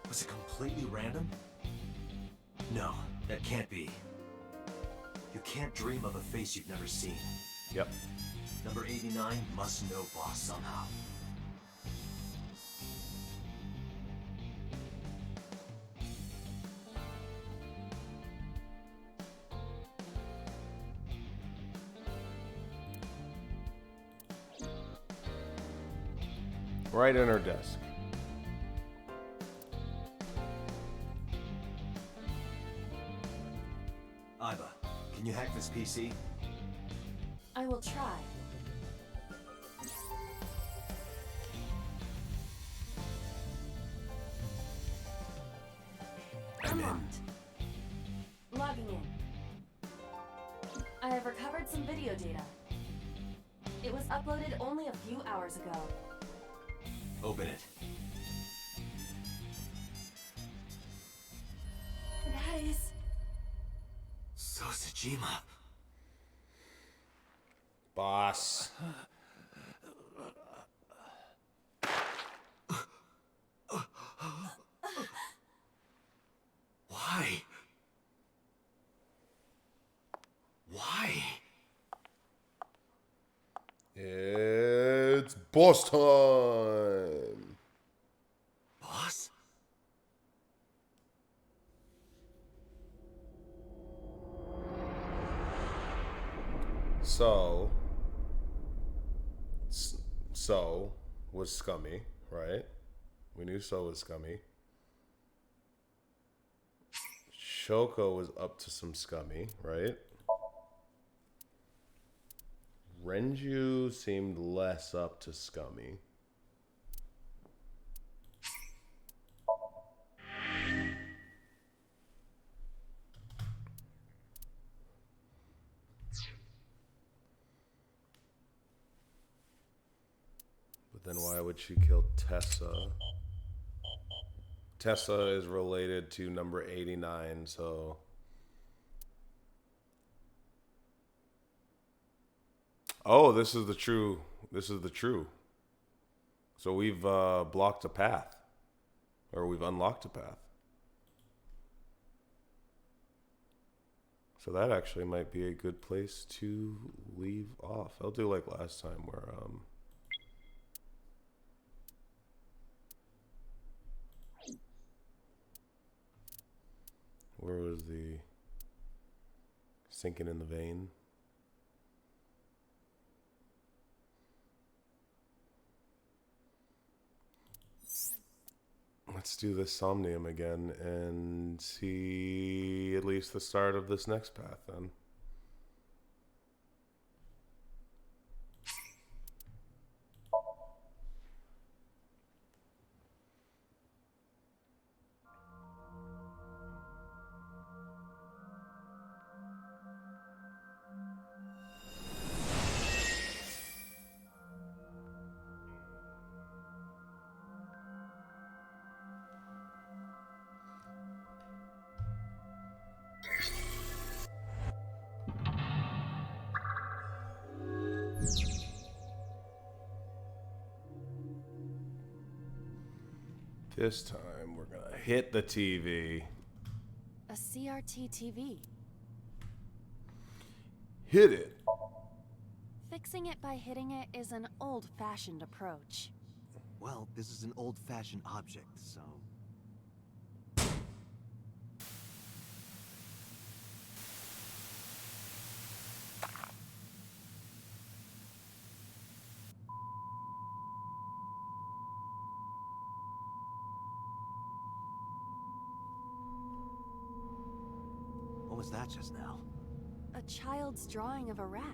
Was it completely random? No, that can't be. You can't dream of a face you've never seen. Yep. Number 89 must know Boss somehow. Right in her desk. Aiba, can you hack this PC? I will try. I'm in. Unlocked. Logging in. I have recovered some video data. It was uploaded only a few hours ago. Open it. That is... Sosajima. Boss. Why? Why? It's boss time. Boss? So was scummy, right? We knew So was scummy. Shoko was up to some scummy, right? Renju seemed less up to scummy. But then why would she kill Tessa? Tessa is related to number 89, so... Oh, this is the true. So we've blocked a path. Or we've unlocked a path. So that actually might be a good place to leave off. I'll do like last time where where was the Sinking in the Vein? Let's do this Somnium again and see at least the start of this next path then. This time we're gonna hit the TV. A CRT TV. Hit it. Fixing it by hitting it is an old-fashioned approach. Well, this is an old-fashioned object, so... What was that just now? A child's drawing of a rat.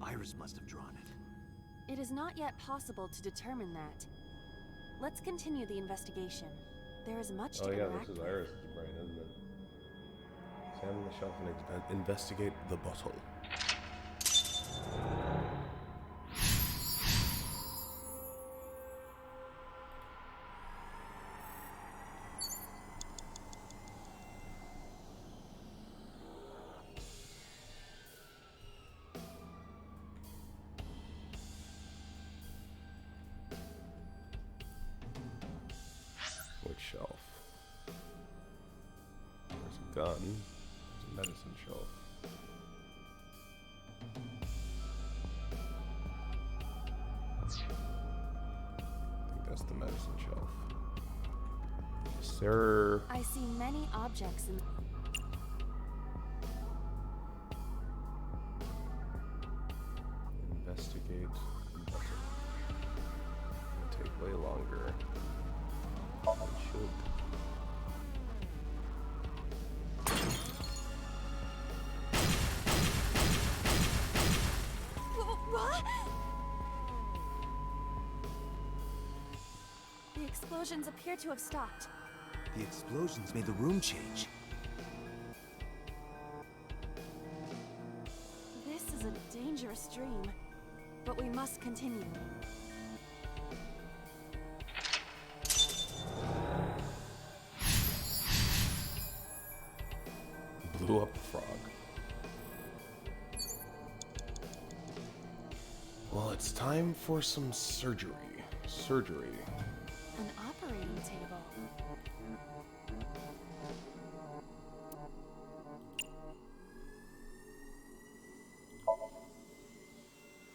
Iris must have drawn it. It is not yet possible to determine that. Let's continue the investigation. There is much to interact this is with. Iris' brain, isn't it? Examine the shelf and investigate the bottle. Which shelf? There's a gun. There's a medicine shelf. I think that's the medicine shelf. Sir. I see many objects in... Investigate button. It'll take way longer. It should. What? The explosions appear to have stopped. The explosions made the room change. This is a dangerous dream, but we must continue. Blew up the frog. Well, it's time for some surgery. An operating table.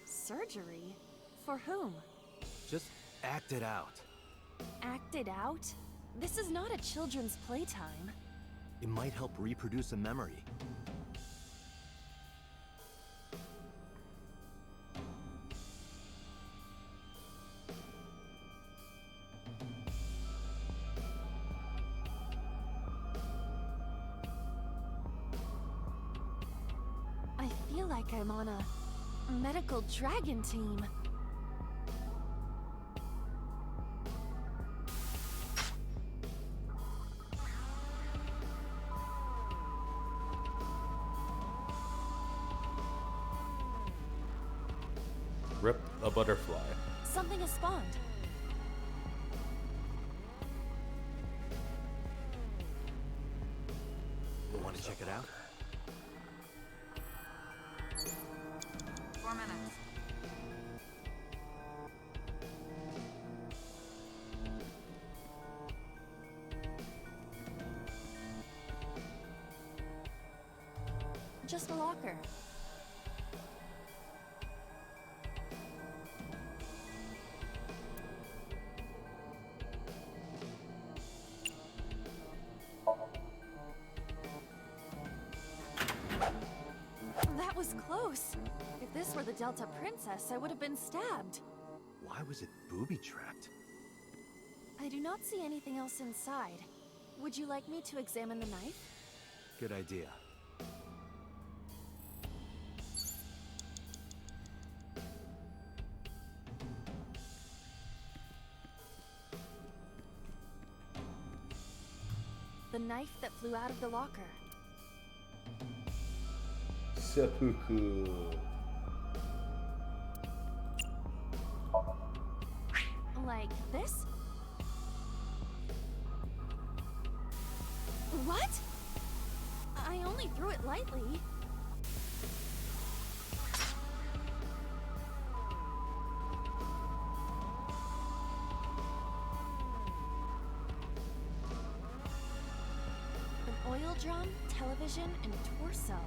Surgery? For whom? Just act it out. Act it out? This is not a children's playtime. It might help reproduce a memory. I feel like I'm on a medical dragon team. Rip a butterfly. Something has spawned. Want to check it out? 4 minutes. Just a locker. That was close. If this were the Delta Princess, I would have been stabbed. Why was it booby-trapped? I do not see anything else inside. Would you like me to examine the knife? Good idea. The knife that flew out of the locker. Seppuku. Like this? What? I only threw it lightly. An oil drum, television, and torso.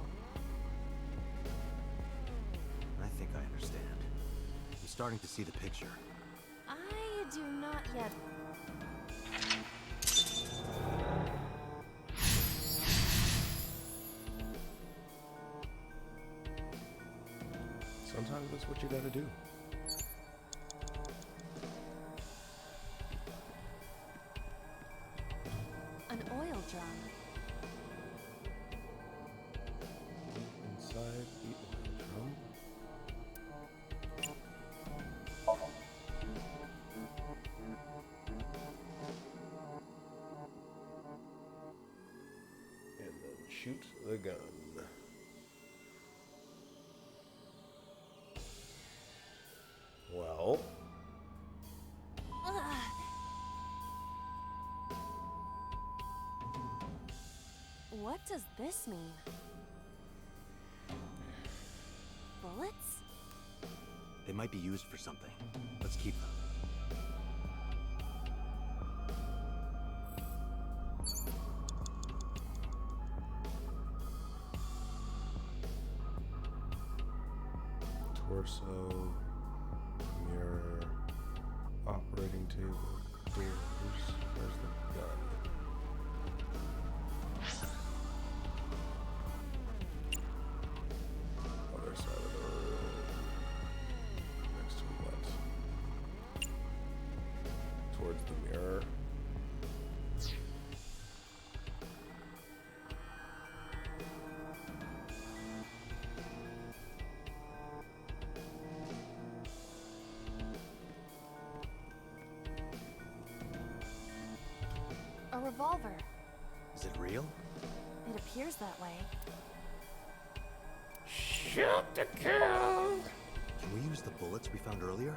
I think I understand. I'm starting to see the picture. I do not yet. Sometimes that's what you gotta do. An oil drum. Inside the oil drum. And then shoot the gun. Well. What does this mean? Bullets? They might be used for something. Let's keep them. Torso, mirror, operating table, doors. Where's the gun? Other side of the room. Next to what? Towards the mirror. A revolver. Is it real? It appears that way. Shoot to kill! Can we use the bullets we found earlier?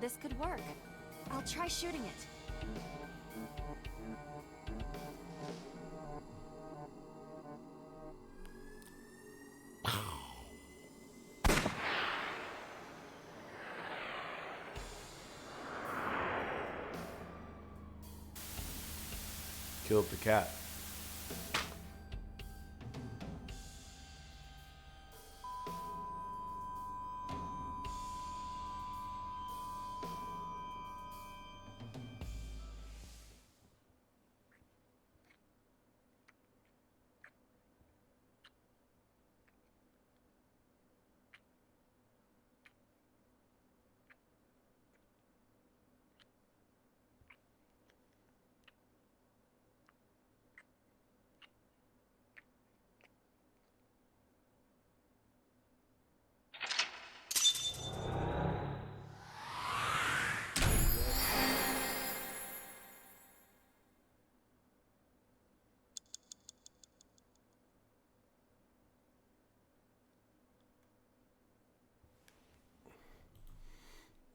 This could work. I'll try shooting it. Killed the cat.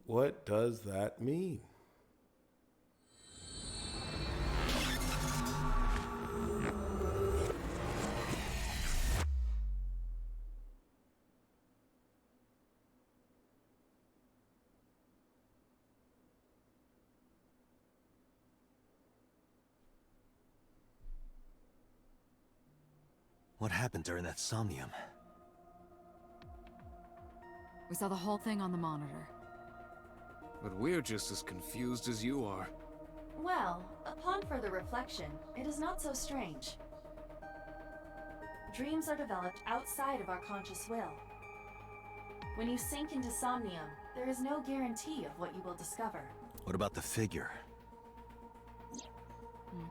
What does that mean? What happened during that Somnium? We saw the whole thing on the monitor. But we're just as confused as you are. Well, upon further reflection, it is not so strange. Dreams are developed outside of our conscious will. When you sink into Somnium, there is no guarantee of what you will discover. What about the figure?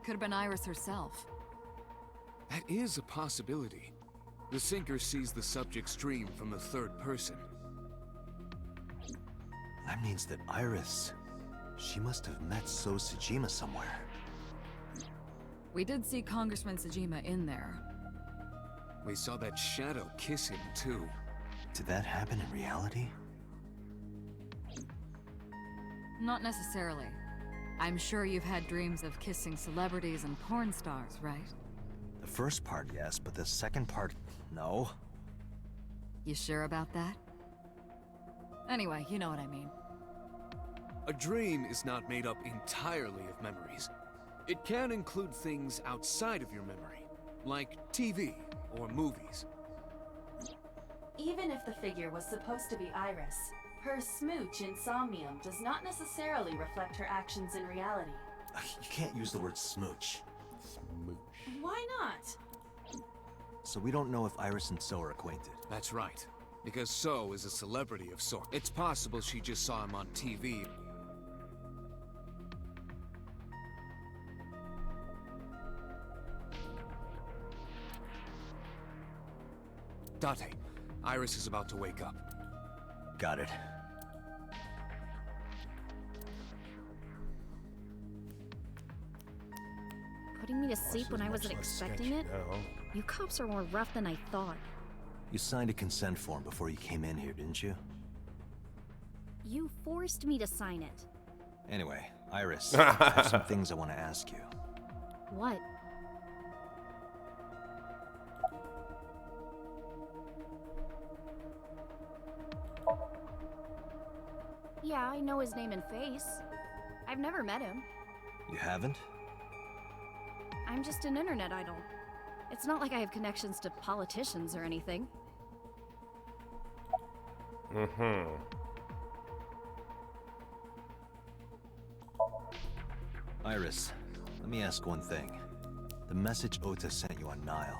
Could have been Iris herself. That is a possibility. The sinker sees the subject's dream from the third person. That means that Iris... she must have met So Sejima somewhere. We did see Congressman Sejima in there. We saw that shadow kiss him, too. Did that happen in reality? Not necessarily. I'm sure you've had dreams of kissing celebrities and porn stars, right? The first part, yes, but the second part, no. You sure about that? Anyway, you know what I mean. A dream is not made up entirely of memories. It can include things outside of your memory, like TV or movies. Even if the figure was supposed to be Iris, her smooch in Somnium does not necessarily reflect her actions in reality. You can't use the word smooch. Smooch. Why not? So we don't know if Iris and So are acquainted. That's right. Because So is a celebrity of sorts. It's possible she just saw him on TV. Date, Iris is about to wake up. Got it. Putting me to sleep when I wasn't expecting it? You cops are more rough than I thought. You signed a consent form before you came in here, didn't you? You forced me to sign it. Anyway, Iris, I have some things I want to ask you. What? Yeah, I know his name and face. I've never met him. You haven't? I'm just an internet idol. It's not like I have connections to politicians or anything. Iris, let me ask one thing. The message Ota sent you on Nile.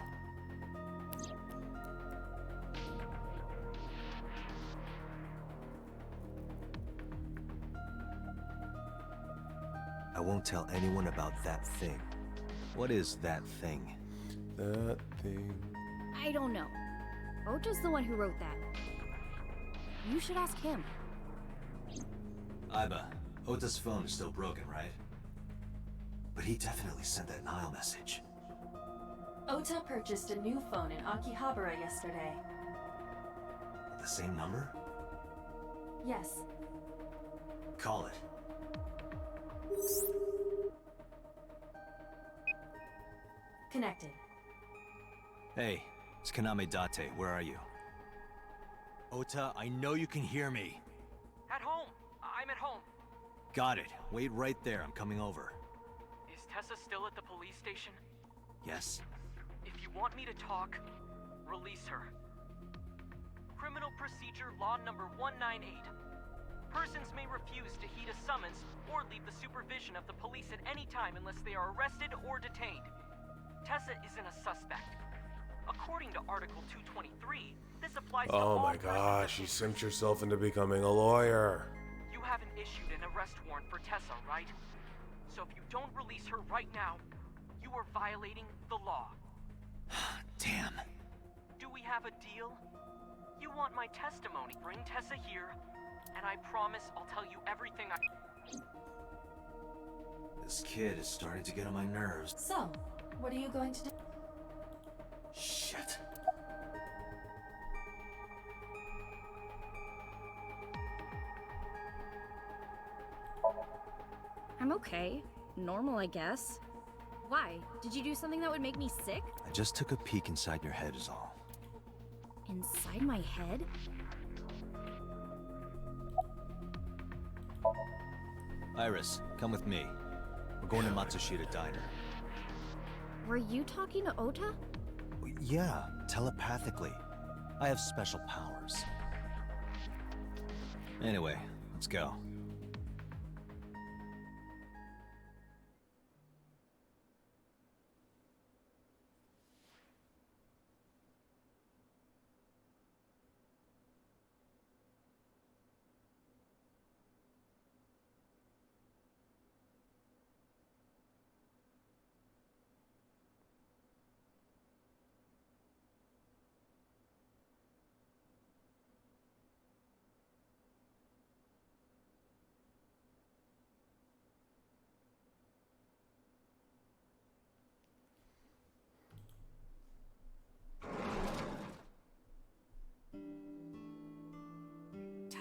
I won't tell anyone about that thing. What is that thing? That thing. I don't know. Ota's the one who wrote that. You should ask him. Aiba, Ota's phone is still broken, right? But he definitely sent that Nile message. Ota purchased a new phone in Akihabara yesterday. The same number? Yes. Call it. Connected. Hey, it's Kaname Date. Where are you? Ota, I know you can hear me. At home. I'm at home. Got it. Wait right there. I'm coming over. Is Tessa still at the police station? Yes? If you want me to talk, release her. Criminal Procedure Law number 198. Persons may refuse to heed a summons or leave the supervision of the police at any time unless they are arrested or detained. Tessa isn't a suspect. According to Article 223, this applies to all Oh my gosh, you simped yourself into becoming a lawyer. You haven't issued an arrest warrant for Tessa, right? So if you don't release her right now, you are violating the law. Damn. Do we have a deal? You want my testimony? Bring Tessa here, and I promise I'll tell you everything I... This kid is starting to get on my nerves. So, what are you going to do? Shit. I'm okay. Normal, I guess. Why? Did you do something that would make me sick? I just took a peek inside your head is all. Inside my head? Iris, come with me. We're going to Matsushita Diner. Were you talking to Ota? Yeah, telepathically. I have special powers. Anyway, let's go.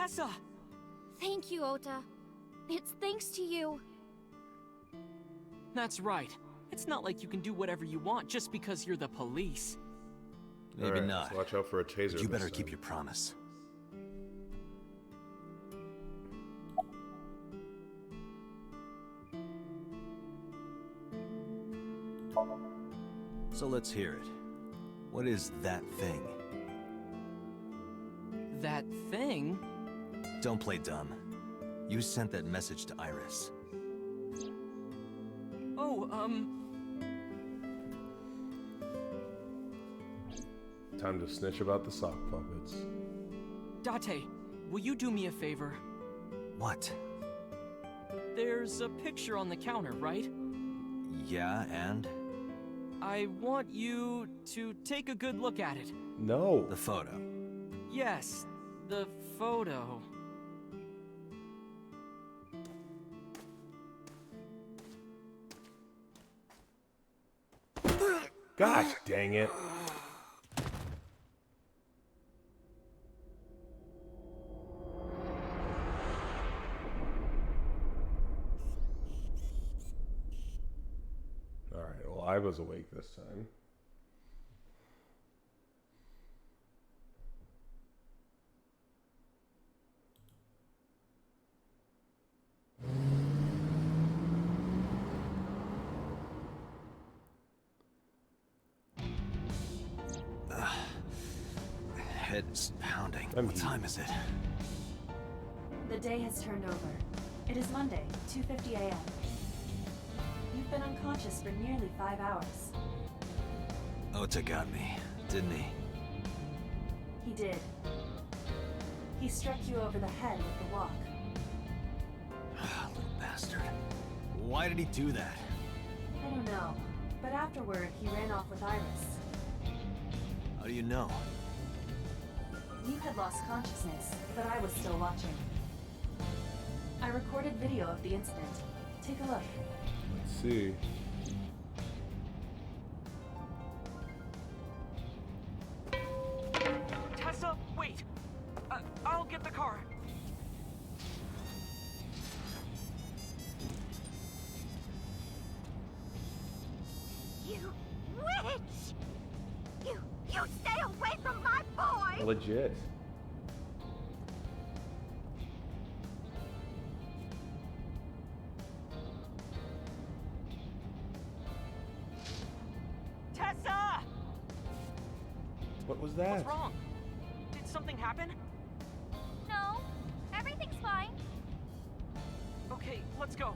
Tessa! Thank you, Ota. It's thanks to you. That's right. It's not like you can do whatever you want just because you're the police. Maybe Alright, not. let's watch out for a taser. But you better this keep time. your promise. So let's hear it. What is that thing? That thing? Don't play dumb. You sent that message to Iris. Oh, Time to snitch about the sock puppets. Date, will you do me a favor? What? There's a picture on the counter, right? Yeah, and? I want you to take a good look at it. No. The photo. Yes, the photo. Gosh dang it. Alright, well, I was awake this time. Head's pounding. I'm What time is it? The day has turned over. It is Monday, 2:50 a.m. You've been unconscious for nearly 5 hours. Ota got me, didn't he? He did. He struck you over the head with the walk. Little bastard. Why did he do that? I don't know, but afterward he ran off with Iris. How do you know? You had lost consciousness, but I was still watching. I recorded video of the incident. Take a look. Let's see. Tessa, wait! I'll get the car. You witch! You stay away from my boy! Legit. Tessa! What was that? What's wrong? Did something happen? No, everything's fine. Okay, let's go.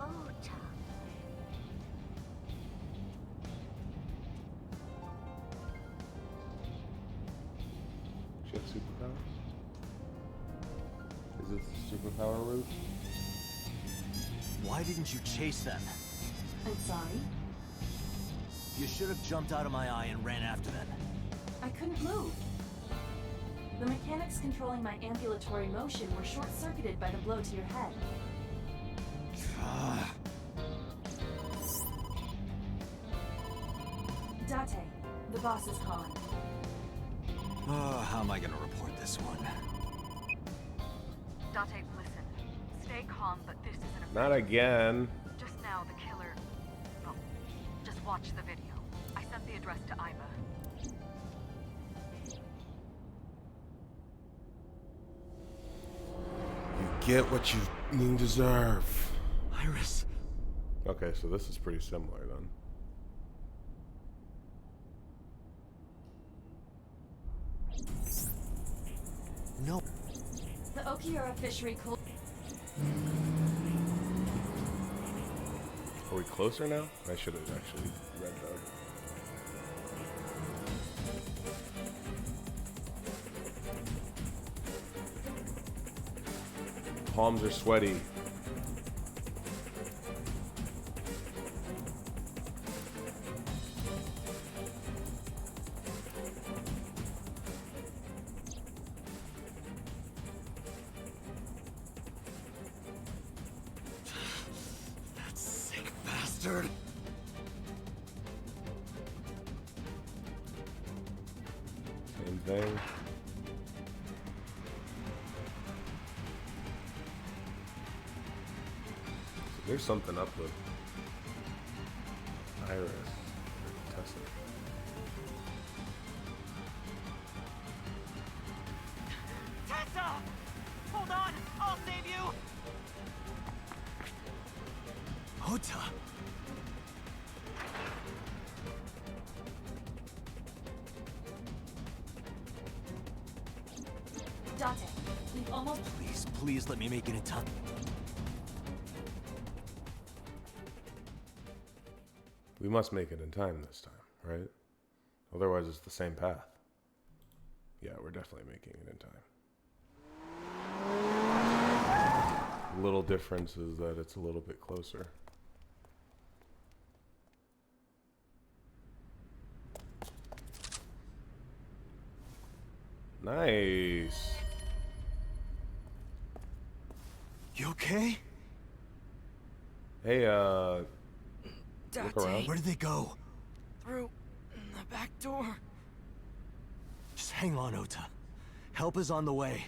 Ota. She have superpowers? Is this the superpower route? Why didn't you chase them? I'm sorry. You should have jumped out of my eye and ran after them. I couldn't move. The mechanics controlling my ambulatory motion were short-circuited by the blow to your head. Date, the boss is calling. Oh, how am I gonna report this one? Date, listen. Stay calm, but this isn't a... Not again. Just now, the killer... Well, just watch the video. I sent the address to Iba. You get what you deserve. Iris. Okay, so this is pretty similar then. No. The Okiura fishery cool. Are we closer now? I should have actually read that. Palms are sweaty. That sick bastard. Same thing. There's something up with Iris or Tessa. Tessa! Hold on! I'll save you! Ota. Date, we've almost... Please, please let me make it in time. We must make it in time this time, right? Otherwise, it's the same path. Yeah, we're definitely making it in time. Little difference is that it's a little bit closer. Nice. You okay? Hey, look around. Where did they go? Through the back door. Just hang on, Ota. Help is on the way.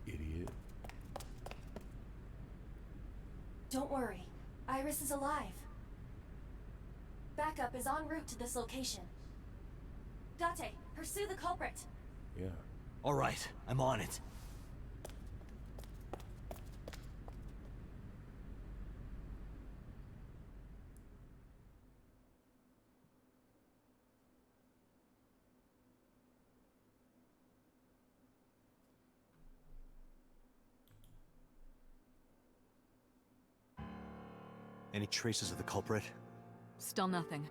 Idiot. Don't worry. Iris is alive. Backup is en route to this location. Date, pursue the culprit. Yeah. All right, I'm on it. Any traces of the culprit? Still nothing.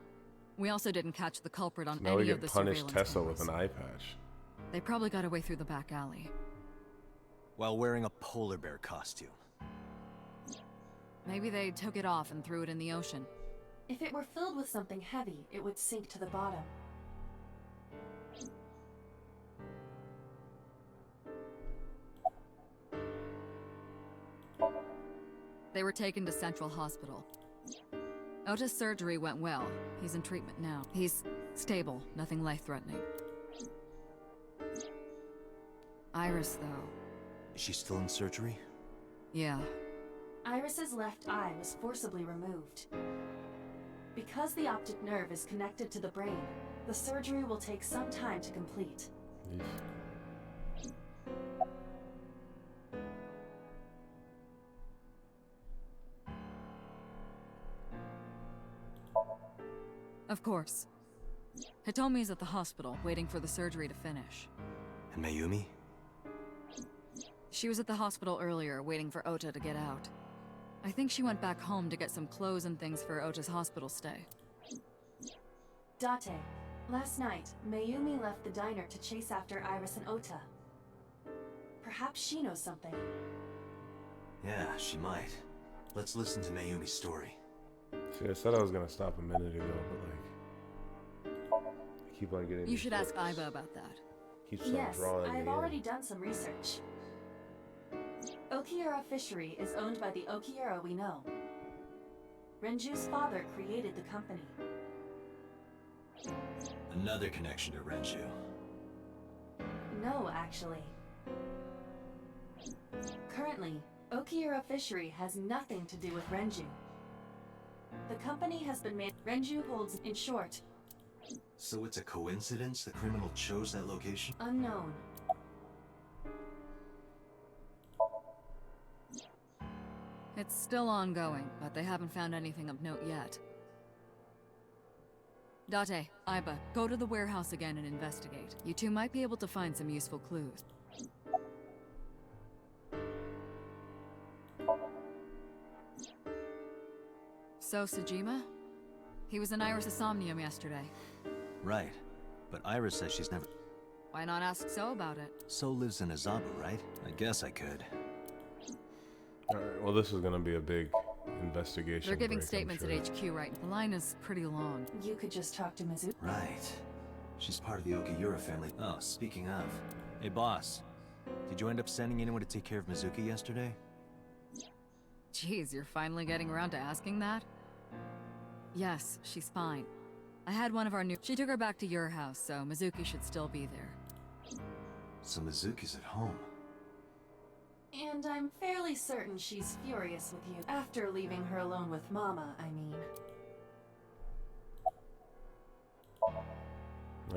We also didn't catch the culprit on Now we any of can the punish surveillance Tessa cameras. with an eye patch. They probably got away through the back alley. While wearing a polar bear costume. Maybe they took it off and threw it in the ocean. If it were filled with something heavy, it would sink to the bottom. They were taken to Central Hospital. Ota's surgery went well. He's in treatment now. He's stable, nothing life-threatening. Iris, though. Is she still in surgery? Yeah. Iris's left eye was forcibly removed. Because the optic nerve is connected to the brain, the surgery will take some time to complete. Of course. Hitomi's at the hospital, waiting for the surgery to finish. And Mayumi? She was at the hospital earlier, waiting for Ota to get out. I think she went back home to get some clothes and things for Ota's hospital stay. Date, last night, Mayumi left the diner to chase after Iris and Ota. Perhaps she knows something. Yeah, she might. Let's listen to Mayumi's story. See, I said I was gonna stop a minute ago, but like, I keep on getting. You should ask Aiba about that. Keeps on Yes, drawing I've me already in. done some research. Okiura Fishery is owned by the Okiura we know. Renju's father created the company. Another connection to Renju. No, actually. Currently, Okiura Fishery has nothing to do with Renju. The company has been made. Renju holds, in short, So it's a coincidence the criminal chose that location? unknown. It's still ongoing, but they haven't found anything of note yet. Date, Aiba, go to the warehouse again and investigate. You two might be able to find some useful clues. So, Sejima? He was in Iris' Somnium yesterday. Right. But Iris says she's never... Why not ask So about it? So lives in Azabu, right? I guess I could. Alright, well, this is gonna be a big investigation. They're giving break, I'm statements sure. at HQ, right? The line is pretty long. You could just talk to Mizu. Right. She's part of the Okiura family. Oh, speaking of. Hey, boss. Did you end up sending anyone to take care of Mizuki yesterday? Jeez, you're finally getting around to asking that? Yes, she's fine. I had one of our new... She took her back to your house, so Mizuki should still be there. So Mizuki's at home. And I'm fairly certain she's furious with you after leaving her alone with Mama, I mean.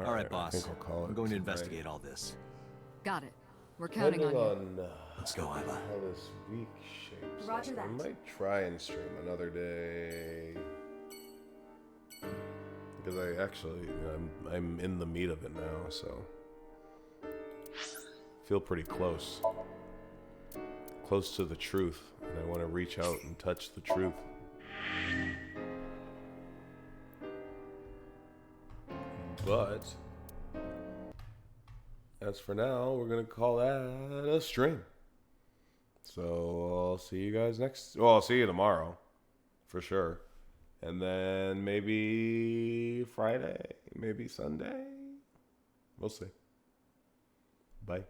All right, boss. I think I'll call it I'm going to tonight. investigate all this. Got it. We're counting on Depending you. on Let's go, Aiba. how this week shapes Roger up, that. I might try and stream another day. because I actually, I'm in the meat of it now, so feel pretty close to the truth, and I want to reach out and touch the truth. But as for now, we're gonna call that a stream. So I'll see you guys I'll see you tomorrow for sure, and then maybe Friday, maybe Sunday, we'll see. Bye.